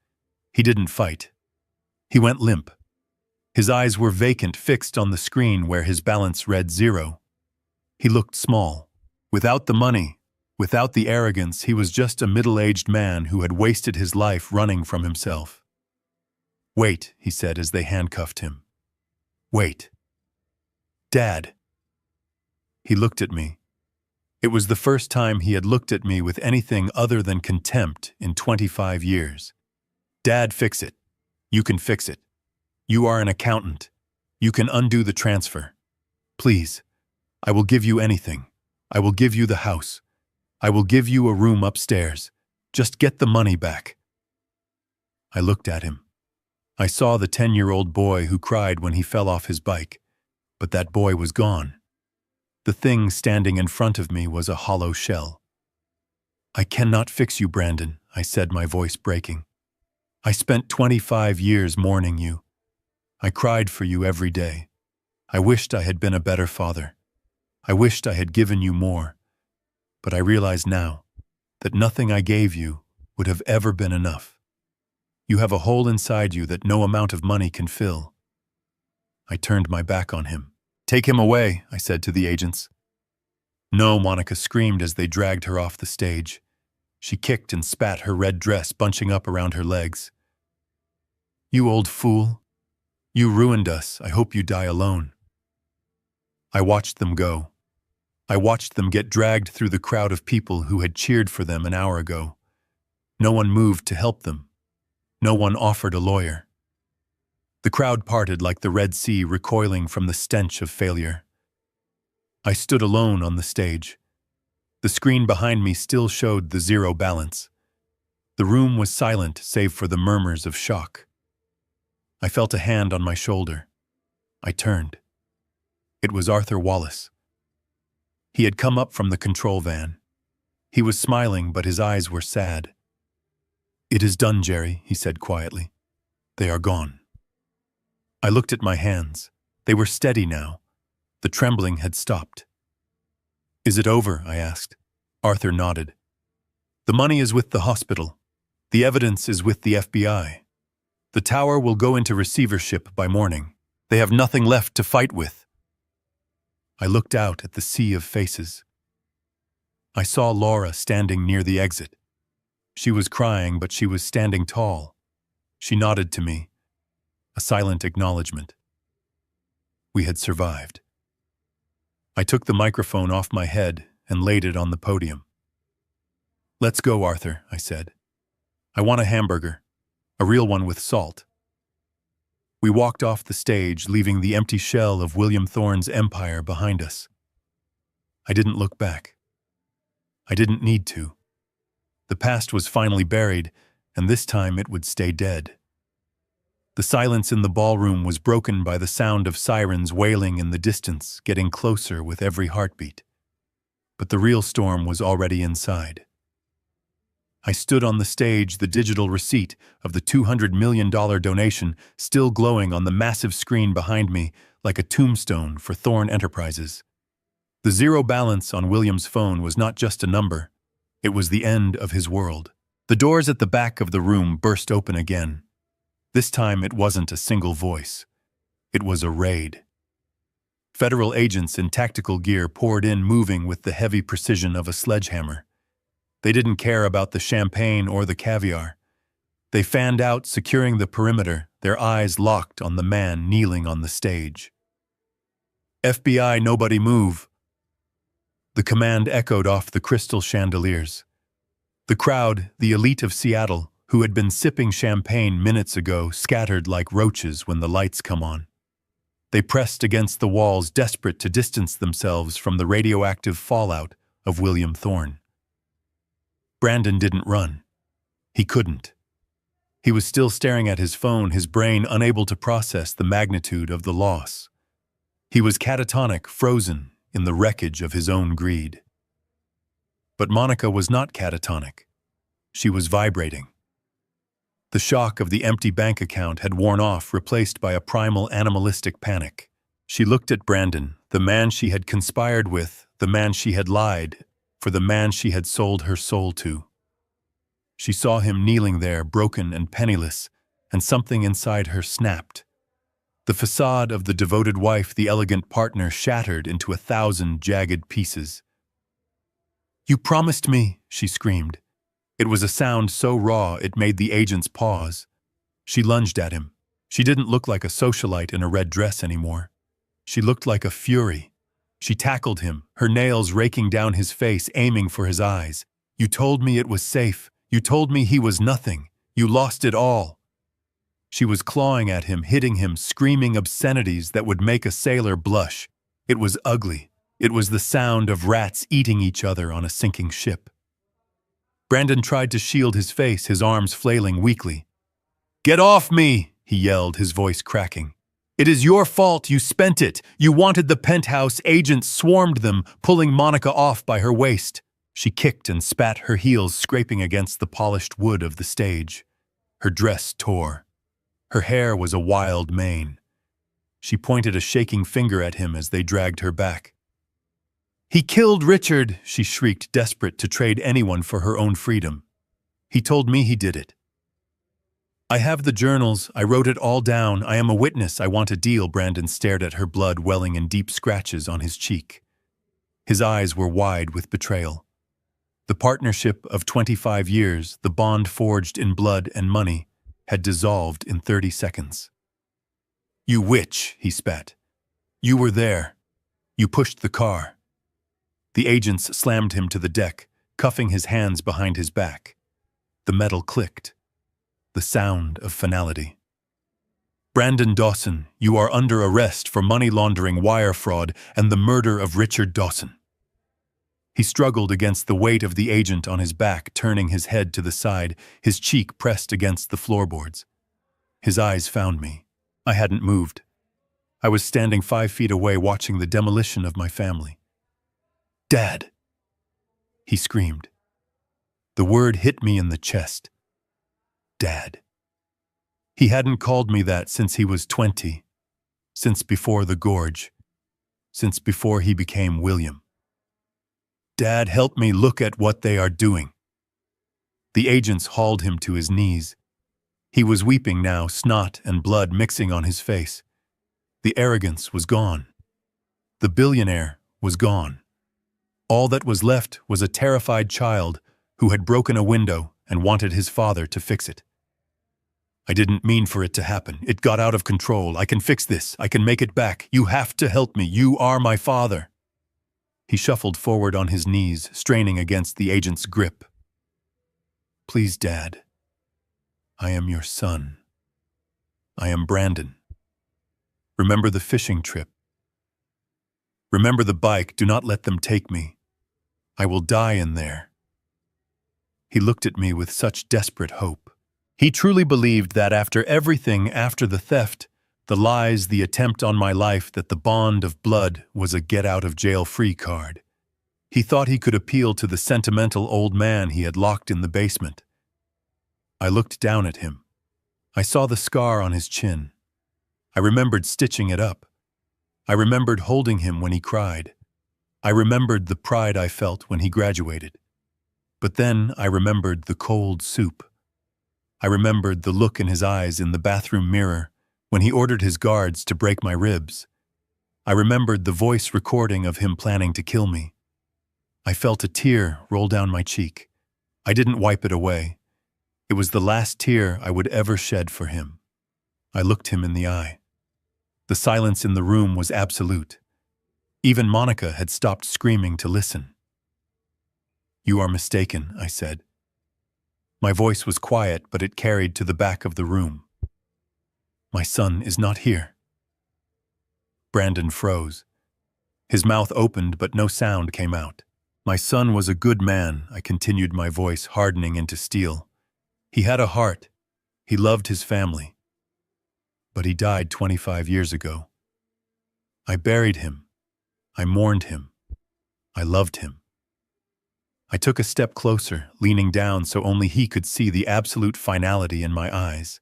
He didn't fight. He went limp. His eyes were vacant, fixed on the screen where his balance read 0. He looked small. Without the money, without the arrogance, he was just a middle-aged man who had wasted his life running from himself. Wait, he said as they handcuffed him. Wait. Dad. He looked at me. It was the first time he had looked at me with anything other than contempt in 25 years. Dad, fix it. You can fix it. You are an accountant. You can undo the transfer. Please, I will give you anything. I will give you the house. I will give you a room upstairs. Just get the money back. I looked at him. I saw the 10-year-old boy who cried when he fell off his bike, but that boy was gone. The thing standing in front of me was a hollow shell. I cannot fix you, Brandon, I said, my voice breaking. I spent 25 years mourning you. I cried for you every day. I wished I had been a better father. I wished I had given you more. But I realize now that nothing I gave you would have ever been enough. You have a hole inside you that no amount of money can fill. I turned my back on him. Take him away, I said to the agents. No, Monica screamed as they dragged her off the stage. She kicked and spat, her red dress bunching up around her legs. You old fool. You ruined us. I hope you die alone. I watched them go. I watched them get dragged through the crowd of people who had cheered for them an hour ago. No one moved to help them. No one offered a lawyer. The crowd parted like the Red Sea, recoiling from the stench of failure. I stood alone on the stage. The screen behind me still showed the 0 balance. The room was silent save for the murmurs of shock. I felt a hand on my shoulder. I turned. It was Arthur Wallace. He had come up from the control van. He was smiling, but his eyes were sad. It is done, Jerry, he said quietly. They are gone. I looked at my hands. They were steady now. The trembling had stopped. Is it over? I asked. Arthur nodded. The money is with the hospital. The evidence is with the FBI. The tower will go into receivership by morning. They have nothing left to fight with. I looked out at the sea of faces. I saw Laura standing near the exit. She was crying, but she was standing tall. She nodded to me. A silent acknowledgement. We had survived. I took the microphone off my head and laid it on the podium. Let's go, Arthur, I said. I want a hamburger, a real one with salt. We walked off the stage, leaving the empty shell of William Thorne's empire behind us. I didn't look back. I didn't need to. The past was finally buried, and this time it would stay dead. The silence in the ballroom was broken by the sound of sirens wailing in the distance, getting closer with every heartbeat. But the real storm was already inside. I stood on the stage, the digital receipt of the $200 million donation still glowing on the massive screen behind me like a tombstone for Thorne Enterprises. The 0 balance on William's phone was not just a number. It was the end of his world. The doors at the back of the room burst open again. This time it wasn't a single voice. It was a raid. Federal agents in tactical gear poured in, moving with the heavy precision of a sledgehammer. They didn't care about the champagne or the caviar. They fanned out, securing the perimeter, their eyes locked on the man kneeling on the stage. FBI, nobody move. The command echoed off the crystal chandeliers. The crowd, the elite of Seattle, who had been sipping champagne minutes ago, scattered like roaches when the lights come on. They pressed against the walls, desperate to distance themselves from the radioactive fallout of William Thorne. Brandon didn't run. He couldn't. He was still staring at his phone, his brain unable to process the magnitude of the loss. He was catatonic, frozen in the wreckage of his own greed. But Monica was not catatonic. She was vibrating. The shock of the empty bank account had worn off, replaced by a primal animalistic panic. She looked at Brandon, the man she had conspired with, the man she had lied, for the man she had sold her soul to. She saw him kneeling there, broken and penniless, and something inside her snapped. The facade of the devoted wife, the elegant partner, shattered into 1,000 jagged pieces. "You promised me," she screamed. It was a sound so raw it made the agents pause. She lunged at him. She didn't look like a socialite in a red dress anymore. She looked like a fury. She tackled him, her nails raking down his face, aiming for his eyes. "You told me it was safe. You told me he was nothing. You lost it all." She was clawing at him, hitting him, screaming obscenities that would make a sailor blush. It was ugly. It was the sound of rats eating each other on a sinking ship. Brandon tried to shield his face, his arms flailing weakly. "Get off me!" he yelled, his voice cracking. "It is your fault. You spent it. You wanted the penthouse. Agents swarmed them, pulling Monica off by her waist." She kicked and spat, her heels scraping against the polished wood of the stage. Her dress tore. Her hair was a wild mane. She pointed a shaking finger at him as they dragged her back. "He killed Richard," she shrieked, desperate to trade anyone for her own freedom. "He told me he did it. I have the journals. I wrote it all down. I am a witness. I want a deal." Brandon stared at her, blood welling in deep scratches on his cheek. His eyes were wide with betrayal. The partnership of 25 years, the bond forged in blood and money, had dissolved in 30 seconds. "You witch," he spat. "You were there. You pushed the car." The agents slammed him to the deck, cuffing his hands behind his back. The metal clicked. The sound of finality. "Brandon Dawson, you are under arrest for money laundering, wire fraud, and the murder of Richard Dawson." He struggled against the weight of the agent on his back, turning his head to the side, his cheek pressed against the floorboards. His eyes found me. I hadn't moved. I was standing 5 feet away, watching the demolition of my family. "Dad!" he screamed. The word hit me in the chest. Dad. He hadn't called me that since he was 20, since before the gorge, since before he became William. "Dad, help me, look at what they are doing." The agents hauled him to his knees. He was weeping now, snot and blood mixing on his face. The arrogance was gone. The billionaire was gone. All that was left was a terrified child who had broken a window and wanted his father to fix it. "I didn't mean for it to happen. It got out of control. I can fix this. I can make it back. You have to help me. You are my father." He shuffled forward on his knees, straining against the agent's grip. "Please, Dad. I am your son. I am Brandon. Remember the fishing trip. Remember the bike. Do not let them take me. I will die in there." He looked at me with such desperate hope. He truly believed that after everything, after the theft, the lies, the attempt on my life, that the bond of blood was a get-out-of-jail-free card. He thought he could appeal to the sentimental old man he had locked in the basement. I looked down at him. I saw the scar on his chin. I remembered stitching it up. I remembered holding him when he cried. I remembered the pride I felt when he graduated. But then I remembered the cold soup. I remembered the look in his eyes in the bathroom mirror when he ordered his guards to break my ribs. I remembered the voice recording of him planning to kill me. I felt a tear roll down my cheek. I didn't wipe it away. It was the last tear I would ever shed for him. I looked him in the eye. The silence in the room was absolute. Even Monica had stopped screaming to listen. "You are mistaken," I said. My voice was quiet, but it carried to the back of the room. "My son is not here." Brandon froze. His mouth opened, but no sound came out. "My son was a good man," I continued, my voice hardening into steel. "He had a heart. He loved his family. But he died 25 years ago. I buried him. I mourned him. I loved him." I took a step closer, leaning down so only he could see the absolute finality in my eyes.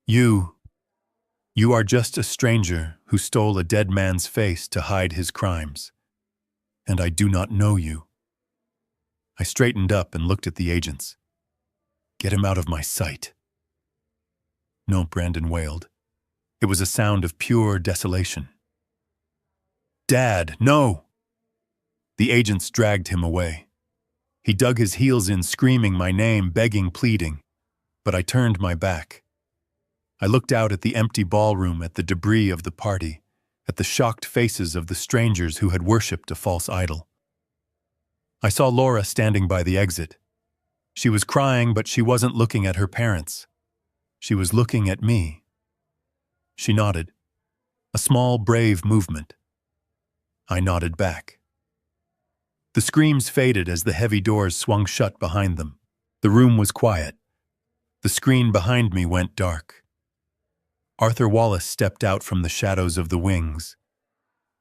You are just a stranger who stole a dead man's face to hide his crimes. And I do not know you." I straightened up and looked at the agents. "Get him out of my sight." "No," Brandon wailed. It was a sound of pure desolation. "Dad, no!" The agents dragged him away. He dug his heels in, screaming my name, begging, pleading. But I turned my back. I looked out at the empty ballroom, at the debris of the party, at the shocked faces of the strangers who had worshipped a false idol. I saw Laura standing by the exit. She was crying, but she wasn't looking at her parents. She was looking at me. She nodded. A small, brave movement. I nodded back. The screams faded as the heavy doors swung shut behind them. The room was quiet. The screen behind me went dark. Arthur Wallace stepped out from the shadows of the wings.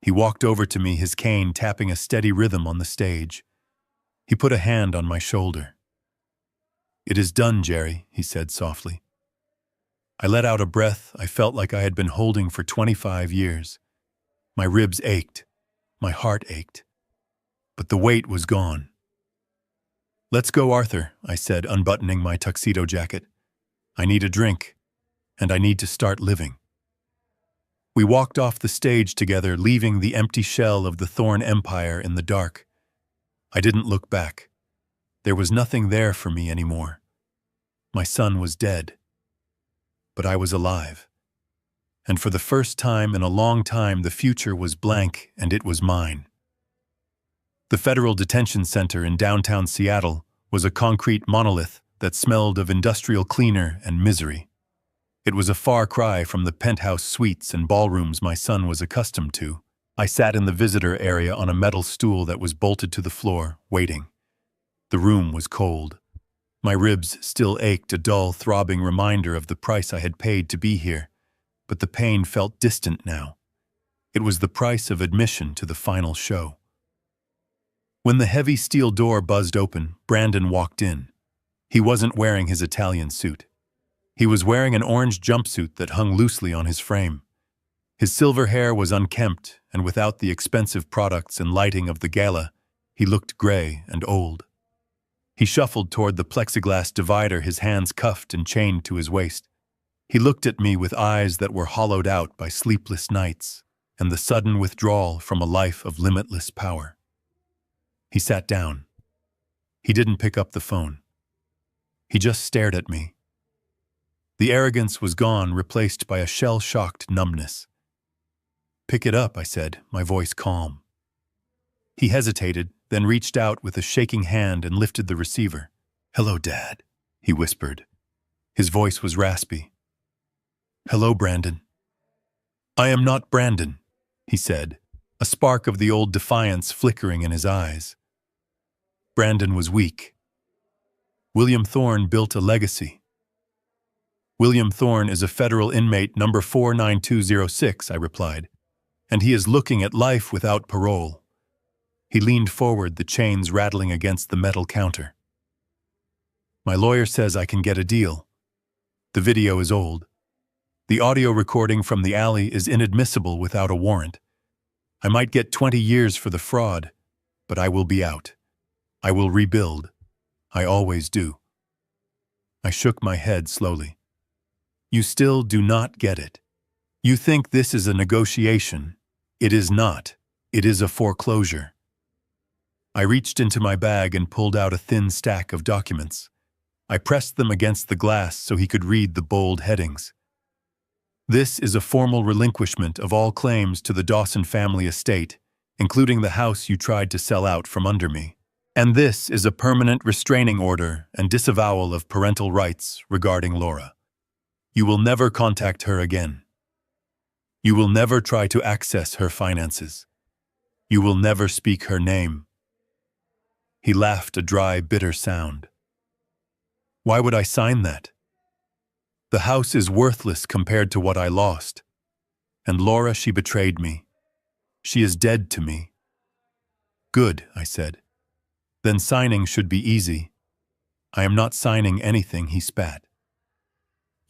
He walked over to me, his cane tapping a steady rhythm on the stage. He put a hand on my shoulder. "It is done, Jerry," he said softly. I let out a breath I felt like I had been holding for 25 years. My ribs ached. My heart ached. But the weight was gone. "Let's go, Arthur," I said, unbuttoning my tuxedo jacket. "I need a drink, and I need to start living." We walked off the stage together, leaving the empty shell of the Thorn Empire in the dark. I didn't look back. There was nothing there for me anymore. My son was dead. But I was alive. And for the first time in a long time, the future was blank, and it was mine. The Federal Detention Center in downtown Seattle was a concrete monolith that smelled of industrial cleaner and misery. It was a far cry from the penthouse suites and ballrooms my son was accustomed to. I sat in the visitor area on a metal stool that was bolted to the floor, waiting. The room was cold. My ribs still ached, a dull, throbbing reminder of the price I had paid to be here, but the pain felt distant now. It was the price of admission to the final show. When the heavy steel door buzzed open, Brandon walked in. He wasn't wearing his Italian suit. He was wearing an orange jumpsuit that hung loosely on his frame. His silver hair was unkempt, and without the expensive products and lighting of the gala, he looked gray and old. He shuffled toward the plexiglass divider, his hands cuffed and chained to his waist. He looked at me with eyes that were hollowed out by sleepless nights and the sudden withdrawal from a life of limitless power. He sat down. He didn't pick up the phone. He just stared at me. The arrogance was gone, replaced by a shell-shocked numbness. "Pick it up," I said, my voice calm. He hesitated, then reached out with a shaking hand and lifted the receiver. "Hello, Dad," he whispered. His voice was raspy. "Hello, Brandon." "I am not Brandon," he said, a spark of the old defiance flickering in his eyes. Brandon was weak. "William Thorne built a legacy." "William Thorne is a federal inmate number 49206, I replied, "and he is looking at life without parole." He leaned forward, the chains rattling against the metal counter. "My lawyer says I can get a deal. The video is old. The audio recording from the alley is inadmissible without a warrant. I might get 20 years for the fraud, but I will be out. I will rebuild. I always do." I shook my head slowly. "You still do not get it. You think this is a negotiation. It is not. It is a foreclosure." I reached into my bag and pulled out a thin stack of documents. I pressed them against the glass so he could read the bold headings. This is a formal relinquishment of all claims to the Dawson family estate, including the house you tried to sell out from under me. And this is a permanent restraining order and disavowal of parental rights regarding Laura. You will never contact her again. You will never try to access her finances. You will never speak her name. He laughed a dry, bitter sound. Why would I sign that? The house is worthless compared to what I lost. And Laura, she betrayed me. She is dead to me. Good, I said. Then signing should be easy. I am not signing anything, he spat.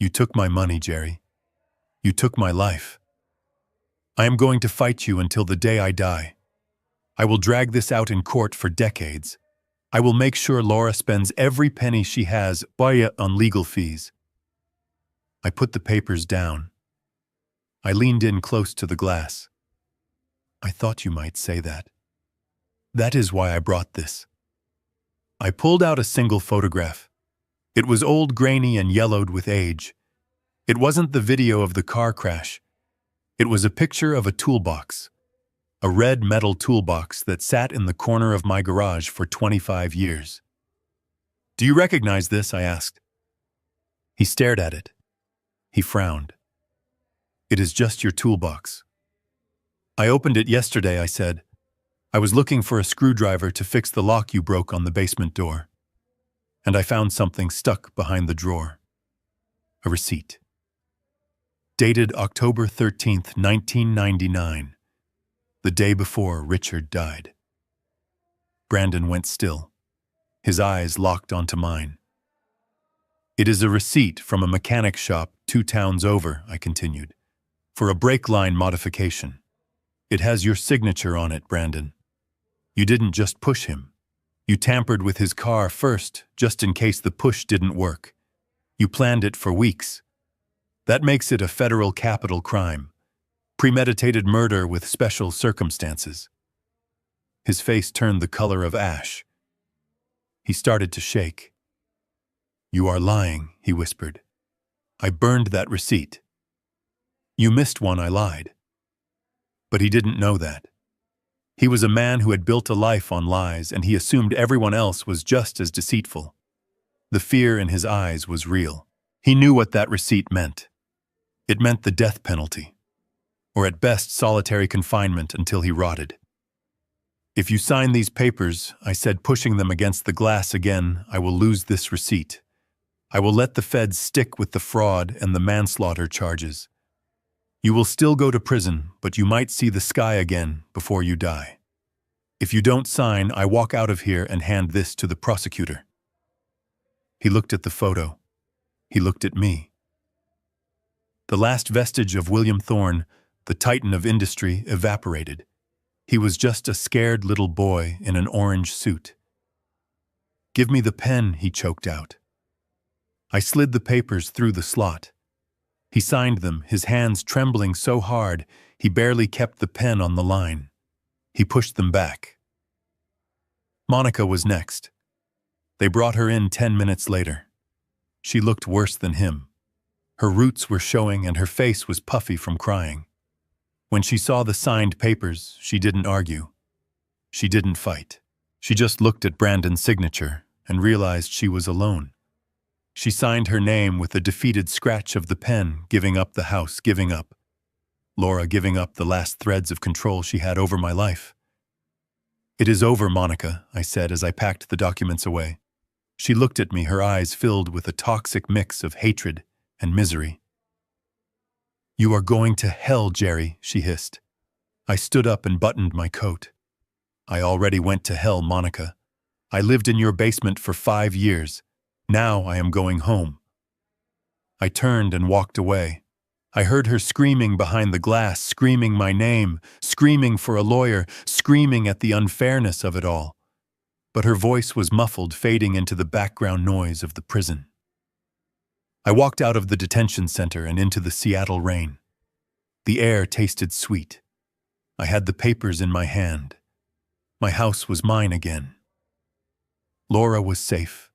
You took my money, Jerry. You took my life. I am going to fight you until the day I die. I will drag this out in court for decades. I will make sure Laura spends every penny she has on legal fees. I put the papers down. I leaned in close to the glass. I thought you might say that. That is why I brought this. I pulled out a single photograph. It was old, grainy, and yellowed with age. It wasn't the video of the car crash. It was a picture of a toolbox. A red metal toolbox that sat in the corner of my garage for 25 years. Do you recognize this? I asked. He stared at it. He frowned. It is just your toolbox. I opened it yesterday, I said. I was looking for a screwdriver to fix the lock you broke on the basement door. And I found something stuck behind the drawer. A receipt. Dated October 13th, 1999. The day before Richard died. Brandon went still. His eyes locked onto mine. It is a receipt from a mechanic shop 2 towns over, I continued, for a brake line modification. It has your signature on it, Brandon. You didn't just push him. You tampered with his car first, just in case the push didn't work. You planned it for weeks. That makes it a federal capital crime. Premeditated murder with special circumstances. His face turned the color of ash. He started to shake. You are lying, he whispered. I burned that receipt. You missed one, I lied. But he didn't know that. He was a man who had built a life on lies, and he assumed everyone else was just as deceitful. The fear in his eyes was real. He knew what that receipt meant. It meant the death penalty. Or at best solitary confinement until he rotted. If you sign these papers, I said, pushing them against the glass again, I will lose this receipt. I will let the feds stick with the fraud and the manslaughter charges. You will still go to prison, but you might see the sky again before you die. If you don't sign, I walk out of here and hand this to the prosecutor. He looked at the photo. He looked at me. The last vestige of William Thorne, the titan of industry, evaporated. He was just a scared little boy in an orange suit. Give me the pen, he choked out. I slid the papers through the slot. He signed them, his hands trembling so hard he barely kept the pen on the line. He pushed them back. Monica was next. They brought her in 10 minutes later. She looked worse than him. Her roots were showing and her face was puffy from crying. When she saw the signed papers, she didn't argue. She didn't fight. She just looked at Brandon's signature and realized she was alone. She signed her name with a defeated scratch of the pen, giving up the house, giving up. Laura giving up the last threads of control she had over my life. It is over, Monica, I said as I packed the documents away. She looked at me, her eyes filled with a toxic mix of hatred and misery. You are going to hell, Jerry, she hissed. I stood up and buttoned my coat. I already went to hell, Monica. I lived in your basement for 5 years. Now I am going home. I turned and walked away. I heard her screaming behind the glass, screaming my name, screaming for a lawyer, screaming at the unfairness of it all. But her voice was muffled, fading into the background noise of the prison. I walked out of the detention center and into the Seattle rain. The air tasted sweet. I had the papers in my hand. My house was mine again. Laura was safe.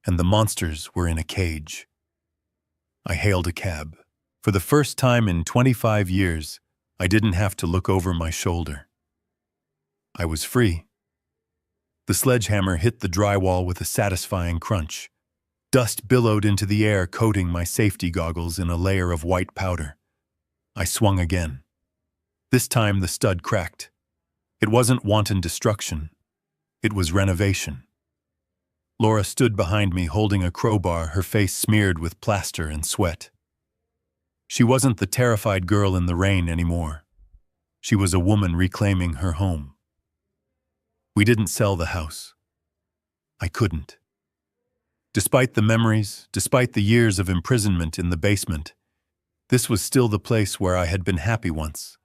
and the monsters were in a cage. I hailed a cab. For the first time in 25 years, I didn't have to look over my shoulder. I was free. The sledgehammer hit the drywall with a satisfying crunch. Dust billowed into the air, coating my safety goggles in a layer of white powder. I swung again. This time the stud cracked. It wasn't wanton destruction. It was renovation. Laura stood behind me holding a crowbar, her face smeared with plaster and sweat. She wasn't the terrified girl in the rain anymore. She was a woman reclaiming her home. We didn't sell the house. I couldn't. Despite the memories, despite the years of imprisonment in the basement, this was still the place where I had been happy once.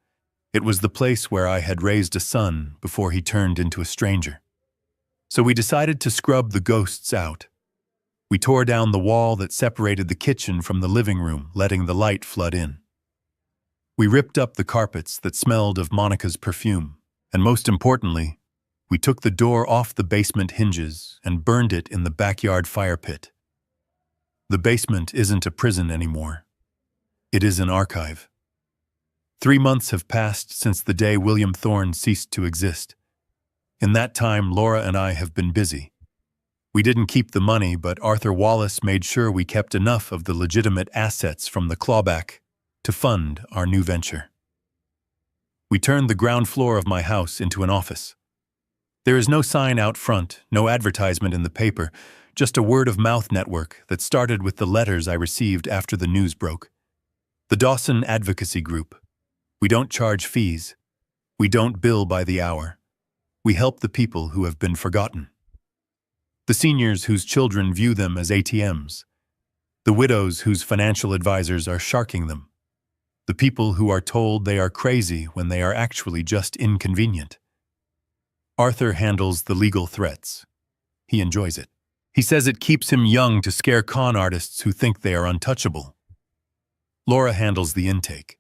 It was the place where I had raised a son before he turned into a stranger. So we decided to scrub the ghosts out. We tore down the wall that separated the kitchen from the living room, letting the light flood in. We ripped up the carpets that smelled of Monica's perfume, and most importantly, we took the door off the basement hinges and burned it in the backyard fire pit. The basement isn't a prison anymore. It is an archive. 3 months have passed since the day William Thorne ceased to exist. In that time, Laura and I have been busy. We didn't keep the money, but Arthur Wallace made sure we kept enough of the legitimate assets from the clawback to fund our new venture. We turned the ground floor of my house into an office. There is no sign out front, no advertisement in the paper, just a word-of-mouth network that started with the letters I received after the news broke. The Dawson Advocacy Group. We don't charge fees. We don't bill by the hour. We help the people who have been forgotten. The seniors whose children view them as ATMs. The widows whose financial advisors are sharking them. The people who are told they are crazy when they are actually just inconvenient. Arthur handles the legal threats. He enjoys it. He says it keeps him young to scare con artists who think they are untouchable. Laura handles the intake.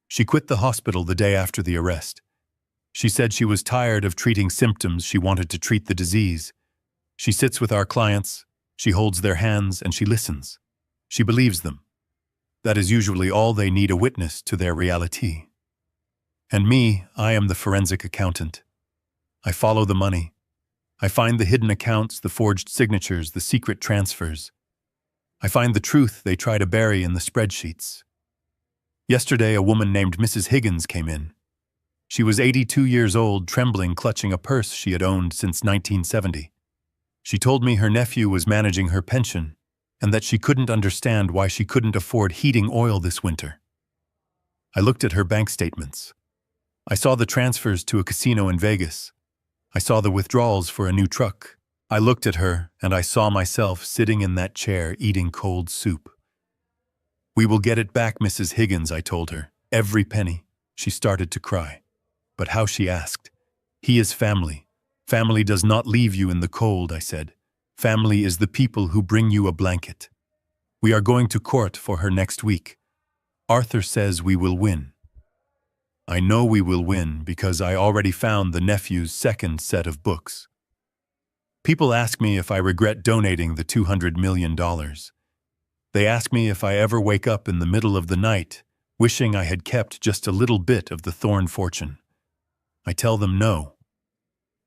She quit the hospital the day after the arrest. She said she was tired of treating symptoms, she wanted to treat the disease. She sits with our clients, she holds their hands, and she listens. She believes them. That is usually all they need, a witness to their reality. And me, I am the forensic accountant. I follow the money. I find the hidden accounts, the forged signatures, the secret transfers. I find the truth they try to bury in the spreadsheets. Yesterday, a woman named Mrs. Higgins came in. She was 82 years old, trembling, clutching a purse she had owned since 1970. She told me her nephew was managing her pension and that she couldn't understand why she couldn't afford heating oil this winter. I looked at her bank statements. I saw the transfers to a casino in Vegas. I saw the withdrawals for a new truck. I looked at her and I saw myself sitting in that chair eating cold soup. "We will get it back, Mrs. Higgins," I told her. "Every penny." She started to cry. But how, she asked. "He is family. Family does not leave you in the cold," I said. "Family is the people who bring you a blanket." We are going to court for her next week. Arthur says we will win. I know we will win because I already found the nephew's second set of books. People ask me if I regret donating the $200 million. They ask me if I ever wake up in the middle of the night wishing I had kept just a little bit of the Thorne fortune. I tell them no,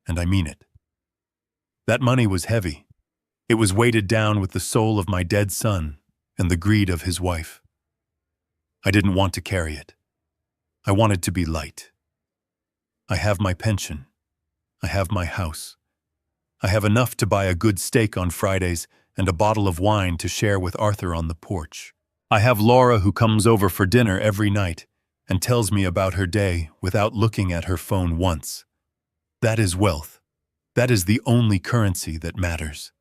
and I mean it. That money was heavy. It was weighted down with the soul of my dead son and the greed of his wife. I didn't want to carry it. I wanted to be light. I have my pension. I have my house. I have enough to buy a good steak on Fridays and a bottle of wine to share with Arthur on the porch. I have Laura who comes over for dinner every night and tells me about her day without looking at her phone once. That is wealth. That is the only currency that matters.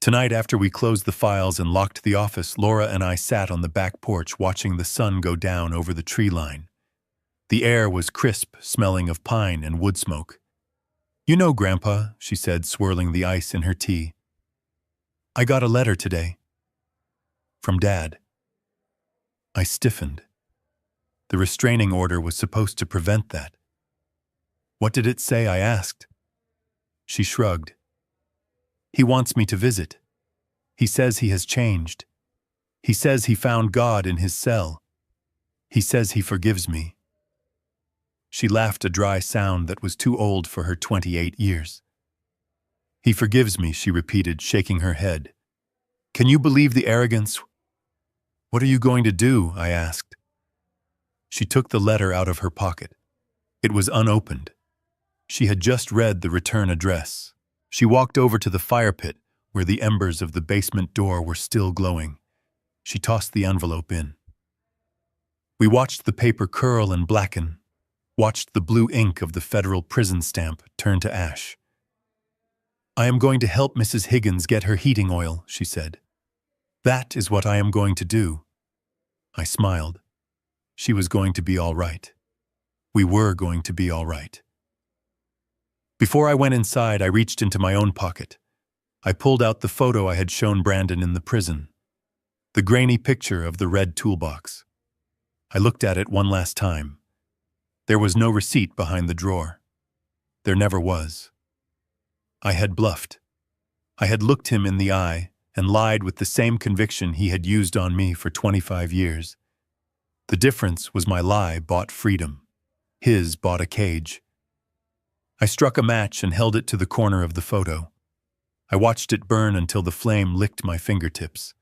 Tonight, after we closed the files and locked the office, Laura and I sat on the back porch watching the sun go down over the tree line. The air was crisp, smelling of pine and wood smoke. "You know, Grandpa," she said, swirling the ice in her tea, "I got a letter today. From Dad." I stiffened. The restraining order was supposed to prevent that. "What did it say?" I asked. She shrugged. "He wants me to visit." He says he has changed. He says he found God in his cell. He says he forgives me." She laughed a dry sound that was too old for her 28 years. "He forgives me," she repeated, shaking her head. "Can you believe the arrogance?" "What are you going to do?" I asked. She took the letter out of her pocket. It was unopened. She had just read the return address. She walked over to the fire pit, where the embers of the basement door were still glowing. She tossed the envelope in. We watched the paper curl and blacken, watched the blue ink of the federal prison stamp turn to ash. "I am going to help Mrs. Higgins get her heating oil," she said. "That is what I am going to do." I smiled. She was going to be all right. We were going to be all right. Before I went inside, I reached into my own pocket. I pulled out the photo I had shown Brandon in the prison, the grainy picture of the red toolbox. I looked at it one last time. There was no receipt behind the drawer. There never was. I had bluffed. I had looked him in the eye and lied with the same conviction he had used on me for 25 years. The difference was my lie bought freedom. His bought a cage. I struck a match and held it to the corner of the photo. I watched it burn until the flame licked my fingertips.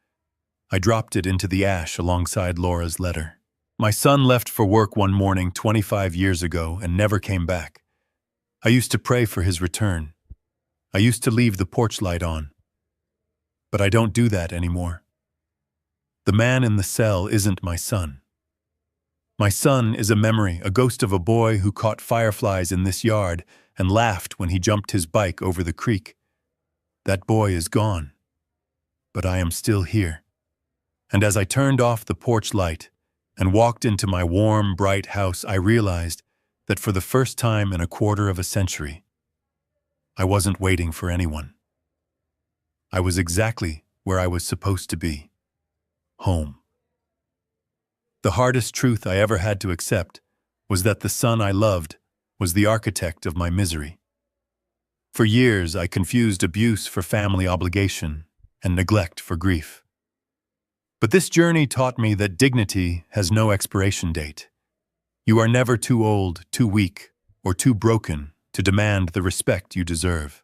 I dropped it into the ash alongside Laura's letter. "My son left for work one morning 25 years ago and never came back. I used to pray for his return. I used to leave the porch light on. But I don't do that anymore. The man in the cell isn't my son. My son is a memory, a ghost of a boy who caught fireflies in this yard and laughed when he jumped his bike over the creek. That boy is gone. But I am still here." And as I turned off the porch light and walked into my warm, bright house, I realized that for the first time in a quarter of a century, I wasn't waiting for anyone. I was exactly where I was supposed to be. Home. The hardest truth I ever had to accept was that the son I loved was the architect of my misery. For years, I confused abuse for family obligation and neglect for grief. But this journey taught me that dignity has no expiration date. You are never too old, too weak, or too broken to demand the respect you deserve.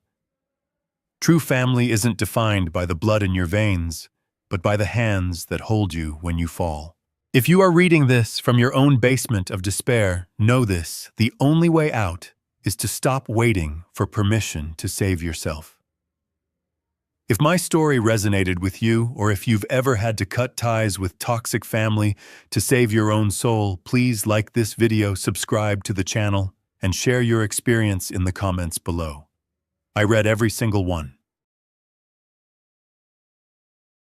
True family isn't defined by the blood in your veins, but by the hands that hold you when you fall. If you are reading this from your own basement of despair, know this: the only way out is to stop waiting for permission to save yourself. If my story resonated with you, or if you've ever had to cut ties with toxic family to save your own soul, please like this video, subscribe to the channel, and share your experience in the comments below. I read every single one.